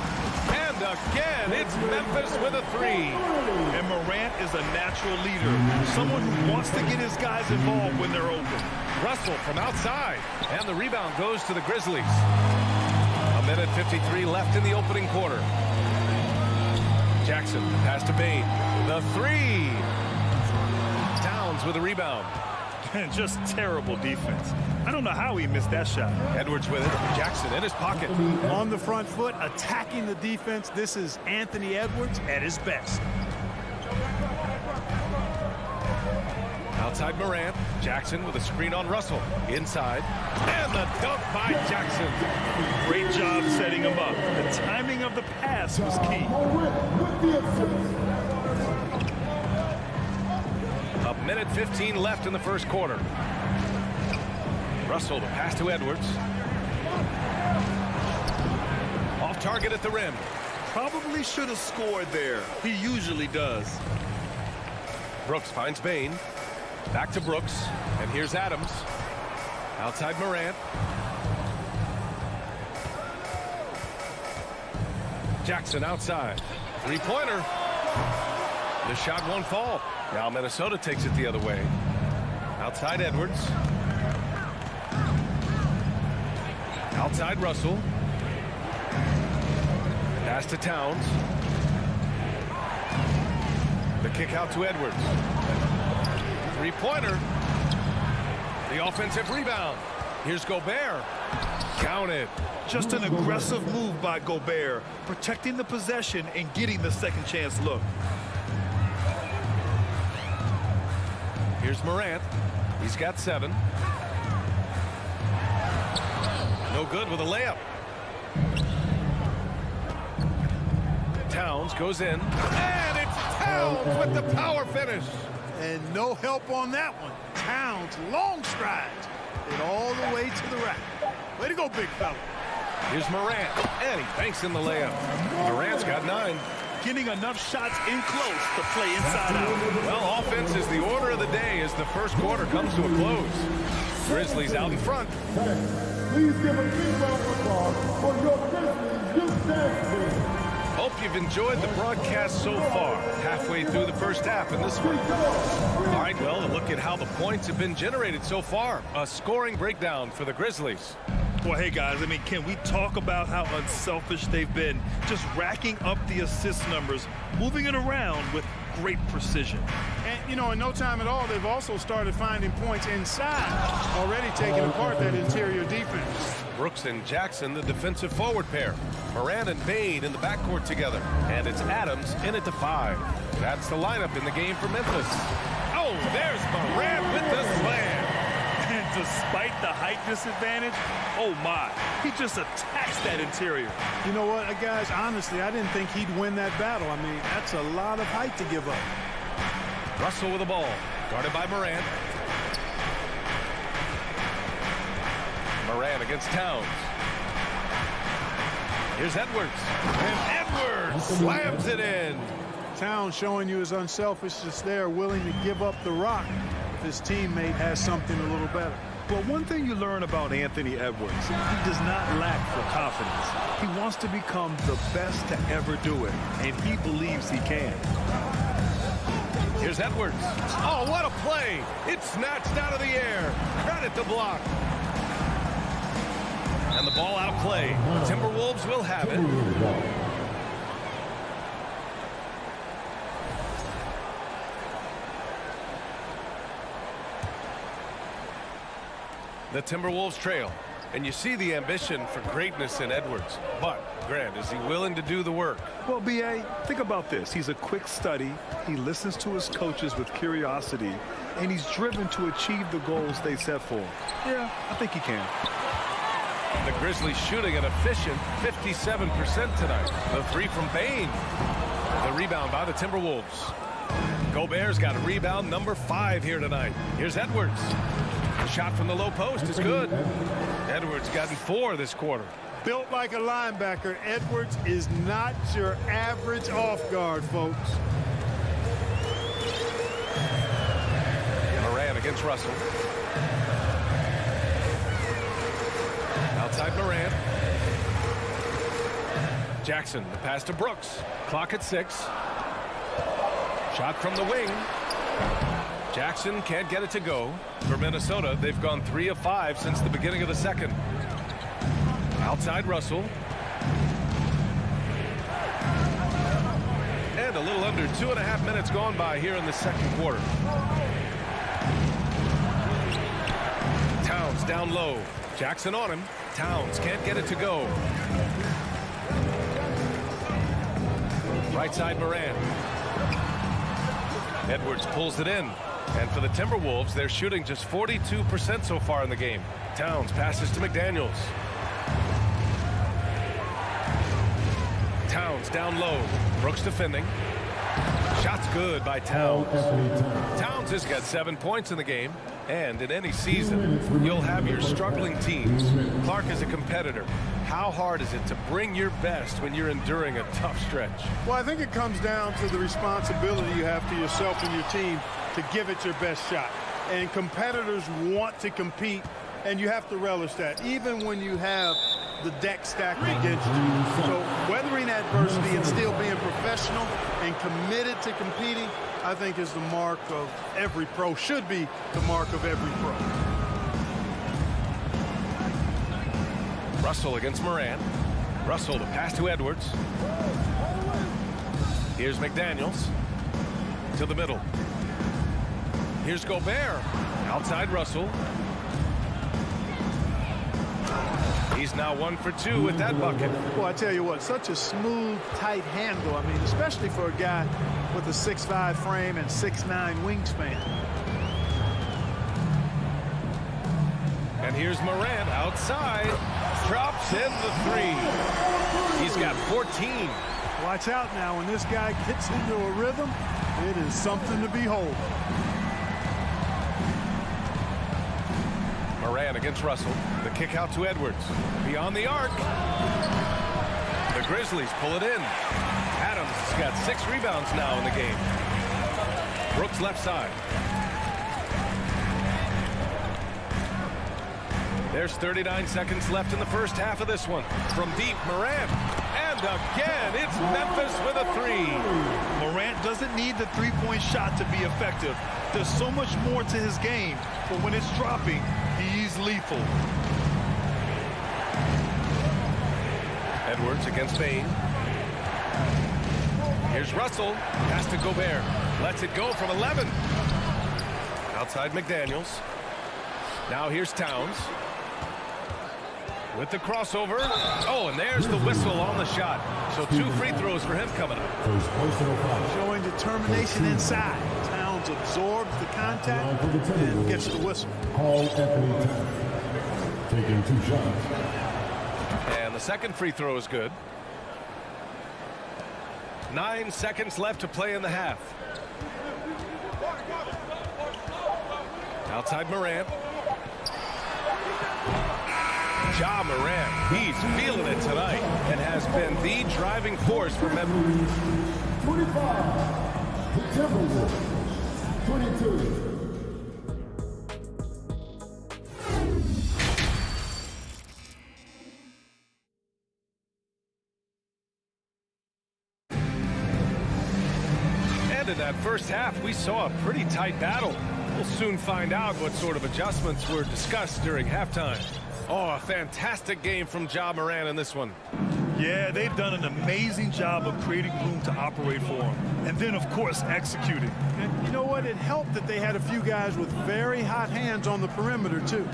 And again, it's Memphis with a 3. And Morant is a natural leader. Someone who wants to get his guys involved when they're open. Russell from outside. And the rebound goes to the Grizzlies. A minute 53 left in the opening quarter. Jackson pass to Payne. The 3. Towns with a rebound. Just terrible defense. I don't know how he missed that shot. Edwards with it. Jackson in his pocket. On the front foot, attacking the defense. This is Anthony Edwards at his best. Outside Morant. Jackson with a screen on Russell. Inside. And the dunk by Jackson. Great job setting him up. The timing of the pass was key. A minute 15 left in the first quarter. Russell the pass to Edwards. Off target at the rim. Probably should have scored there. He usually does. Brooks finds Bain. Back to Brooks. And here's Adams. Outside Morant. Jackson outside. Three-pointer. The shot won't fall. Now Minnesota takes it the other way. Outside Edwards. Outside Russell. Pass to Towns. The kick out to Edwards. Three-pointer. The offensive rebound. Here's Gobert. Counted. Just an aggressive move by Gobert, protecting the possession and getting the second chance look. Here's Morant. He's got 7. No good with a layup. Towns goes in. And it's Towns with the power finish. And no help on that one. Towns, long strides. It all the way to the rack. Way to go, big fella. Here's Morant. And he banks in the layup. Durant's got 9. Getting enough shots in close to play inside out. Well, offense is the order of the day as the first quarter comes to a close. Grizzlies out in front. Please give a big round of applause for your Grizzlies youth dance team. Hope you've enjoyed the broadcast so far. Halfway through the first half in this one. All right, well, a look at how the points have been generated so far. A scoring breakdown for the Grizzlies. Well, hey, guys, I mean, can we talk about how unselfish they've been? Just racking up the assist numbers, moving it around with great precision. And, you know, in no time at all, they've also started finding points inside, already taking apart that interior defense. Brooks and Jackson, the defensive forward pair. Morant and Bain in the backcourt together. And it's Adams in at the 5. That's the lineup in the game for Memphis. Oh, there's Morant with the slam. And despite the height disadvantage, oh my, he just attacks that interior. You know what, guys, honestly, I didn't think he'd win that battle. I mean, that's a lot of height to give up. Russell with the ball, guarded by Morant. Morant against Towns. Here's Edwards. And Edwards slams it in. Towns showing you his unselfishness there, willing to give up the rock if his teammate has something a little better. Well, one thing you learn about Anthony Edwards, he does not lack for confidence. He wants to become the best to ever do it, and he believes he can. Here's Edwards. Oh, what a play. It's snatched out of the air. Credit the block. And the ball out of play. The Timberwolves will have it. The Timberwolves trail. And you see the ambition for greatness in Edwards. But, Grant, is he willing to do the work? Well, B.A., think about this. He's a quick study. He listens to his coaches with curiosity, and he's driven to achieve the goals they set for him. Yeah, I think he can. The Grizzlies shooting an efficient 57% tonight. The three from Bain. The rebound by the Timberwolves. Gobert's got a rebound number 5 here tonight. Here's Edwards. The shot from the low post is good. Edwards gotten 4 this quarter. Built like a linebacker, Edwards is not your average off guard, folks. Moran against Russell. Outside Moran. Jackson, the pass to Brooks. Clock at 6. Shot from the wing. Jackson can't get it to go. For Minnesota, they've gone 3 of 5 since the beginning of the second. Outside Russell. And a little under 2.5 minutes gone by here in the second quarter. Towns down low. Jackson on him. Towns can't get it to go. Right side Moran. Edwards pulls it in. And for the Timberwolves, they're shooting just 42% so far in the game. Towns passes to McDaniels. Towns down low. Brooks defending. Shot's good by Towns. Towns has got 7 points in the game. And in any season, you'll have your struggling teams. Clark is a competitor. How hard is it to bring your best when you're enduring a tough stretch? Well, I think it comes down to the responsibility you have to yourself and your team to give it your best shot. And competitors want to compete, and you have to relish that, even when you have the deck stacked against you. So weathering adversity and still being professional and committed to competing, I think is the mark of every pro, should be the mark of every pro. Russell against Moran. Russell to pass to Edwards. Here's McDaniels to the middle. Here's Gobert. Outside Russell. He's now 1 for 2 with that bucket. Well, I tell you what, such a smooth, tight handle. I mean, especially for a guy with a 6'5" frame and 6'9" wingspan. And here's Moran outside. Drops in the 3. He's got 14. Watch out now. When this guy gets into a rhythm, it is something to behold. Moran against Russell. The kick out to Edwards. Beyond the arc. The Grizzlies pull it in. Adams has got 6 rebounds now in the game. Brooks left side. There's 39 seconds left in the first half of this one. From deep, Morant. And again, it's Memphis with a 3. Morant doesn't need the three-point shot to be effective. There's so much more to his game, but when it's dropping, he's lethal. Edwards against Bain. Here's Russell. Pass to Gobert. Lets it go from 11. Outside McDaniels. Now here's Towns. With the crossover. Oh, and there's the whistle on the shot. So 2 free throws for him coming up. Showing determination inside. Towns absorbs the contact and gets the whistle. Taking 2 shots. And the second free throw is good. 9 seconds left to play in the half. Outside Morant. Ja Morant, he's feeling it tonight and has been the driving force for Memphis. 25, the Timberwolves, 22. And in that first half, we saw a pretty tight battle. We'll soon find out what sort of adjustments were discussed during halftime. Oh, a fantastic game from Ja Morant in this one. Yeah, they've done an amazing job of creating room to operate for him. And then, of course, executing. And you know what? It helped that they had a few guys with very hot hands on the perimeter, too.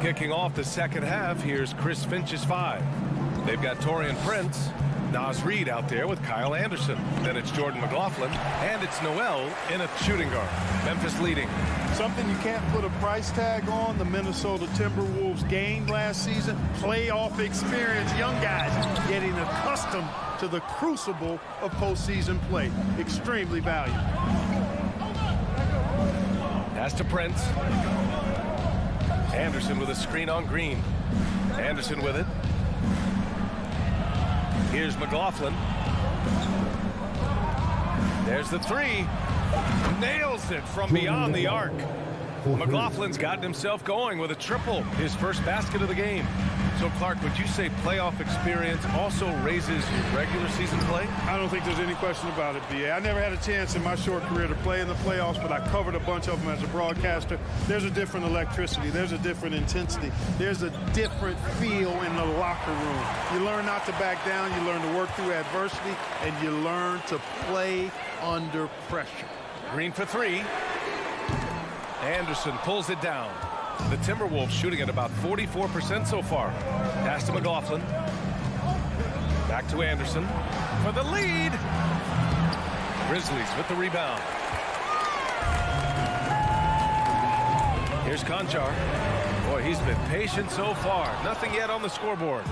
Kicking off the second half, here's Chris Finch's 5. They've got Torian Prince, Nas Reed out there with Kyle Anderson. Then it's Jordan McLaughlin, and it's Noel in a shooting guard. Memphis leading. Something you can't put a price tag on, the Minnesota Timberwolves gained last season. Playoff experience, young guys getting accustomed to the crucible of postseason play. Extremely valuable. Pass to Prince. Anderson with a screen on Green. Anderson with it. Here's McLaughlin. There's the 3. Nails it from beyond the arc. McLaughlin's gotten himself going with a triple, his first basket of the game. So, Clark, would you say playoff experience also raises your regular season play? I don't think there's any question about it, B.A. I never had a chance in my short career to play in the playoffs, but I covered a bunch of them as a broadcaster. There's a different electricity. There's a different intensity. There's a different feel in the locker room. You learn not to back down. You learn to work through adversity, and you learn to play under pressure. Green for 3. Anderson pulls it down. The Timberwolves shooting at about 44% so far. Pass to McLaughlin. Back to Anderson for the lead. Grizzlies with the rebound. Here's Conchar. Boy, he's been patient so far. Nothing yet on the scoreboard.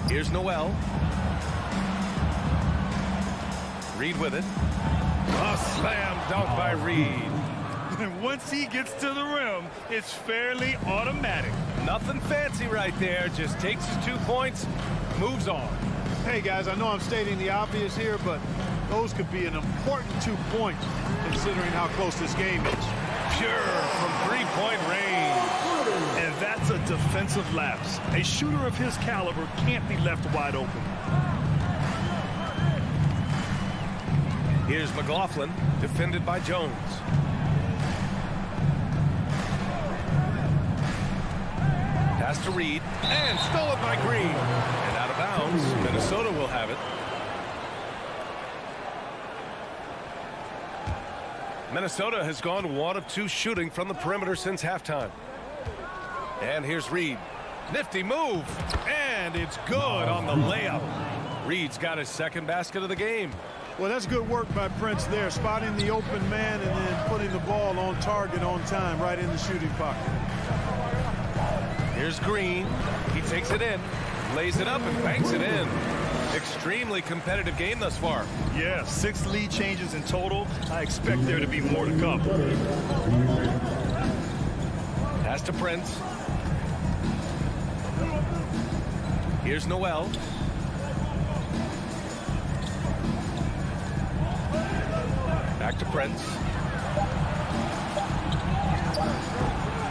Here's Noel. Reed with it. A slam dunk by Reed. And once he gets to the rim, it's fairly automatic. Nothing fancy right there. Just takes his 2 points, moves on. Hey, guys, I know I'm stating the obvious here, but those could be an important 2 points considering how close this game is. Pure from three-point range. And that's a defensive lapse. A shooter of his caliber can't be left wide open. Here's McLaughlin, defended by Jones. Pass to Reed, and stolen by Green. And out of bounds, Minnesota will have it. Minnesota has gone 1 of 2 shooting from the perimeter since halftime. And here's Reed. Nifty move, and it's good on the layup. Reed's got his second basket of the game. Well, that's good work by Prince there, spotting the open man and then putting the ball on target on time right in the shooting pocket. Here's Green. He takes it in, lays it up, and banks it in. Extremely competitive game thus far. Yeah, 6 lead changes in total. I expect there to be more to come. Pass to Prince. Here's Noel. Back to Prince.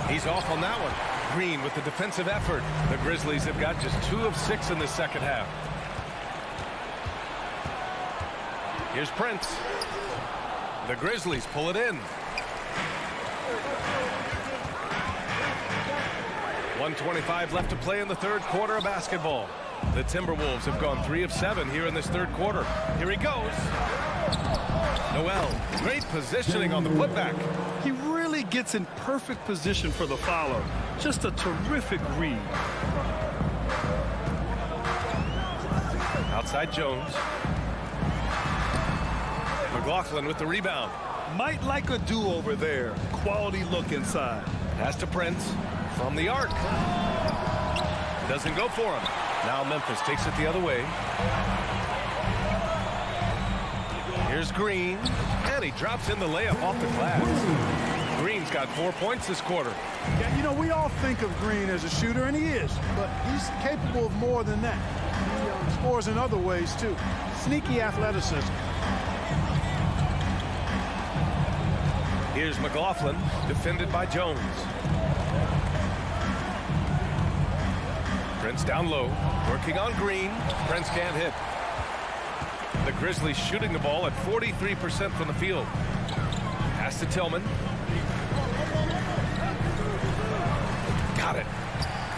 He's off on that one. Green with the defensive effort. The Grizzlies have got just 2 of 6 in the second half. Here's Prince. The Grizzlies pull it in. 1:25 left to play in the third quarter of basketball. The Timberwolves have gone 3 of 7 here in this third quarter. Here he goes. Noel, great positioning on the putback. He really gets in perfect position for the follow. Just a terrific read. Outside Jones. McLaughlin with the rebound. Might like a do-over there. Quality look inside. Pass to Prince from the arc. Doesn't go for him. Now Memphis takes it the other way. Here's Green, and he drops in the layup off the glass. Green's got 4 points this quarter. Yeah, you know, we all think of Green as a shooter, and he is, but he's capable of more than that. He scores in other ways, too. Sneaky athleticism. Here's McLaughlin, defended by Jones. Prince down low, working on Green. Prince can't hit. The Grizzlies shooting the ball at 43% from the field. Pass to Tillman. Got it.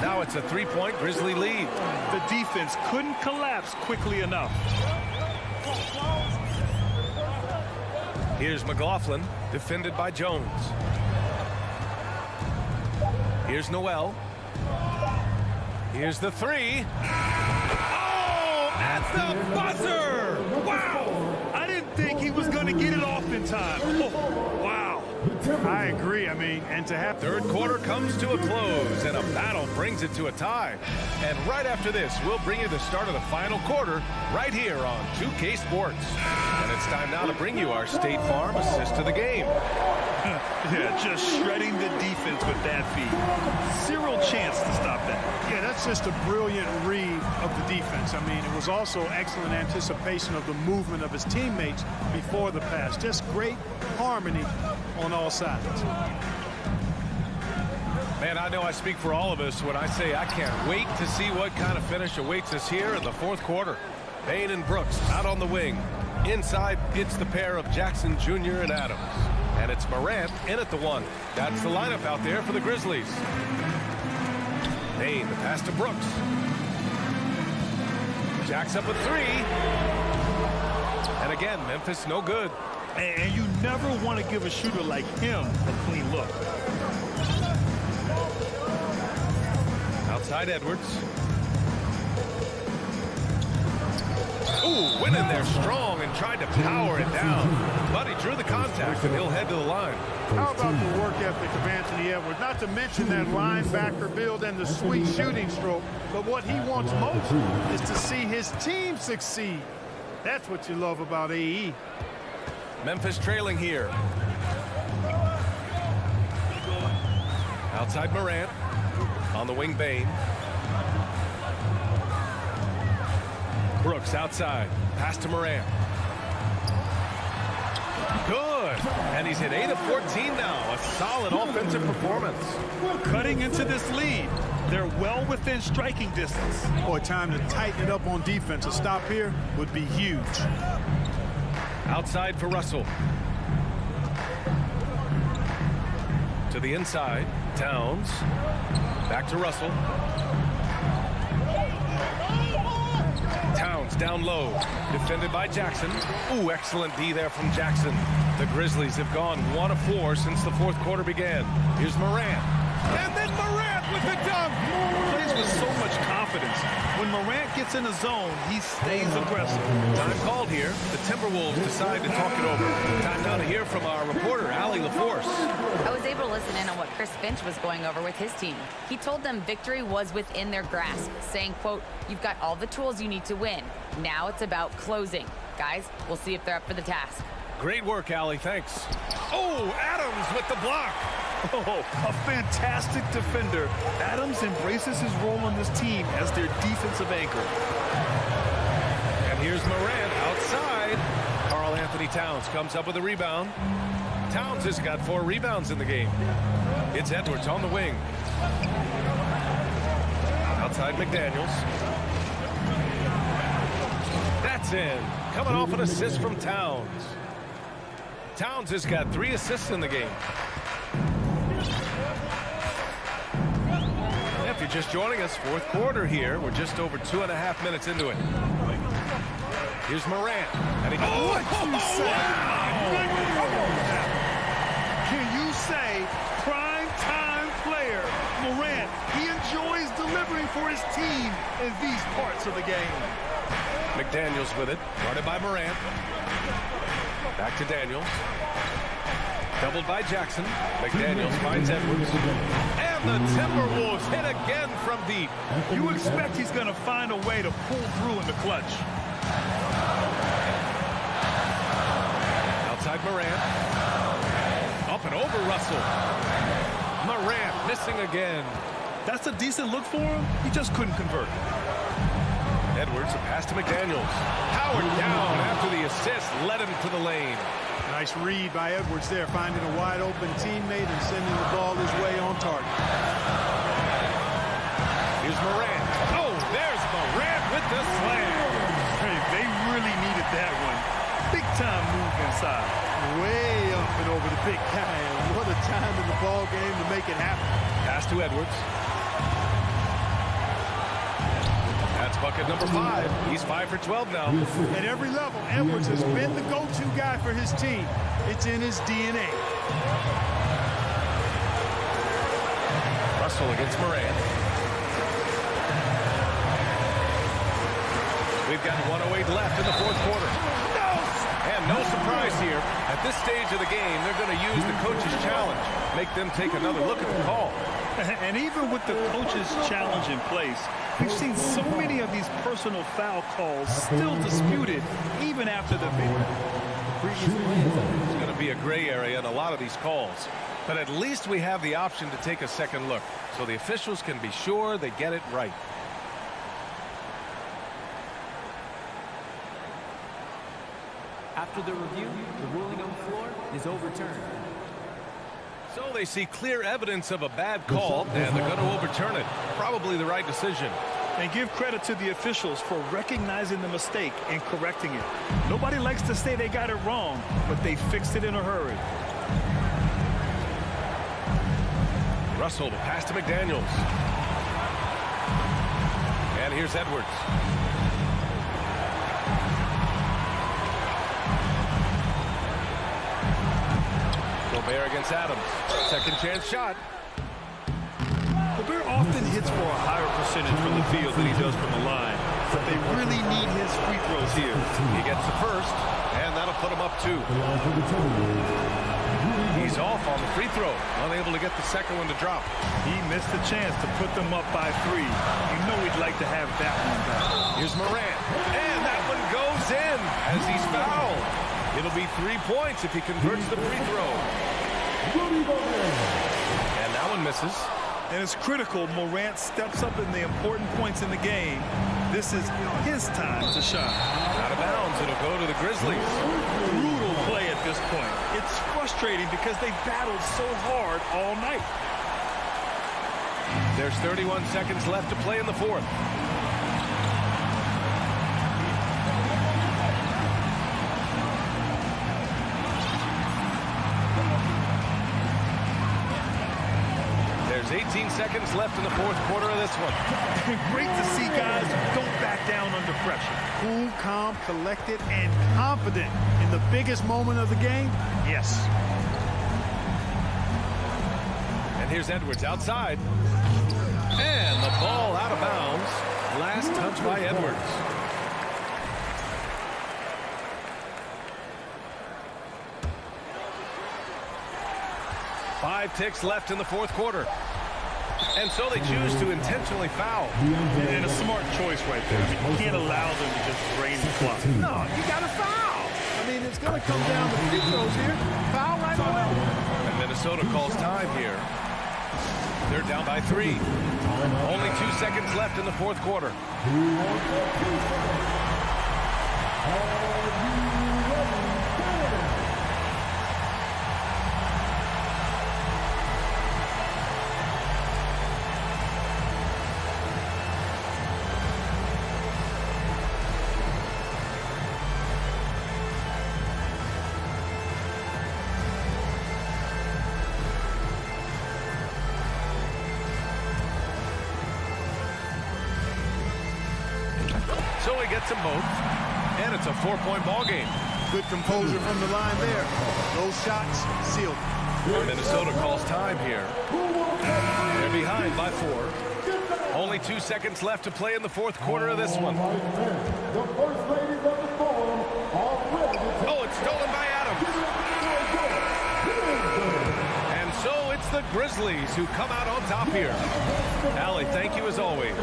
Now it's a 3-point Grizzly lead. The defense couldn't collapse quickly enough. Here's McLaughlin, defended by Jones. Here's Noel. Here's the three. Oh, at the buzzer! Wow! I didn't think he was going to get it off in time. Oh, wow. I agree. I mean, and to have... Third quarter comes to a close, and a battle brings it to a tie. And right after this, we'll bring you the start of the final quarter right here on 2K Sports. And it's time now to bring you our State Farm assist to the game. Yeah, just shredding the defense with that feed. Zero chance to stop that. Yeah, that's just a brilliant read of the defense. I mean, it was also excellent anticipation of the movement of his teammates before the pass. Just great harmony on all sides. Man, I know I speak for all of us when I say I can't wait to see what kind of finish awaits us here in the fourth quarter. Payne and Brooks out on the wing. Inside, it's the pair of Jackson Jr. and Adams. And it's Morant in at the one. That's the lineup out there for the Grizzlies. Payne, the pass to Brooks. Jack's up a three. And again, Memphis no good. And you never want to give a shooter like him a clean look. Outside Edwards. Ooh, went in there strong and tried to power it down. But he drew the contact, and he'll head to the line. How about the work ethic of Anthony Edwards? Not to mention that linebacker build and the sweet shooting stroke. But what he wants most is to see his team succeed. That's what you love about AE. Memphis trailing here. Outside Morant. On the wing, Payne. Brooks outside. Pass to Morant. Good. And he's hit 8 of 14 now. A solid offensive performance. Cutting into this lead. They're well within striking distance. Boy, time to tighten it up on defense. A stop here would be huge. Outside for Russell. To the inside. Towns. Back to Russell. Towns down low. Defended by Jackson. Ooh, excellent D there from Jackson. The Grizzlies have gone 1 of 4 since the fourth quarter began. Here's Morant. And then Morant with the dunk. Plays with so much confidence. When Morant gets in the zone, he stays aggressive. Time called here. The Timberwolves decide to talk it over. Time now to hear from our reporter, Allie LaForce. I was able to listen in on what Chris Finch was going over with his team. He told them victory was within their grasp, saying, quote, "You've got all the tools you need to win. Now it's about closing. Guys, we'll see if they're up for the task." Great work, Allie. Thanks. Oh, Adams with the block. Oh, a fantastic defender. Adams embraces his role on this team as their defensive anchor. And here's Morant outside. Karl Anthony Towns comes up with a rebound. Towns has got 4 rebounds in the game. It's Edwards on the wing. Outside McDaniels. That's in. Coming off an assist from Towns. Towns has got 3 assists in the game. If you're just joining us, fourth quarter here. We're just over 2.5 minutes into it. Here's Morant. And he what you say? Can you say prime time player Morant? He enjoys delivering for his team in these parts of the game. McDaniels with it. Guarded by Morant. Back to Daniels. Doubled by Jackson. McDaniels finds Edwards. And the Timberwolves hit again from deep. You expect he's going to find a way to pull through in the clutch. Outside Morant. Up and over Russell. Morant missing again. That's a decent look for him. He just couldn't convert. Edwards, a pass to McDaniels. Powered down after the assist led him to the lane. Nice read by Edwards there, finding a wide open teammate and sending the ball his way on target. Here's Morant. Oh, there's Morant with the slam. Hey, they really needed that one. Big time move inside. Way up and over the big guy. And what a time in the ball game to make it happen. Pass to Edwards. That's bucket number 5. He's 5 for 12 now. At every level, Edwards has been the go-to guy for his team. It's in his DNA. Russell against Moran. We've got 1:08 left in the fourth quarter. And no surprise here. At this stage of the game, they're going to use the coach's challenge. Make them take another look at the call. And even with the coach's challenge in place, we've seen so many of these personal foul calls still disputed even after the video. It's going to be a gray area in a lot of these calls. But at least we have the option to take a second look, so the officials can be sure they get it right. After the review, the ruling on the floor is overturned. So they see clear evidence of a bad call, and they're going to overturn it. Probably the right decision. And give credit to the officials for recognizing the mistake and correcting it. Nobody likes to say they got it wrong, but they fixed it in a hurry. Russell to pass to McDaniels. And here's Edwards. Gobert against Adams. Second chance shot. Gobert often hits for a higher percentage from the field than he does from the line, but they really need his free throws here. He gets the first, and that'll put him up 2. He's off on the free throw, unable to get the second one to drop. He missed the chance to put them up by 3. You know he'd like to have that one back. Here's Morant, and that one goes in as he's fouled. It'll be 3 points if he converts the free throw. And that one misses. And it's critical Morant steps up in the important points in the game. This is his time to shine. Out of bounds, it'll go to the Grizzlies. Brutal play at this point. It's frustrating because they battled so hard all night. There's 31 seconds left to play in the fourth. There's 18 seconds left in the fourth quarter of this one. Great to see guys who don't back down under pressure. Cool, calm, collected, and confident in the biggest moment of the game. Yes. And here's Edwards outside. And the ball out of bounds. Last touch by Edwards. Five ticks left in the fourth quarter. And so they choose to intentionally foul. And a smart choice right there. I mean, you can't allow them to just drain the clock. No, you got to foul. I mean, it's going to come down to free throws here. Foul right away. And Minnesota calls time here. They're down by 3. Only 2 seconds left in the fourth quarter. So he gets them both, and it's a 4-point ball game. Good composure from the line there. Those shots sealed. Minnesota calls time here. They're behind by 4. Only 2 seconds left to play in the fourth quarter of this one. Oh, it's stolen by Adams. And so it's the Grizzlies who come out on top here. Allie, thank you as always.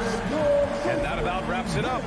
And that about wraps it up.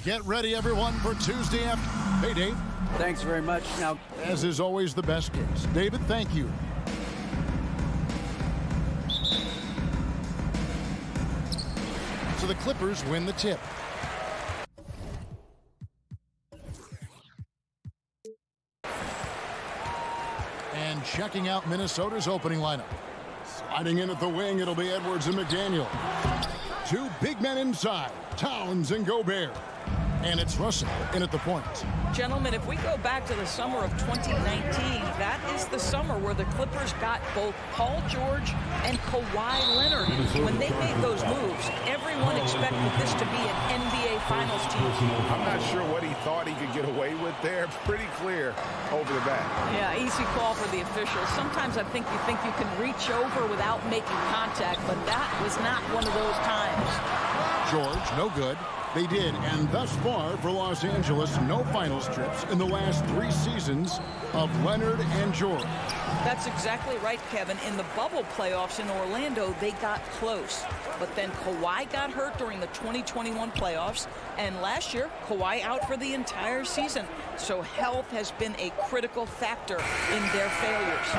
Get ready, everyone, for Tuesday afternoon. Hey, Dave. Thanks very much. Now, as is always the best case. David, thank you. So the Clippers win the tip. And checking out Minnesota's opening lineup. Sliding in at the wing, it'll be Edwards and McDaniel. Two big men inside, Towns and Gobert. And it's Russell in at the point. Gentlemen, if we go back to the summer of 2019, that is the summer where the Clippers got both Paul George and Kawhi Leonard. When they made those moves, everyone expected this to be an NBA Finals team. I'm not sure what he thought he could get away with there. Pretty clear over the back. Yeah, easy call for the officials. Sometimes I think you can reach over without making contact, but that was not one of those times. George, no good. They did, and thus far for Los Angeles, no finals trips in the last 3 seasons of Leonard and George. That's exactly right, Kevin. In the bubble playoffs in Orlando, they got close. But then Kawhi got hurt during the 2021 playoffs, and last year, Kawhi out for the entire season. So health has been a critical factor in their failures.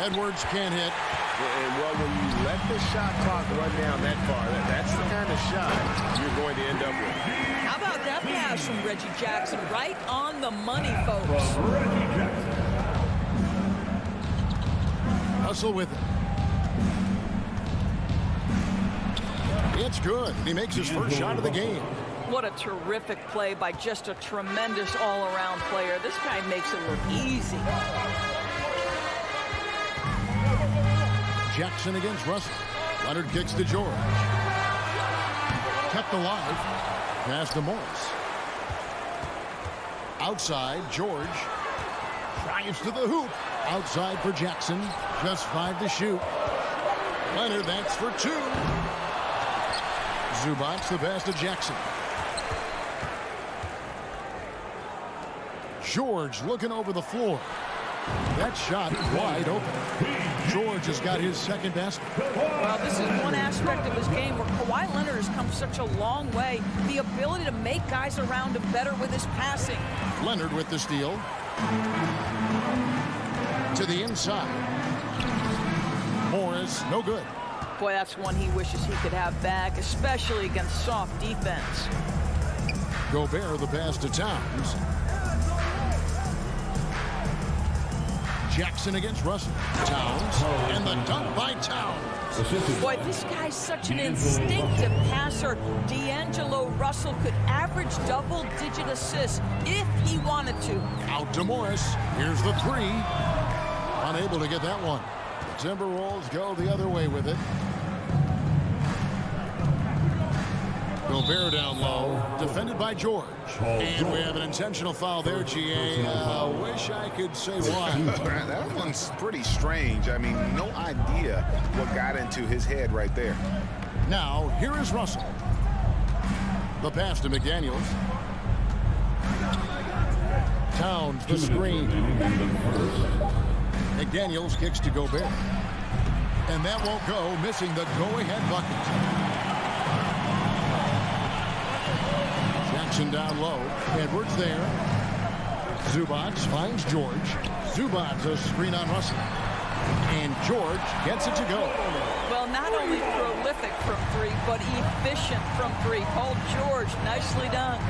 Edwards can't hit. And well, when you let the shot clock run down that far, that's the kind of shot you're going to end up with. How about that pass from Reggie Jackson? Right on the money, folks. Russell with it. It's good. He makes his first shot of the game. What a terrific play by just a tremendous all-around player. This guy makes it look easy. Jackson against Russell. Leonard kicks to George. Kept alive. Pass to Morris. Outside, George drives to the hoop. Outside for Jackson. Just 5 to shoot. Leonard, that's for 2. Zubac, the pass to Jackson. George looking over the floor. That shot wide open. George has got his second basket. Well, this is one aspect of his game where Kawhi Leonard has come such a long way. The ability to make guys around him better with his passing. Leonard with the steal. To the inside. Morris, no good. Boy, that's one he wishes he could have back, especially against soft defense. Gobert, the pass to Towns. Jackson against Russell. Towns, and the dunk by Towns. Boy, this guy's such an instinctive passer. D'Angelo Russell could average double-digit assists if he wanted to. Out to Morris. Here's the 3. Unable to get that one. The Timberwolves go the other way with it. Gobert down low, defended by George. And we have an intentional foul there, GA. Wish I could say why. That one's pretty strange. I mean, no idea what got into his head right there. Now, here is Russell. The pass to McDaniels. Towns, the screen. McDaniels kicks to Gobert. And that won't go, missing the go-ahead bucket. Jackson down low. Edwards there. Zubac finds George. Zubac a screen on Russell. And George gets it to go. Well, not only prolific from 3, but efficient from 3. Paul George, nicely done.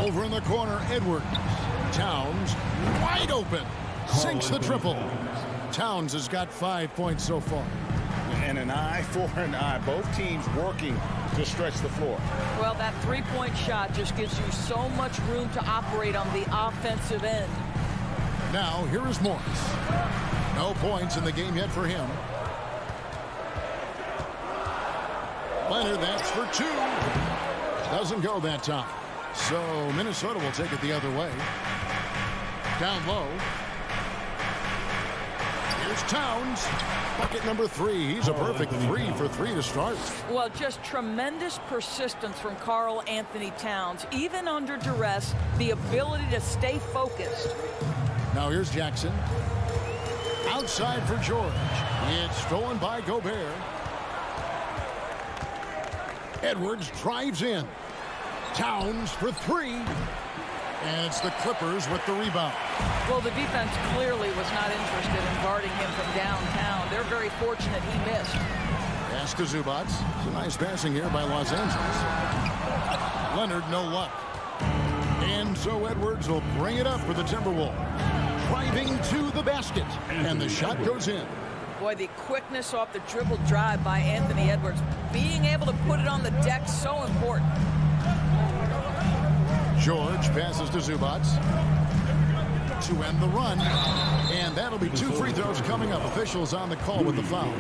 Over in the corner, Edwards. Towns, wide open. Sinks the triple. Towns has got 5 points so far. And an eye for an eye. Both teams working to stretch the floor. Well, that 3-point shot just gives you so much room to operate on the offensive end. Now, here is Morris. No points in the game yet for him. Leonard, that's for 2. Doesn't go that time. So Minnesota will take it the other way. Down low. Here's Towns. Bucket number 3. He's a perfect 3 for 3 to start. Well, just tremendous persistence from Karl Anthony Towns. Even under duress, the ability to stay focused. Now here's Jackson. Outside for George. It's stolen by Gobert. Edwards drives in. Towns for three. And it's the Clippers with the rebound. Well, the defense clearly was not interested in guarding him from downtown. They're very fortunate he missed. Pass to Zubac. It's a nice passing here by Los Angeles. Leonard, no luck. And so Edwards will bring it up for the Timberwolves. Driving to the basket. And the shot goes in. Boy, the quickness off the dribble drive by Anthony Edwards. Being able to put it on the deck, so important. George passes to Zubac to end the run. And that'll be 2 free throws coming up. Officials on the call with the foul.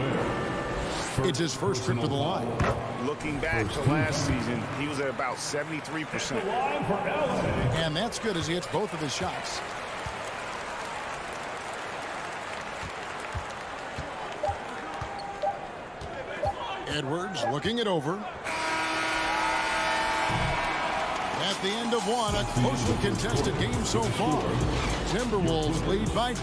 It's his first trip to the line. Looking back to last season, he was at about 73%. And that's good as he hits both of his shots. Edwards looking it over. At the end of one, a closely contested game so far. Timberwolves lead by.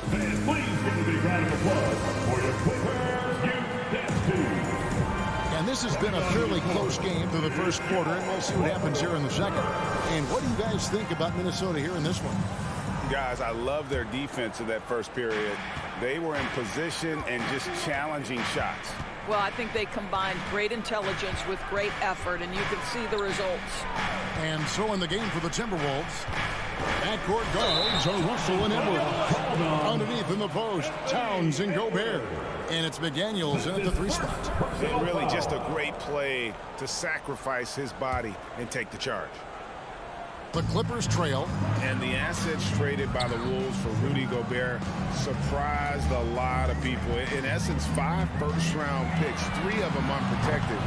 And this has been a fairly close game through the first quarter, and we'll see what happens here in the second. And what do you guys think about Minnesota here in this one? Guys, I love their defense in that first period. They were in position and just challenging shots. Well, I think they combined great intelligence with great effort, and you can see the results. And so in the game for the Timberwolves, backcourt guards are Russell and Edwards. Underneath in the post, Towns and Gobert. And it's McDaniels in at the 3 spot. Really just a great play to sacrifice his body and take the charge. The Clippers trail. And the assets traded by the Wolves for Rudy Gobert surprised a lot of people. In essence, 5 first-round picks, 3 of them unprotected.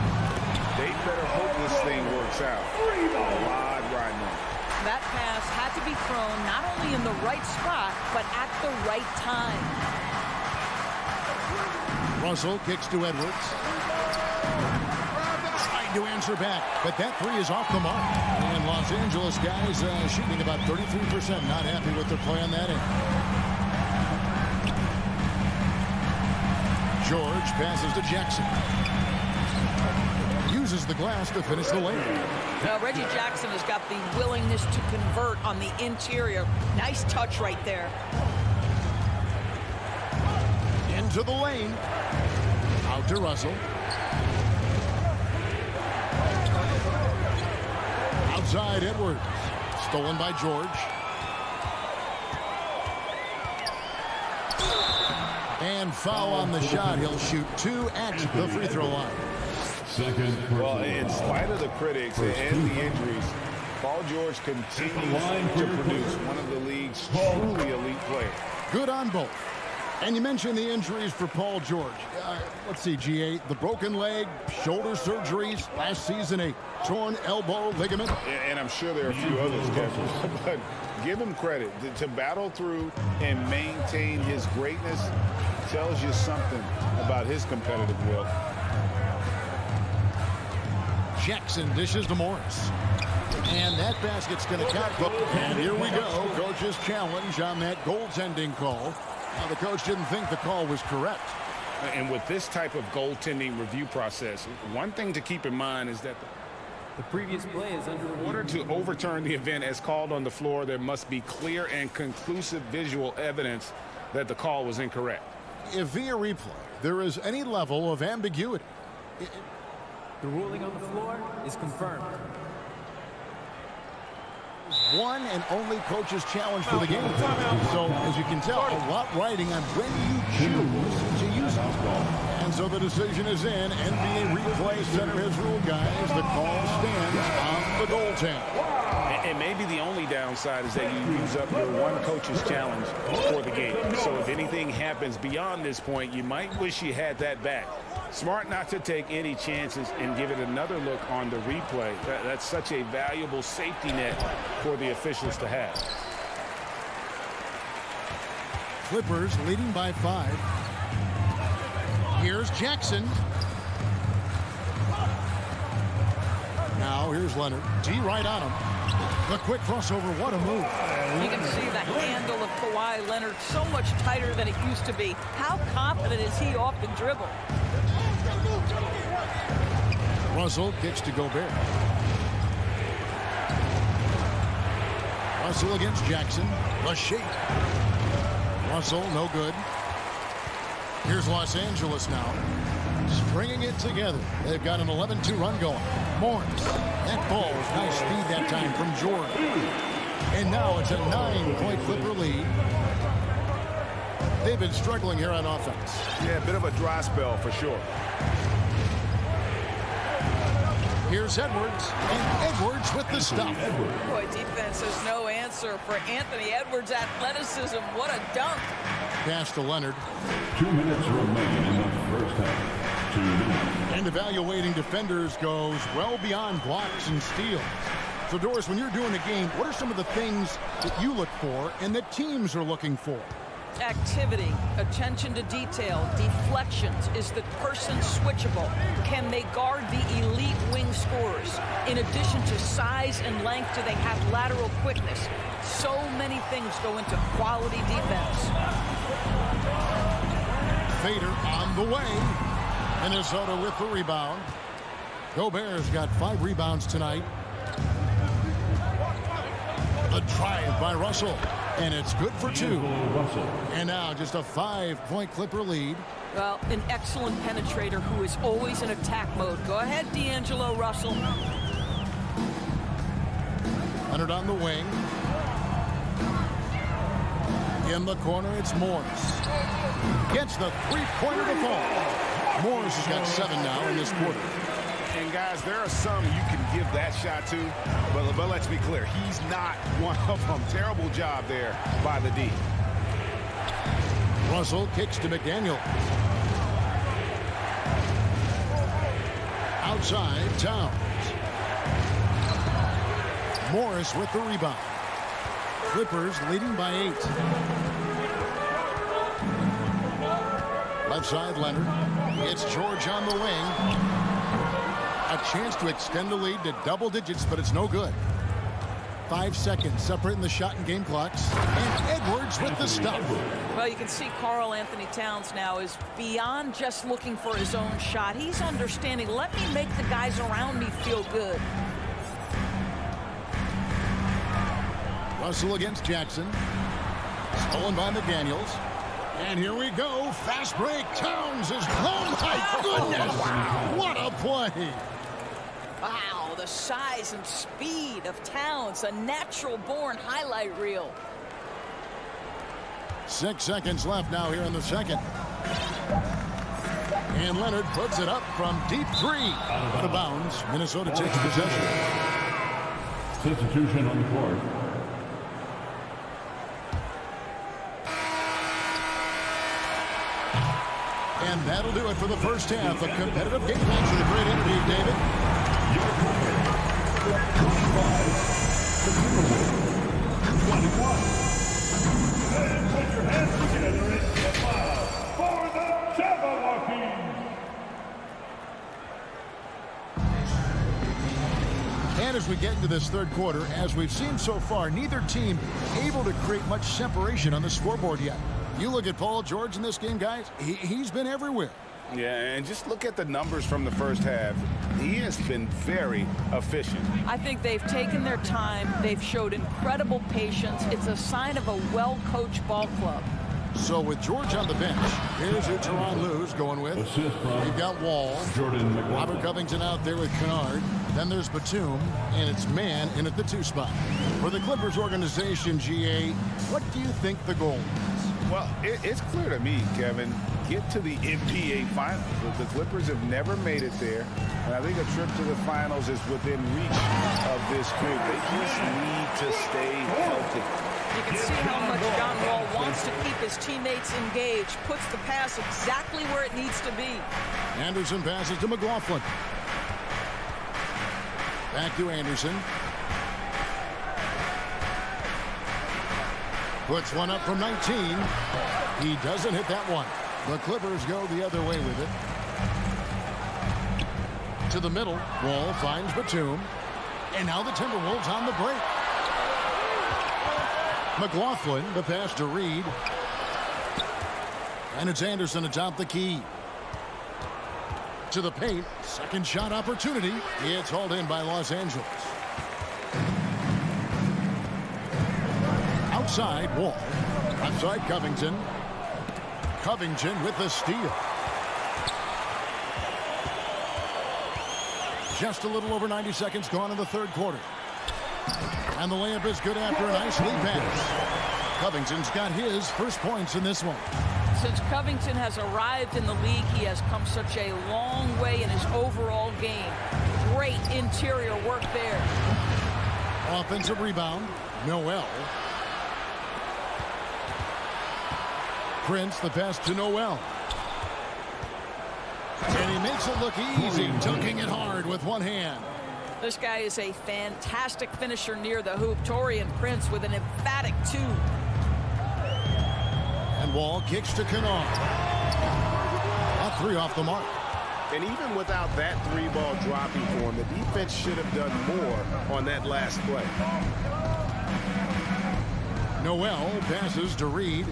They better hope this thing works out. A lot riding on. That pass had to be thrown not only in the right spot, but at the right time. Russell kicks to Edwards. Trying to answer back, but that 3 is off the mark. And Los Angeles guys shooting about 33%. Not happy with their play on that end. George passes to Jackson. Uses the glass to finish the lane. Now, Reggie Jackson has got the willingness to convert on the interior. Nice touch right there. Into the lane. Out to Russell. Outside Edwards. Stolen by George. And foul on the shot. He'll shoot 2 at the free throw line. Well, in spite of the critics and the injuries, Paul George continues to produce one of the league's truly elite players. Good on both. And you mentioned the injuries for Paul George. Let's see, GA, the broken leg, shoulder surgeries, last season a torn elbow ligament. And I'm sure there are a few others, Kevin, but give him credit. To battle through and maintain his greatness tells you something about his competitive will. Jackson dishes to Morris. And that basket's going to count. And here we go. Coach's challenge on that goaltending call. Now, the coach didn't think the call was correct. And with this type of goaltending review process, one thing to keep in mind is that the previous play is under review. In order to overturn the event as called on the floor, there must be clear and conclusive visual evidence that the call was incorrect. If via replay there is any level of ambiguity, the ruling on the floor is confirmed. One and only coach's challenge for the game. So, as you can tell, a lot riding on when you choose to use it. And so the decision is in. NBA Replay Center has ruled, guys. The call stands on the goaltend. And maybe the only downside is that you use up your one coach's challenge for the game. So if anything happens beyond this point, you might wish you had that back. Smart not to take any chances and give it another look on the replay. That's such a valuable safety net for the officials to have. Clippers leading by 5. Here's Jackson. Now here's Leonard. D right on him. The quick crossover, what a move. You can see the handle of Kawhi Leonard so much tighter than it used to be. How confident is he off the dribble? Russell kicks to Gobert. Russell against Jackson. The shake. Russell, no good. Here's Los Angeles now. Stringing it together. They've got an 11-2 run going. Morris. That ball was nice speed that time from Jordan. And now it's a 9-point Clipper lead. They've been struggling here on offense. Yeah, a bit of a dry spell for sure. Here's Edwards, and Edwards with the stop. Boy, defense has no answer for Anthony Edwards' athleticism. What a dunk. Pass to Leonard. 2 minutes remain in the first half. 2 minutes. And evaluating defenders goes well beyond blocks and steals. So, Doris, when you're doing a game, what are some of the things that you look for and that teams are looking for? Activity, attention to detail, deflections. Is the person switchable? Can they guard the elite wing scorers? In addition to size and length, do they have lateral quickness? So many things go into quality defense. Fader on the way. Minnesota with the rebound. Gobert's got 5 rebounds tonight. A drive by Russell. And it's good for 2. And now just a 5-point Clipper lead. Well, an excellent penetrator who is always in attack mode. Go ahead, D'Angelo Russell. Leonard on the wing. In the corner, it's Morris. Gets the 3-pointer to fall. Morris has got 7 now in this quarter. And guys, there are some you can give that shot to, but let's be clear, he's not one of them. Terrible job there by the D. Russell kicks to McDaniel. Outside, Towns. Morris with the rebound. Clippers leading by 8. Left side, Leonard. It's George on the wing. A chance to extend the lead to double digits, but it's no good. 5 seconds separating the shot and game clocks. And Edwards with the stop. Well, you can see Karl Anthony Towns now is beyond just looking for his own shot. He's understanding, let me make the guys around me feel good. Russell against Jackson. Stolen by McDaniels. And here we go. Fast break. Towns is... Oh, my goodness. What a play. Wow, the size and speed of Towns, a natural-born highlight reel. 6 seconds left now here in the second. And Leonard puts it up from deep 3. Out of bounds. Minnesota takes possession. Substitution on the court. And that'll do it for the first half. A competitive game. Thanks for the great interview, David. Your opponent, 25, the Timberwolves, 21. And put your hands together in the foul for the Jabberwockies. And as we get into this third quarter, as we've seen so far, neither team able to create much separation on the scoreboard yet. You look at Paul George in this game, guys, he's been everywhere. Yeah, and just look at the numbers from the first half. He has been very efficient. I think they've taken their time. They've showed incredible patience. It's a sign of a well-coached ball club. So with George on the bench, here's who Tyronn Lue's going with. We've got Wall, Robert Covington out there with Kennard. Then there's Batum, and it's Mann in at the 2 spot. For the Clippers organization, GA, what do you think the goal is? Well, it's clear to me, Kevin, get to the NBA Finals. The Clippers have never made it there, and I think a trip to the Finals is within reach of this group. They just need to stay healthy. You can see how much John Wall wants to keep his teammates engaged, puts the pass exactly where it needs to be. Anderson passes to McLaughlin. Back to Anderson. Puts one up from 19. He doesn't hit that one. The Clippers go the other way with it. To the middle. Wall finds Batum. And now the Timberwolves on the break. McLaughlin, the pass to Reed. And it's Anderson atop the key. To the paint. Second shot opportunity. It's hauled in by Los Angeles. Outside, Wall. Outside, Covington. Covington with the steal. Just a little over 90 seconds gone in the third quarter. And the layup is good after a nice lead pass. Covington's got his first points in this one. Since Covington has arrived in the league, he has come such a long way in his overall game. Great interior work there. Offensive rebound, Noel. Prince, the pass to Noel. And he makes it look easy, dunking it hard with one hand. This guy is a fantastic finisher near the hoop. Taurean Prince with an emphatic 2. And Wall kicks to Kennard. A 3 off the mark. And even without that 3-ball dropping for him, the defense should have done more on that last play. Noel passes to Reed.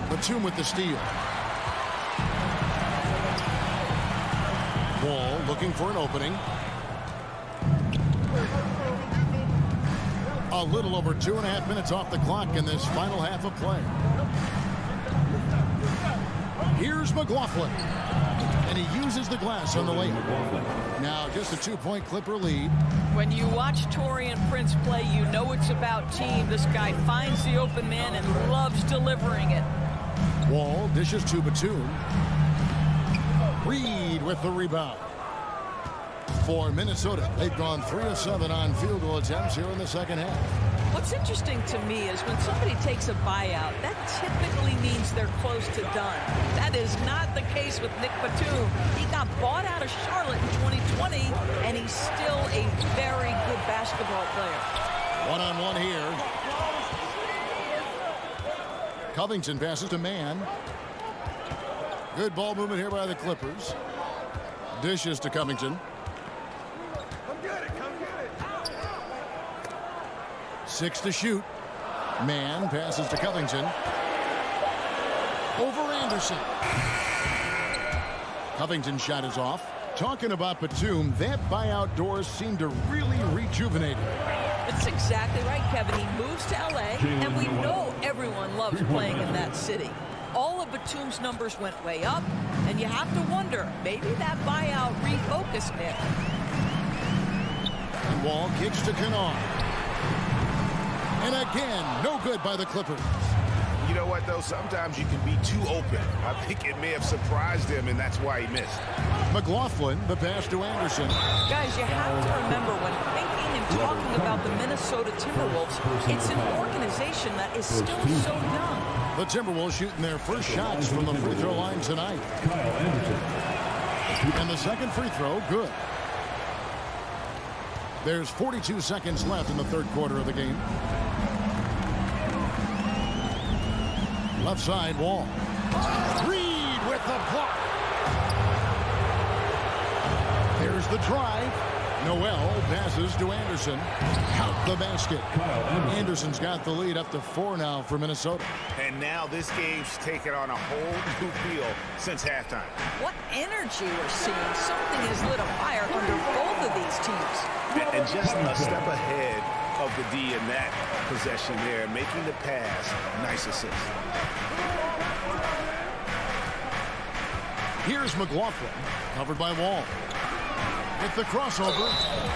Batum with the steal. Wall looking for an opening. A little over 2.5 minutes off the clock in this final half of play. Here's McLaughlin. And he uses the glass on the layup. Now just a 2-point Clipper lead. When you watch Taurean Prince play, you know it's about team. This guy finds the open man and loves delivering it. Wall dishes to Batum. Reed with the rebound. For Minnesota, they've gone 3 of 7 on field goal attempts here in the second half. What's interesting to me is when somebody takes a buyout, that typically means they're close to done. That is not the case with Nick Batum. He got bought out of Charlotte in 2020, and he's still a very good basketball player. One-on-one here. Covington passes to Mann. Good ball movement here by the Clippers. Dishes to Covington. 6 to shoot. Mann passes to Covington. Over Anderson. Covington's shot is off. Talking about Batum, that buyout door seemed to really rejuvenate him. That's exactly right, Kevin. He moves to L.A., and we know everyone loves playing in that city. All of Batum's numbers went way up, and you have to wonder, maybe that buyout refocused Nick. And Wall kicks to Kennard. And again, no good by the Clippers. You know what, though? Sometimes you can be too open. I think it may have surprised him, and that's why he missed. McLaughlin, the pass to Anderson. Guys, you have to remember when thinking and talking about the Minnesota Timberwolves, it's an organization that is still so young. The Timberwolves shooting their first shots from the free throw line tonight. And the second free throw, good. There's 42 seconds left in the third quarter of the game. Left side, Wall. Reed with the block. Here's the drive. Noel passes to Anderson. Count the basket. Anderson's got the lead up to 4 now for Minnesota. And now this game's taken on a whole new feel since halftime. What energy we're seeing. Something has lit a fire under both of these teams. And just a step ahead of the D in that possession there, making the pass. Nice assist. Here's McLaughlin, covered by Wall. With the crossover,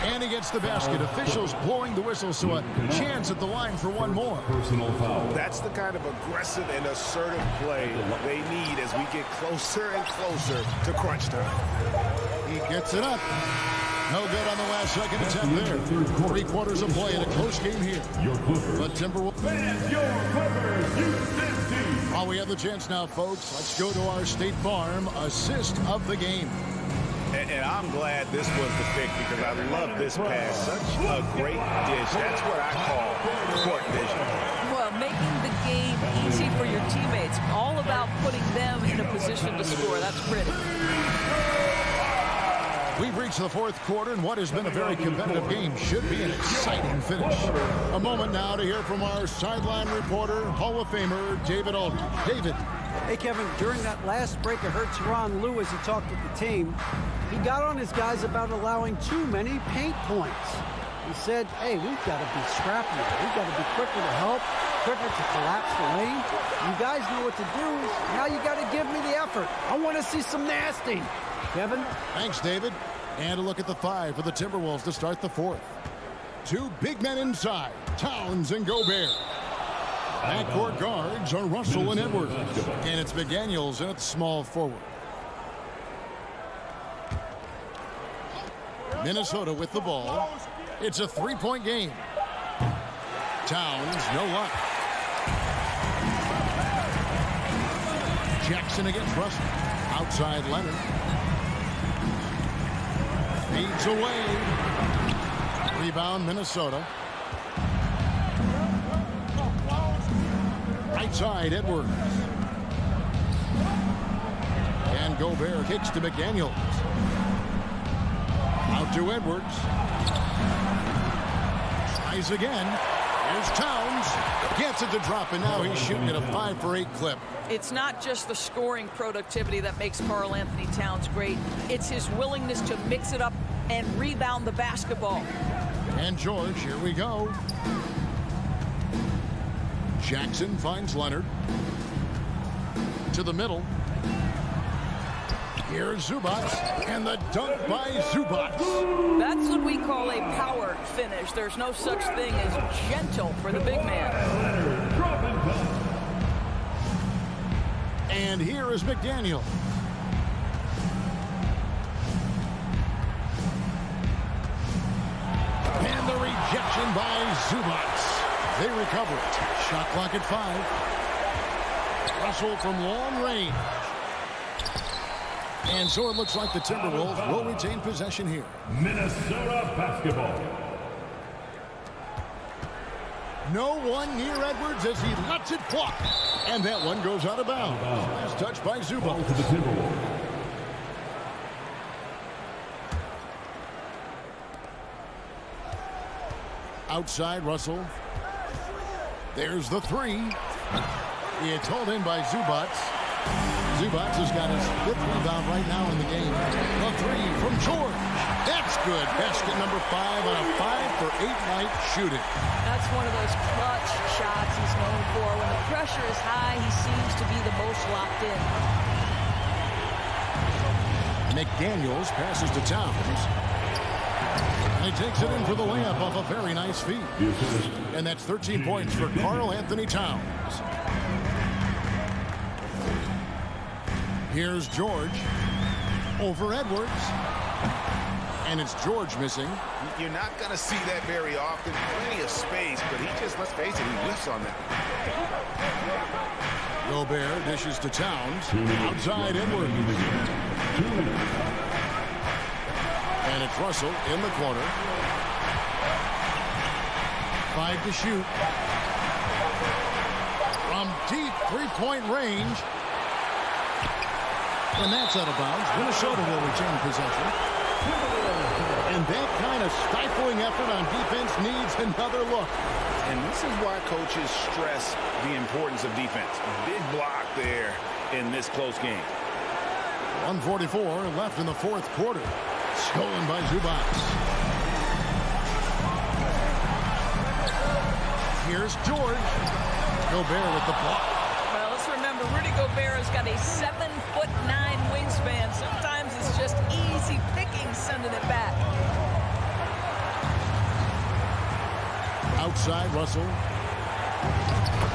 and he gets the basket. Officials blowing the whistle, so a chance at the line for one more. Personal foul. That's the kind of aggressive and assertive play they need as we get closer and closer to crunch time. He gets it up. No good on the last second attempt there. 3 quarters of play in a close game here. The Timberwolves. While we have the chance now, folks, let's go to our State Farm assist of the game. And I'm glad this was the pick because I love this pass. Such a great dish. That's what I call court vision. Well, making the game easy for your teammates. All about putting them in a position to score. That's pretty. We've reached the fourth quarter, and what has been a very competitive game should be an exciting finish. A moment now to hear from our sideline reporter, Hall of Famer David Aldridge. David. Hey, Kevin, during that last break, I heard SuperLu as he talked with the team. He got on his guys about allowing too many paint points. He said, hey, we've got to be scrappier. We've got to be quicker to help, quicker to collapse the lane. You guys know what to do. Now you got to give me the effort. I want to see some nasty. Kevin? Thanks, David. And a look at the 5 for the Timberwolves to start the fourth. Two big men inside, Towns and Gobert. Backcourt guards are Russell and Edwards. And it's McDaniels in at small forward. Minnesota with the ball. It's a three-point game. Towns, no luck. Jackson against Russell. Outside Leonard. Feeds away. Rebound Minnesota. Right side Edwards. And Gobert kicks to McDaniels. Out to Edwards. Tries again. Here's Towns. Gets it to drop, and now he's shooting at a 5 for 8 clip. It's not just the scoring productivity that makes Karl Anthony Towns great. It's his willingness to mix it up and rebound the basketball. And George, here we go. Jackson finds Leonard. To the middle. Here's Zubats, and the dunk by Zubats. That's what we call a power finish. There's no such thing as gentle for the big man. And here is McDaniel. And the rejection by Zubats. They recover it. Shot clock at 5. Russell from long range. And so it looks like the Timberwolves will retain possession here. Minnesota basketball. No one near Edwards as he lets it fly. And that one goes out of bounds. Last touch by Zubats. To the Timberwolves. Outside Russell. There's the 3. It's hauled in by Zubats. Zubats has got his 5th rebound right now in the game. The 3 from George. That's good. Basket number 5 on a 5 for 8 night shooting. That's one of those clutch shots he's known for. When the pressure is high, he seems to be the most locked in. McDaniels passes to Towns. And he takes it in for the layup off a very nice feed. And that's 13 points for Karl Anthony Towns. Here's George over Edwards. And it's George missing. You're not going to see that very often. Plenty of space, but he just, let's face it, he whiffs on that. Gobert dishes to Towns. Outside Edwards. And it's Russell in the corner. 5 to shoot. From deep three-point range. And that's out of bounds. Minnesota will retain possession. And that kind of stifling effort on defense needs another look. And this is why coaches stress the importance of defense. Big block there in this close game. 1:44 left in the fourth quarter. Stolen by Zubats. Here's George. Gobert with the block. Well, let's remember, Rudy Gobert has got a 7'9" wingspan. Sometimes it's just easy picking sending it back. Outside Russell.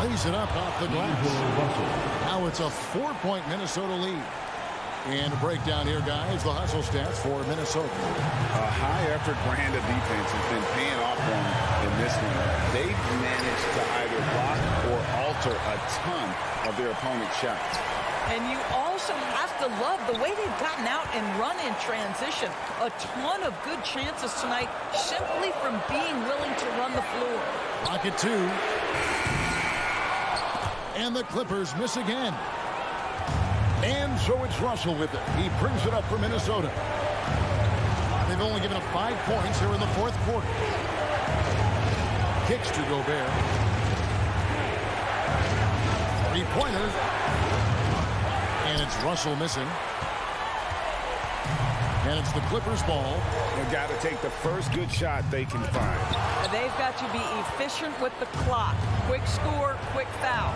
Lays it up off the glass. Now it's a 4-point Minnesota lead. And a breakdown here, guys. The hustle stats for Minnesota. A high-effort brand of defense has been paying off for them in this one. They've managed to either block or alter a ton of their opponent's shots. And you also have to love the way they've gotten out and run in transition. A ton of good chances tonight simply from being willing to run the floor. Rocket 2. And the Clippers miss again. And so it's Russell with it. He brings it up for Minnesota. They've only given up 5 points here in the fourth quarter. Kicks to Gobert. Three-pointer. And it's Russell missing. And it's the Clippers' ball. They've got to take the first good shot they can find. They've got to be efficient with the clock. Quick score, quick foul.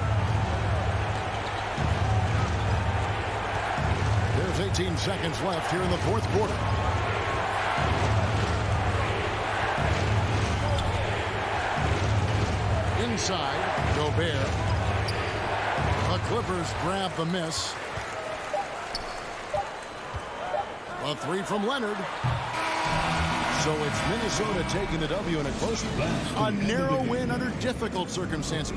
There's 18 seconds left here in the fourth quarter. Inside, Gobert. The Clippers grab the miss. A three from Leonard. So it's Minnesota taking the W in a close one. A narrow win under difficult circumstances.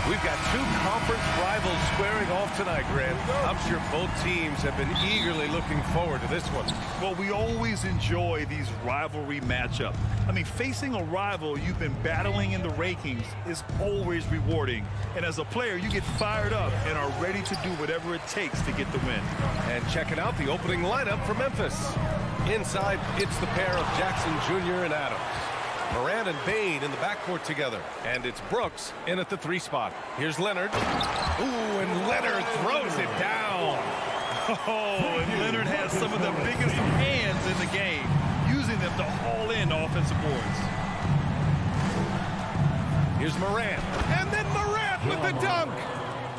We've got two conference rivals squaring off tonight, Grant. I'm sure both teams have been eagerly looking forward to this one. Well, we always enjoy these rivalry matchups. I mean, facing a rival you've been battling in the rankings is always rewarding. And as a player, you get fired up and are ready to do whatever it takes to get the win. And checking out the opening lineup for Memphis. Inside, it's the pair of Jackson Jr. and Adams. Moran and Bain in the backcourt together. And it's Brooks in at the 3 spot. Here's Leonard. Ooh, and Leonard throws it down. Oh, and Leonard has some of the biggest hands in the game, using them to haul in offensive boards. Here's Morant. And then Morant with the dunk.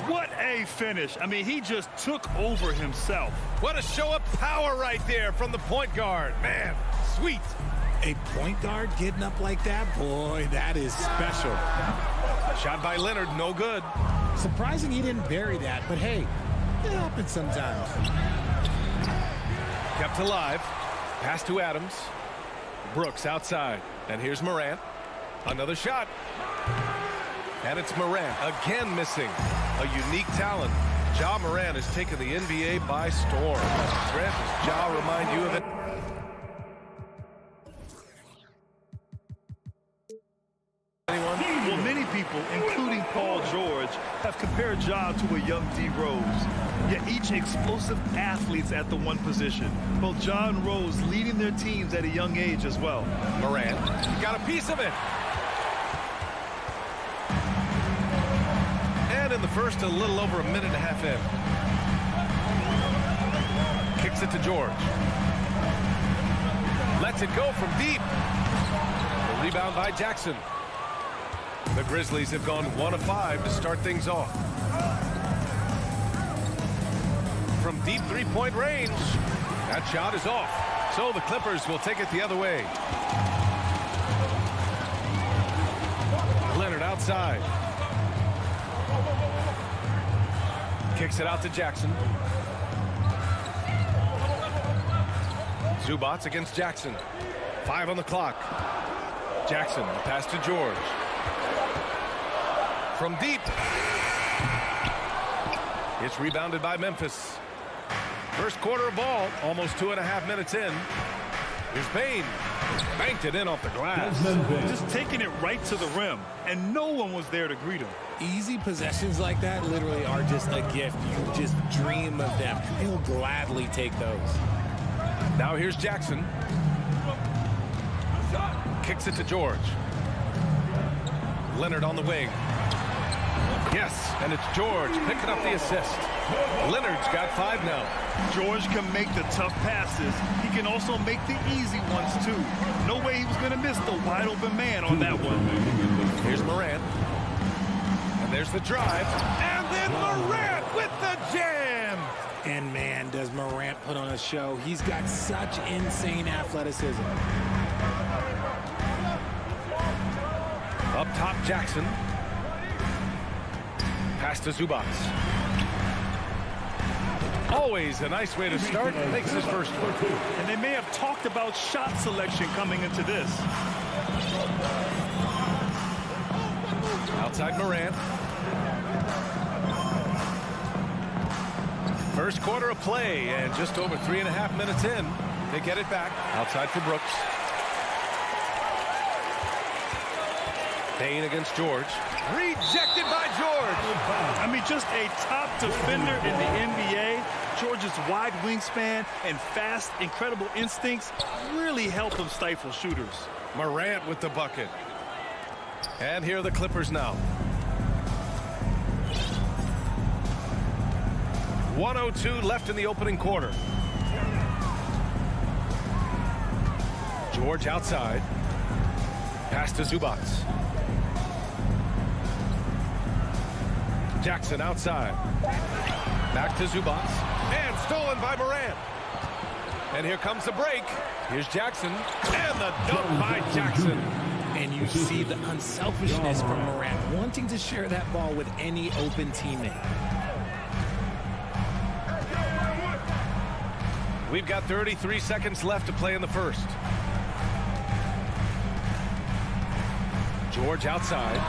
What a finish. I mean, he just took over himself. What a show of power right there from the point guard. Man, sweet. A point guard getting up like that? Boy, that is special. Shot by Leonard, no good. Surprising he didn't bury that, but hey, it happens sometimes. Kept alive. Pass to Adams. Brooks outside. And here's Morant. Another shot. And it's Morant again missing. A unique talent. Ja Morant has taken the NBA by storm. Brent, does Ja remind you of it? Anyone? Well, many people, including Paul George, have compared Ja to a young D. Rose. Yet each explosive athletes at the one position. Both Ja and Rose leading their teams at a young age as well. Morant, he got a piece of it. And in the first, a little over a minute and a half in. Kicks it to George. Lets it go from deep. The rebound by Jackson. The Grizzlies have gone 1 of 5 to start things off. From deep three-point range. That shot is off. So the Clippers will take it the other way. Leonard outside. Kicks it out to Jackson. Zubats against Jackson. 5 on the clock. Jackson, the pass to George. From deep. It's rebounded by Memphis. First quarter of ball, almost 2.5 minutes in. Here's Payne. Banked it in off the glass. Just taking it right to the rim, and no one was there to greet him. Easy possessions like that literally are just a gift. You just dream of them. He'll gladly take those. Now here's Jackson. Kicks it to George. Leonard on the wing. Yes, and it's George picking up the assist. Leonard's got 5 now. George can make the tough passes. He can also make the easy ones, too. No way he was going to miss the wide-open man on that one. Here's Morant. And there's the drive. And then Morant with the jam. And, man, does Morant put on a show. He's got such insane athleticism. Up top, Jackson. Pass to Zubats. Always a nice way to start. Makes his first one. And they may have talked about shot selection coming into this. Outside Morant. First quarter of play, and just over 3.5 minutes in, they get it back. Outside for Brooks. Payne against George. Rejected by George. I mean, just a top defender in the NBA. George's wide wingspan and fast, incredible instincts really help him stifle shooters. Morant with the bucket. And here are the Clippers now. 1:02 left in the opening quarter. George outside. Pass to Zubats. Jackson outside. Back to Zubats. And stolen by Morant. And here comes the break. Here's Jackson. And the dunk by Jackson. And you see the unselfishness from Morant, wanting to share that ball with any open teammate. We've got 33 seconds left to play in the first. George outside.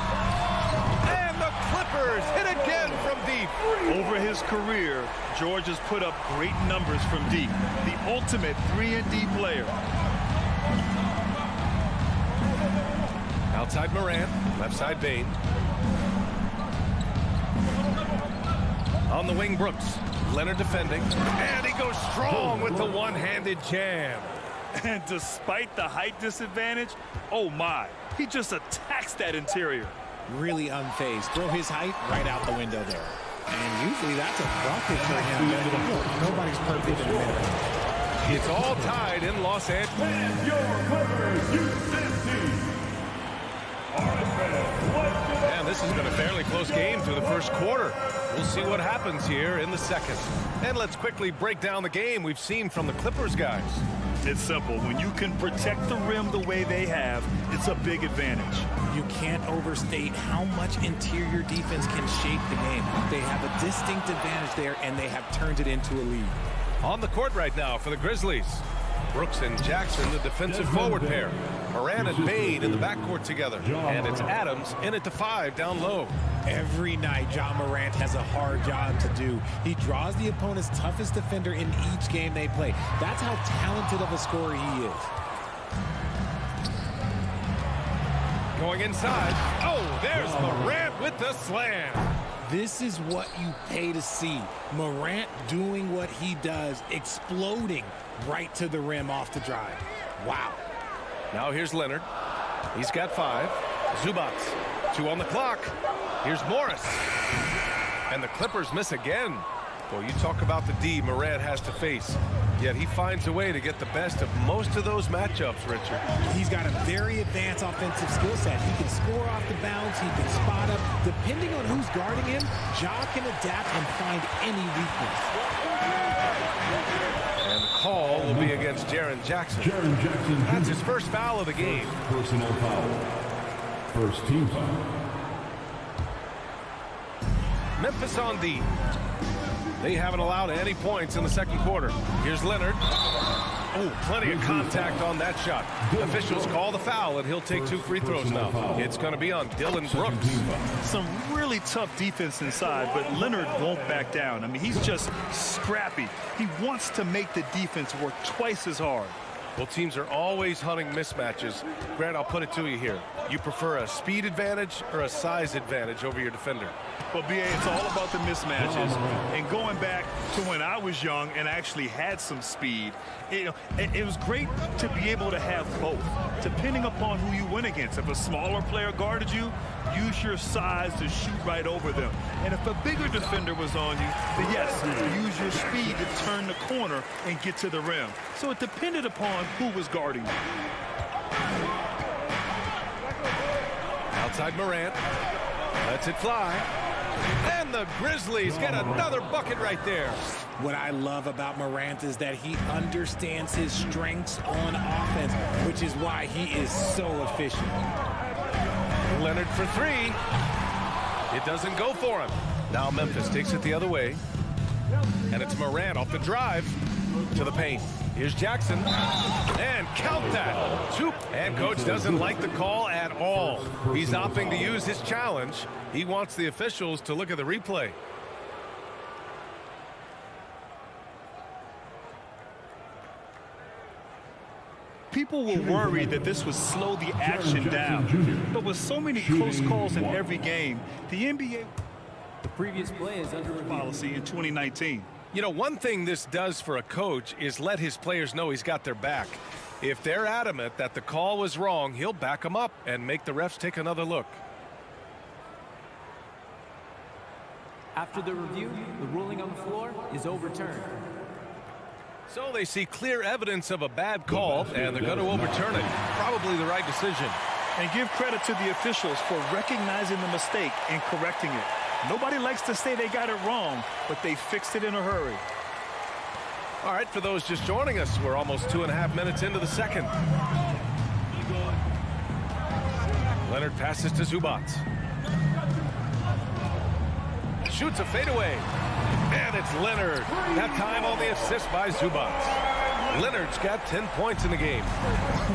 And the Clippers hit again from deep. Over his career, George has put up great numbers from deep. The ultimate 3-and-D player. Outside Morant, left side Payne. On the wing, Brooks. Leonard defending. And he goes strong with the one-handed jam. And despite the height disadvantage, oh my, he just attacks that interior. Really unfazed. Throw his height right out the window there. And usually that's a bucket for him. Nobody's perfect in a minute. It's all tied in Los Angeles. And your Clippers, Houston team. All right, fans, let's And this has been a fairly close game through the first quarter. We'll see what happens here in the second. And let's quickly break down the game we've seen from the Clippers guys. It's simple. When you can protect the rim the way they have, it's a big advantage. You can't overstate how much interior defense can shape the game. They have a distinct advantage there, and they have turned it into a lead. On the court right now for the Grizzlies, Brooks and Jackson, the defensive forward pair. Moran and Bane in the backcourt together. And it's Adams in at the 5 down low. Every night, John Morant has a hard job to do. He draws the opponent's toughest defender in each game they play. That's how talented of a scorer he is. Going inside. Oh, there's Morant with the slam. This is what you pay to see. Morant doing what he does, exploding right to the rim off the drive. Wow. Now here's Leonard. He's got 5. Zubats, 2 on the clock. Here's Morris. And the Clippers miss again. Well, you talk about the D Morant has to face. Yet he finds a way to get the best of most of those matchups, Richard. He's got a very advanced offensive skill set. He can score off the bounce. He can spot up. Depending on who's guarding him, Ja can adapt and find any weakness. And the call will be against Jaren Jackson. That's his first foul of the game. Personal foul. First team foul. Memphis on D. They haven't allowed any points in the second quarter. Here's Leonard. Oh, plenty of contact on that shot. Officials call the foul, and he'll take 2 free throws now. It's going to be on Dylan Brooks. Some really tough defense inside, but Leonard won't back down. I mean, he's just scrappy. He wants to make the defense work twice as hard. Well, teams are always hunting mismatches. Grant, I'll put it to you here. You prefer a speed advantage or a size advantage over your defender? Well, B.A., it's all about the mismatches. And going back to when I was young and actually had some speed, it was great to be able to have both, depending upon who you went against. If a smaller player guarded you, use your size to shoot right over them. And if a bigger defender was on you, then yes, use your speed to turn the corner and get to the rim. So it depended upon who was guarding you. Outside Morant. Lets it fly. And the Grizzlies get another bucket right there. What I love about Morant is that he understands his strengths on offense, which is why he is so efficient. Leonard for 3. It doesn't go for him. Now Memphis takes it the other way. And it's Morant off the drive to the paint. Here's Jackson. And count that. And coach doesn't like the call at all. He's opting to use his challenge. He wants the officials to look at the replay. People were worried that this would slow the action down. But with so many close calls in every game, the NBA The previous play is under review. Policy in 2019. You know, one thing this does for a coach is let his players know he's got their back. If they're adamant that the call was wrong, he'll back them up and make the refs take another look. After the review, the ruling on the floor is overturned. So they see clear evidence of a bad call, and they're going to overturn it. Probably the right decision. And give credit to the officials for recognizing the mistake and correcting it. Nobody likes to say they got it wrong, but they fixed it in a hurry. All right, for those just joining us, we're almost 2.5 minutes into the second. Leonard passes to Zubats. Shoots a fadeaway. And it's Leonard. That time on the assist by Zubats. Leonard's got 10 points in the game.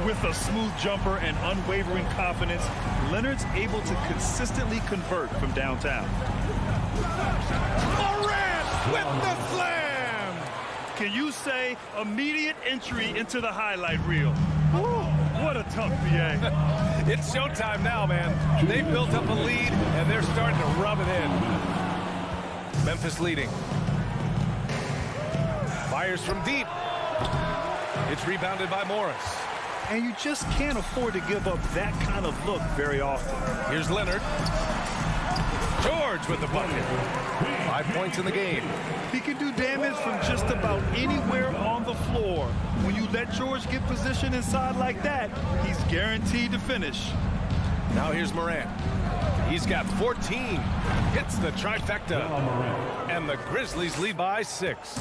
With a smooth jumper and unwavering confidence, Leonard's able to consistently convert from downtown. Morant with the slam! Can you say immediate entry into the highlight reel? Woo, what a tough BA. It's showtime now, man. They've built up a lead, and they're starting to rub it in. Memphis leading. Fires from deep. It's rebounded by Morris. And you just can't afford to give up that kind of look very often. Here's Leonard. George with the bucket. 5 points in the game. He can do damage from just about anywhere on the floor. When you let George get position inside like that, he's guaranteed to finish. Now here's Morant. He's got 14. Hits the trifecta. And the Grizzlies lead by 6.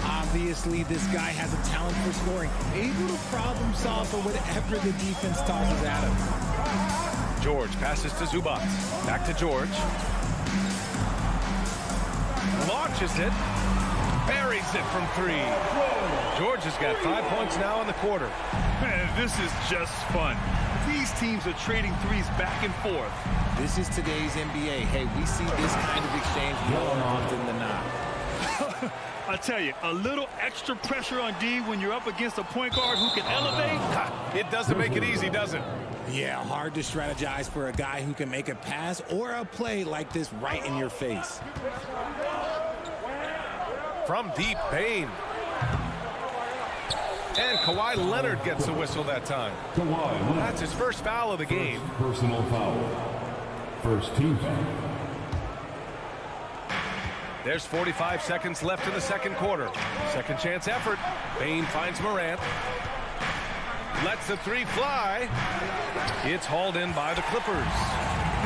Obviously, this guy has a talent for scoring. Able to problem solve for whatever the defense tosses at him. George passes to Zubac. Back to George. Launches it. Buries it from 3. George has got 5 points now in the quarter. Man, this is just fun. These teams are trading threes back and forth. This is today's NBA. Hey, we see this kind of exchange more often than not. I tell you, a little extra pressure on D when you're up against a point guard who can elevate. It doesn't make it easy, does it? Yeah, hard to strategize for a guy who can make a pass or a play like this right in your face. From deep, Bane. And Kawhi Leonard gets a whistle that time. That's his first foul of the game. Personal foul. First team foul. There's 45 seconds left in the second quarter. Second chance effort. Bane finds Morant. Lets the 3 fly. It's hauled in by the Clippers.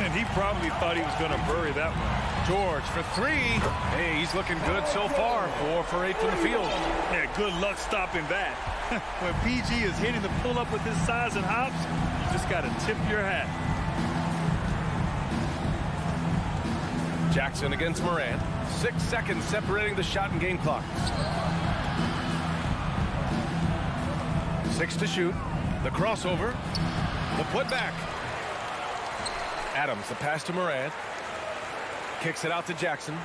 And he probably thought he was going to bury that one. George for 3. Hey, he's looking good so far. 4 for 8 from the field. Yeah, good luck stopping that. When PG is hitting the pull-up with his size and hops, you just got to tip your hat. Jackson against Morant. 6 seconds separating the shot and game clock. 6 to shoot. The crossover. The putback. Adams, the pass to Morant. Kicks it out to Jackson.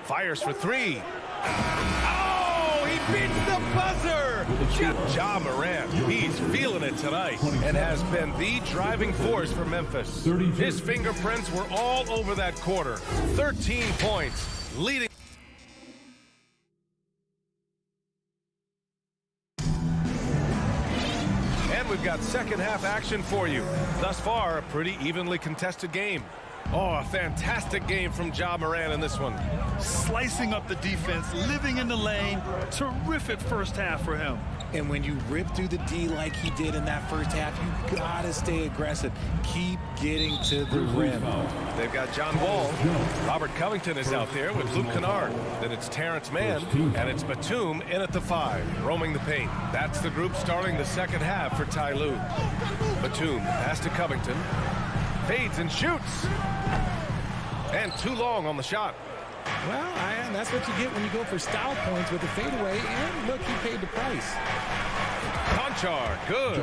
Fires for 3. Oh, he beats the buzzer! Ja Morant, he's feeling it tonight and has been the driving force for Memphis. His fingerprints were all over that quarter. 13 points, leading. And we've got second half action for you. Thus far, a pretty evenly contested game. Oh, a fantastic game from Ja Morant in this one. Slicing up the defense, living in the lane. Terrific first half for him. And when you rip through the D like he did in that first half, you gotta stay aggressive. Keep getting to the rim. They've got John Wall. Robert Covington is out there with Luke Kennard. Then it's Terrence Mann, and it's Batum in at the 5, roaming the paint. That's the group starting the second half for Ty Lue. Batum, pass to Covington. Fades and shoots. And too long on the shot. Well, Ian, that's what you get when you go for style points with a fadeaway. And look, he paid the price. Conchar, good.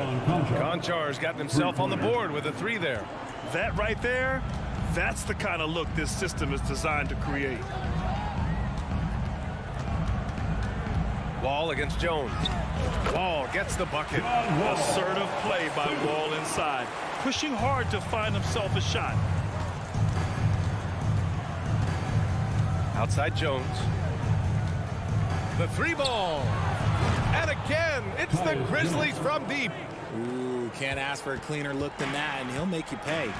Conchar's gotten himself on the board with a 3 there. That right there, that's the kind of look this system is designed to create. Wall against Jones. Wall gets the bucket. Assertive play by Wall inside. Pushing hard to find himself a shot. Outside Jones. The 3 ball. And again, it's the Grizzlies from deep. Ooh, can't ask for a cleaner look than that, and he'll make you pay.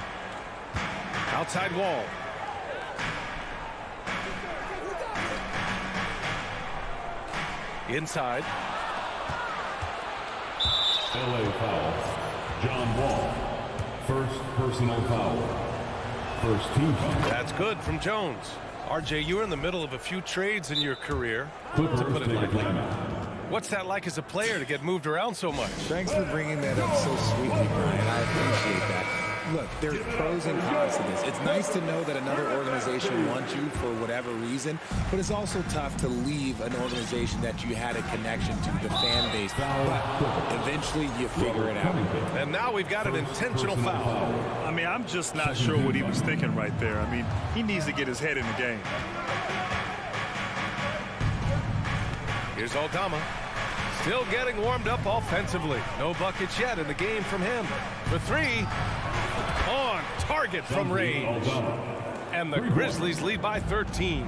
Outside Wall. Inside. LA foul. John Wall. First personal foul. First team foul. That's good from Jones. RJ, you were in the middle of a few trades in your career, Clippers to put it lightly. take What's that like as a player to get moved around so much? Thanks for bringing that up so sweetly, Brian. I appreciate that. Look, there's pros and cons to this. It's nice to know that another organization wants you for whatever reason, but it's also tough to leave an organization that you had a connection to, the fan base. But eventually you figure it out. And now we've got an intentional foul. I mean, I'm just not sure what he was thinking right there. I mean, he needs to get his head in the game. Here's Aldama. Still getting warmed up offensively. No buckets yet in the game from him. For 3. On target from range. And the Grizzlies lead by 13.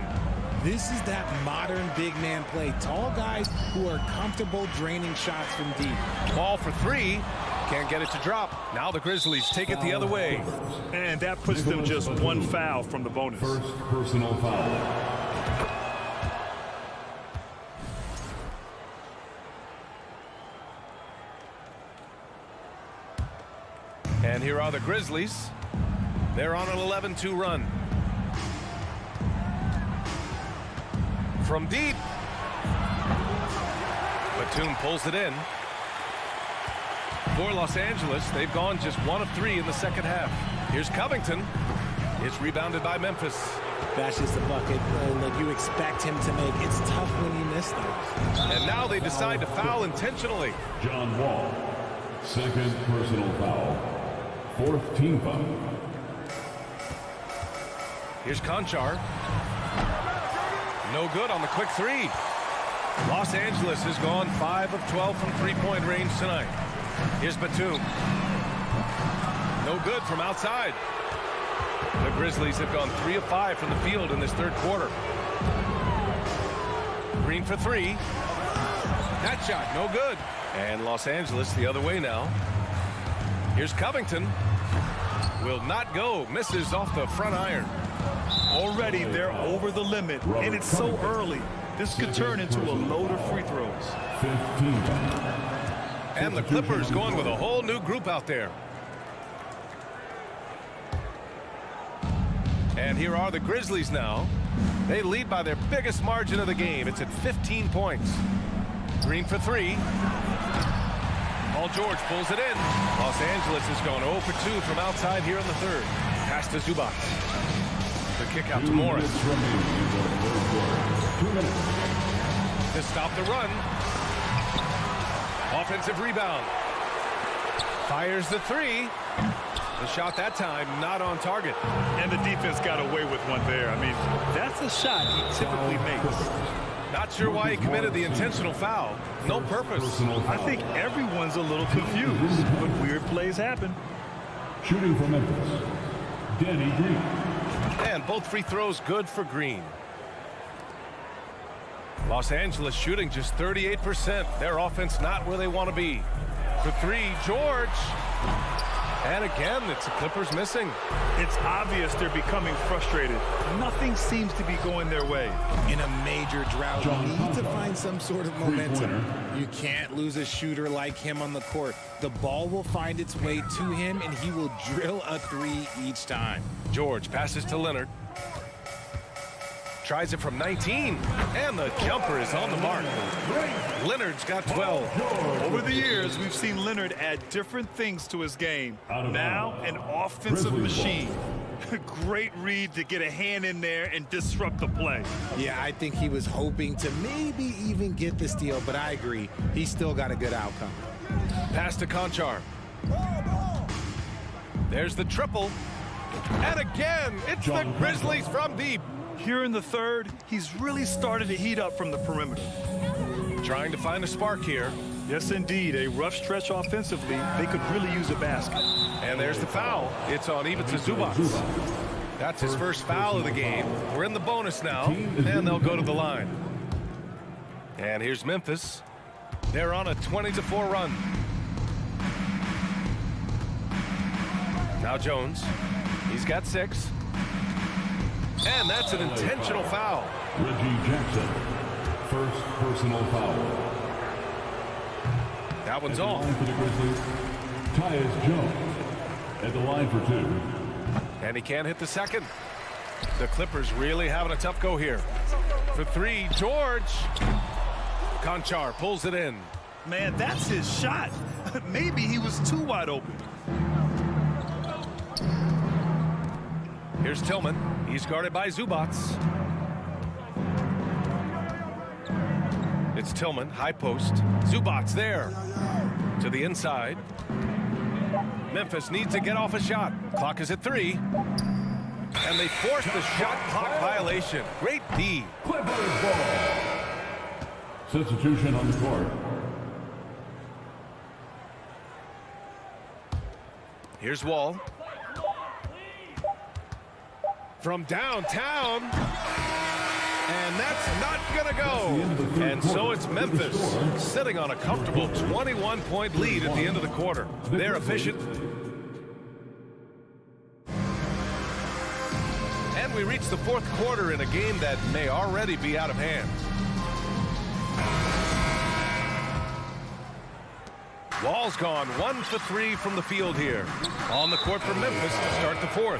This is that modern big man play. Tall guys who are comfortable draining shots from deep. Ball for 3. Can't get it to drop. Now the Grizzlies take it the other way. And that puts them just 1 foul from the bonus. First personal foul. And here are the Grizzlies. They're on an 11-2 run. From deep. Batum pulls it in. For Los Angeles, they've gone just 1 of 3 in the second half. Here's Covington. It's rebounded by Memphis. That's just a bucket that you expect him to make. It's tough when you miss those. And now they decide to foul intentionally. John Wall, second personal foul. 4th team foul. Here's Conchar. No good on the quick 3. Los Angeles has gone 5 of 12 from three-point range tonight. Here's Batum. No good from outside. The Grizzlies have gone 3 of 5 from the field in this third quarter. Green for 3. That shot, no good. And Los Angeles the other way now. Here's Covington. Will not go. Misses off the front iron. Already they're over the limit, and it's so early. This could turn into a load of free throws. 15. And the Clippers going with a whole new group out there. And here are the Grizzlies now. They lead by their biggest margin of the game. It's at 15 points. Green for 3. Paul George pulls it in. Los Angeles has gone 0 for 2 from outside here in the third. Pass to Zubac. The kick out to Morris. 2 minutes. To stop the run. Offensive rebound. Fires the 3. The shot that time not on target. And the defense got away with one there. I mean, that's a shot he typically makes. Not sure why he committed the intentional foul. No purpose. I think everyone's a little confused, but weird plays happen. Shooting for Memphis, Danny Green. And both free throws good for Green. Los Angeles shooting just 38%. Their offense not where they want to be. For 3, George. And again, it's the Clippers missing. It's obvious they're becoming frustrated. Nothing seems to be going their way. In a major drought, you need to find some sort of momentum. You can't lose a shooter like him on the court. The ball will find its way to him, and he will drill a 3 each time. George passes to Leonard. Tries it from 19, and the jumper is on the mark. Leonard's got 12. Over the years, we've seen Leonard add different things to his game. Now, an offensive machine. Great read to get a hand in there and disrupt the play. Yeah, I think he was hoping to maybe even get the steal, but I agree. He still got a good outcome. Pass to Conchar. There's the triple. And again, it's the Grizzlies from deep. Here in the third, he's really started to heat up from the perimeter. Trying to find a spark here. Yes, indeed. A rough stretch offensively. They could really use a basket. And there's the foul. It's on Ivica Zubac. That's his first foul of the game. We're in the bonus now, and they'll go to the line. And here's Memphis. They're on a 20-4 run. Now Jones. He's got 6. And that's an intentional foul. Reggie Jackson, first personal foul. That one's off. For the Grizzlies, Tyus Jones at the line for 2. And he can't hit the second. The Clippers really having a tough go here. For 3, George. Conchar pulls it in. Man, that's his shot. Maybe he was too wide open. Here's Tillman. He's guarded by Zubac. It's Tillman, high post. Zubac there. To the inside. Memphis needs to get off a shot. Clock is at 3. And they force the shot clock violation. Great D. Clippers ball. Substitution on the court. Here's Wall. From downtown. And that's not going to go. And so it's Memphis sitting on a comfortable 21-point lead at the end of the quarter. They're efficient. And we reach the fourth quarter in a game that may already be out of hand. Ball's gone 1 for 3 from the field here. On the court for Memphis to start the fourth.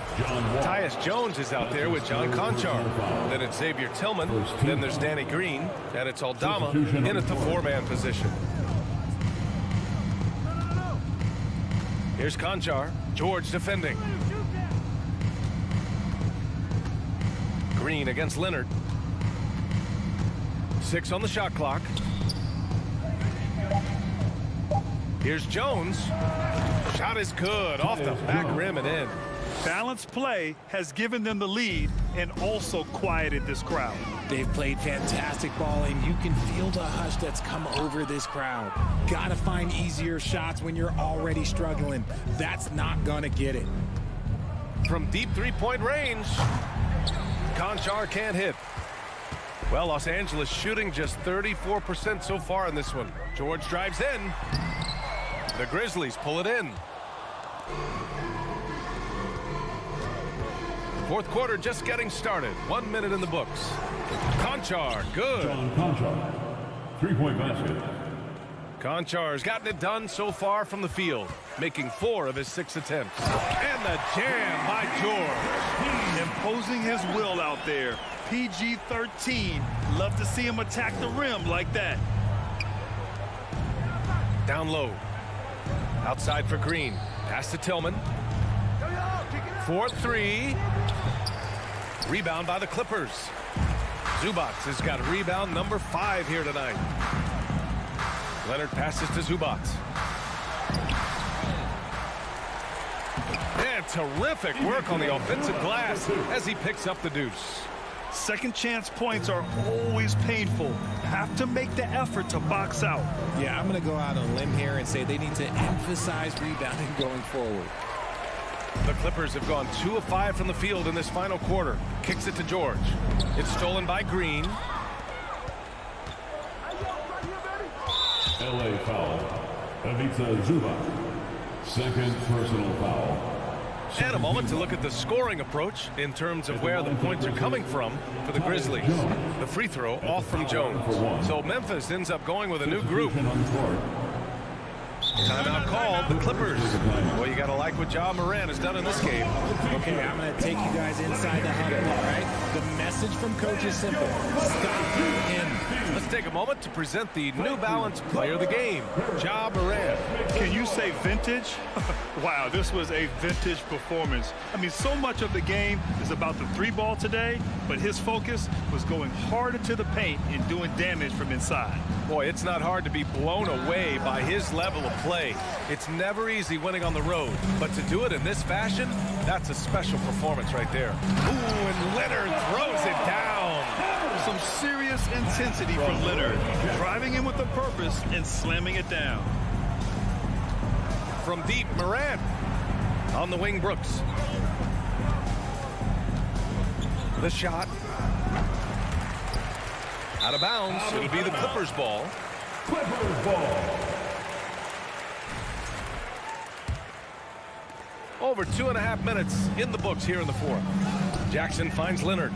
Tyus Jones is out there with John Conchar. Then it's Xavier Tillman. Then there's Danny Green. And it's Aldama in at the four-man position. Here's Conchar. George defending. Green against Leonard. 6 on the shot clock. Here's Jones. Shot is good. Off the back rim and in. Balanced play has given them the lead and also quieted this crowd. They've played fantastic ball, and you can feel the hush that's come over this crowd. Got to find easier shots when you're already struggling. That's not going to get it. From deep three-point range, Conchar can't hit. Well, Los Angeles shooting just 34% so far in this one. George drives in. The Grizzlies pull it in. Fourth quarter just getting started. 1 minute in the books. Conchar, good. John Conchar, three-point basket. Conchar's gotten it done so far from the field, making 4 of his 6 attempts. And the jam by George. Imposing his will out there. PG-13. Love to see him attack the rim like that. Down low. Outside for Green. Pass to Tillman. 4-3. Rebound by the Clippers. Zubac has got rebound number 5 here tonight. Leonard passes to Zubac. And terrific work on the offensive glass as he picks up the deuce. Second chance points are always painful. Have to make the effort to box out. Yeah, I'm going to go out on a limb here and say they need to emphasize rebounding going forward. The Clippers have gone 2 of 5 from the field in this final quarter. Kicks it to George. It's stolen by Green. LA foul. Ivica Zubac. Second personal foul. And a moment to look at the scoring approach in terms of where the points are coming from for the Grizzlies. The free throw off from Jones. So Memphis ends up going with a new group. Timeout called. The Clippers. Well, you got to like what Ja Morant has done in this game. Okay, I'm going to take you guys inside the huddle, all right? The message from coach is simple. Stop him. Let's take a moment to present the New Balance player of the game, Ja Morant. Can you say vintage? Wow, this was a vintage performance. I mean, so much of the game is about the three ball today, but his focus was going harder to the paint and doing damage from inside. Boy, it's not hard to be blown away by his level of play. It's never easy winning on the road, but to do it in this fashion, that's a special performance right there. Ooh, and Leonard throws it down. Some serious intensity from Leonard, driving in with a purpose and slamming it down. From deep, Morant. On the wing, Brooks. The shot. Out of bounds. It'll be the Clippers ball. Clippers ball. Over 2.5 minutes in the books here in the fourth. Jackson finds Leonard.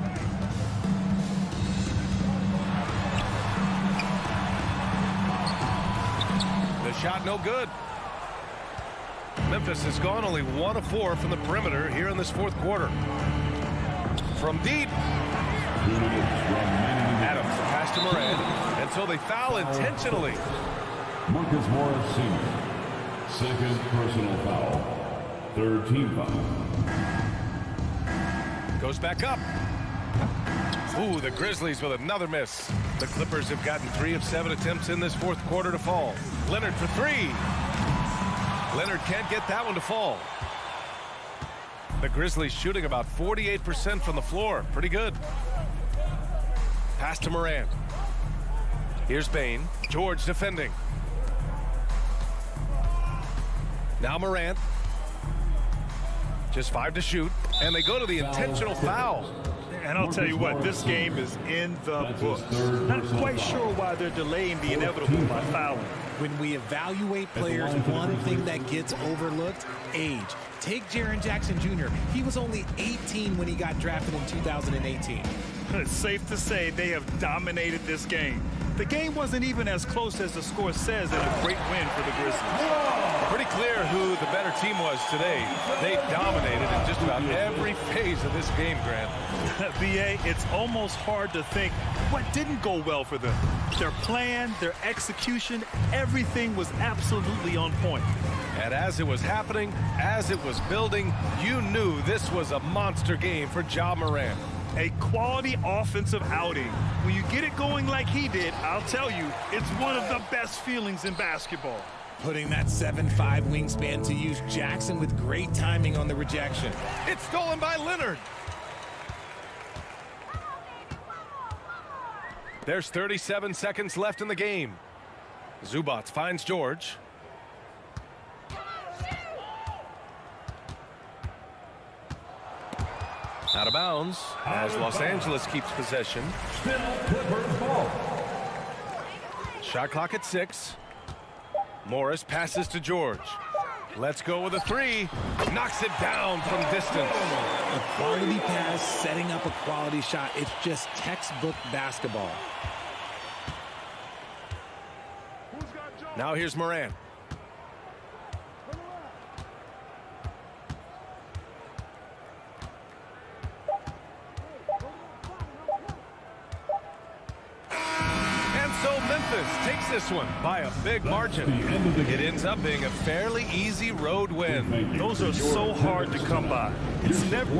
The shot no good. Memphis has gone only 1 of 4 from the perimeter here in this fourth quarter. From deep. Adams, the pass to Morant. And so they foul intentionally. Marcus Morris Sr. Second personal foul. Third team foul. Goes back up. Ooh, the Grizzlies with another miss. The Clippers have gotten 3 of 7 attempts in this fourth quarter to fall. Leonard for 3. Leonard can't get that one to fall. The Grizzlies shooting about 48% from the floor. Pretty good. Pass to Morant. Here's Bane. George defending. Now Morant. Just 5 to shoot. And they go to the intentional foul. And I'll tell you what, this game is in the books. Not quite sure why they're delaying the inevitable by fouling. When we evaluate players, one thing that gets overlooked, age. Take Jaren Jackson Jr. He was only 18 when he got drafted in 2018. It's safe to say they have dominated this game. The game wasn't even as close as the score says, and a great win for the Grizzlies. Pretty clear who the better team was today. They dominated in just about every phase of this game, Grant. BA, it's almost hard to think what didn't go well for them. Their plan, their execution, everything was absolutely on point. And as it was happening, as it was building, you knew this was a monster game for Ja Morant. A quality offensive outing. When you get it going like he did, I'll tell you, it's one of the best feelings in basketball. Putting that 7'5" wingspan to use, Jackson with great timing on the rejection. It's stolen by Leonard. There's 37 seconds left in the game. Zubac finds George. Out of bounds as Los Angeles keeps possession. Shot clock at 6. Morris passes to George. Let's go with a 3. Knocks it down from distance. A quality pass, setting up a quality shot. It's just textbook basketball. Now here's Morant. So Memphis takes this one by a big margin. It ends up being a fairly easy road win. Those are so hard to come by. It's never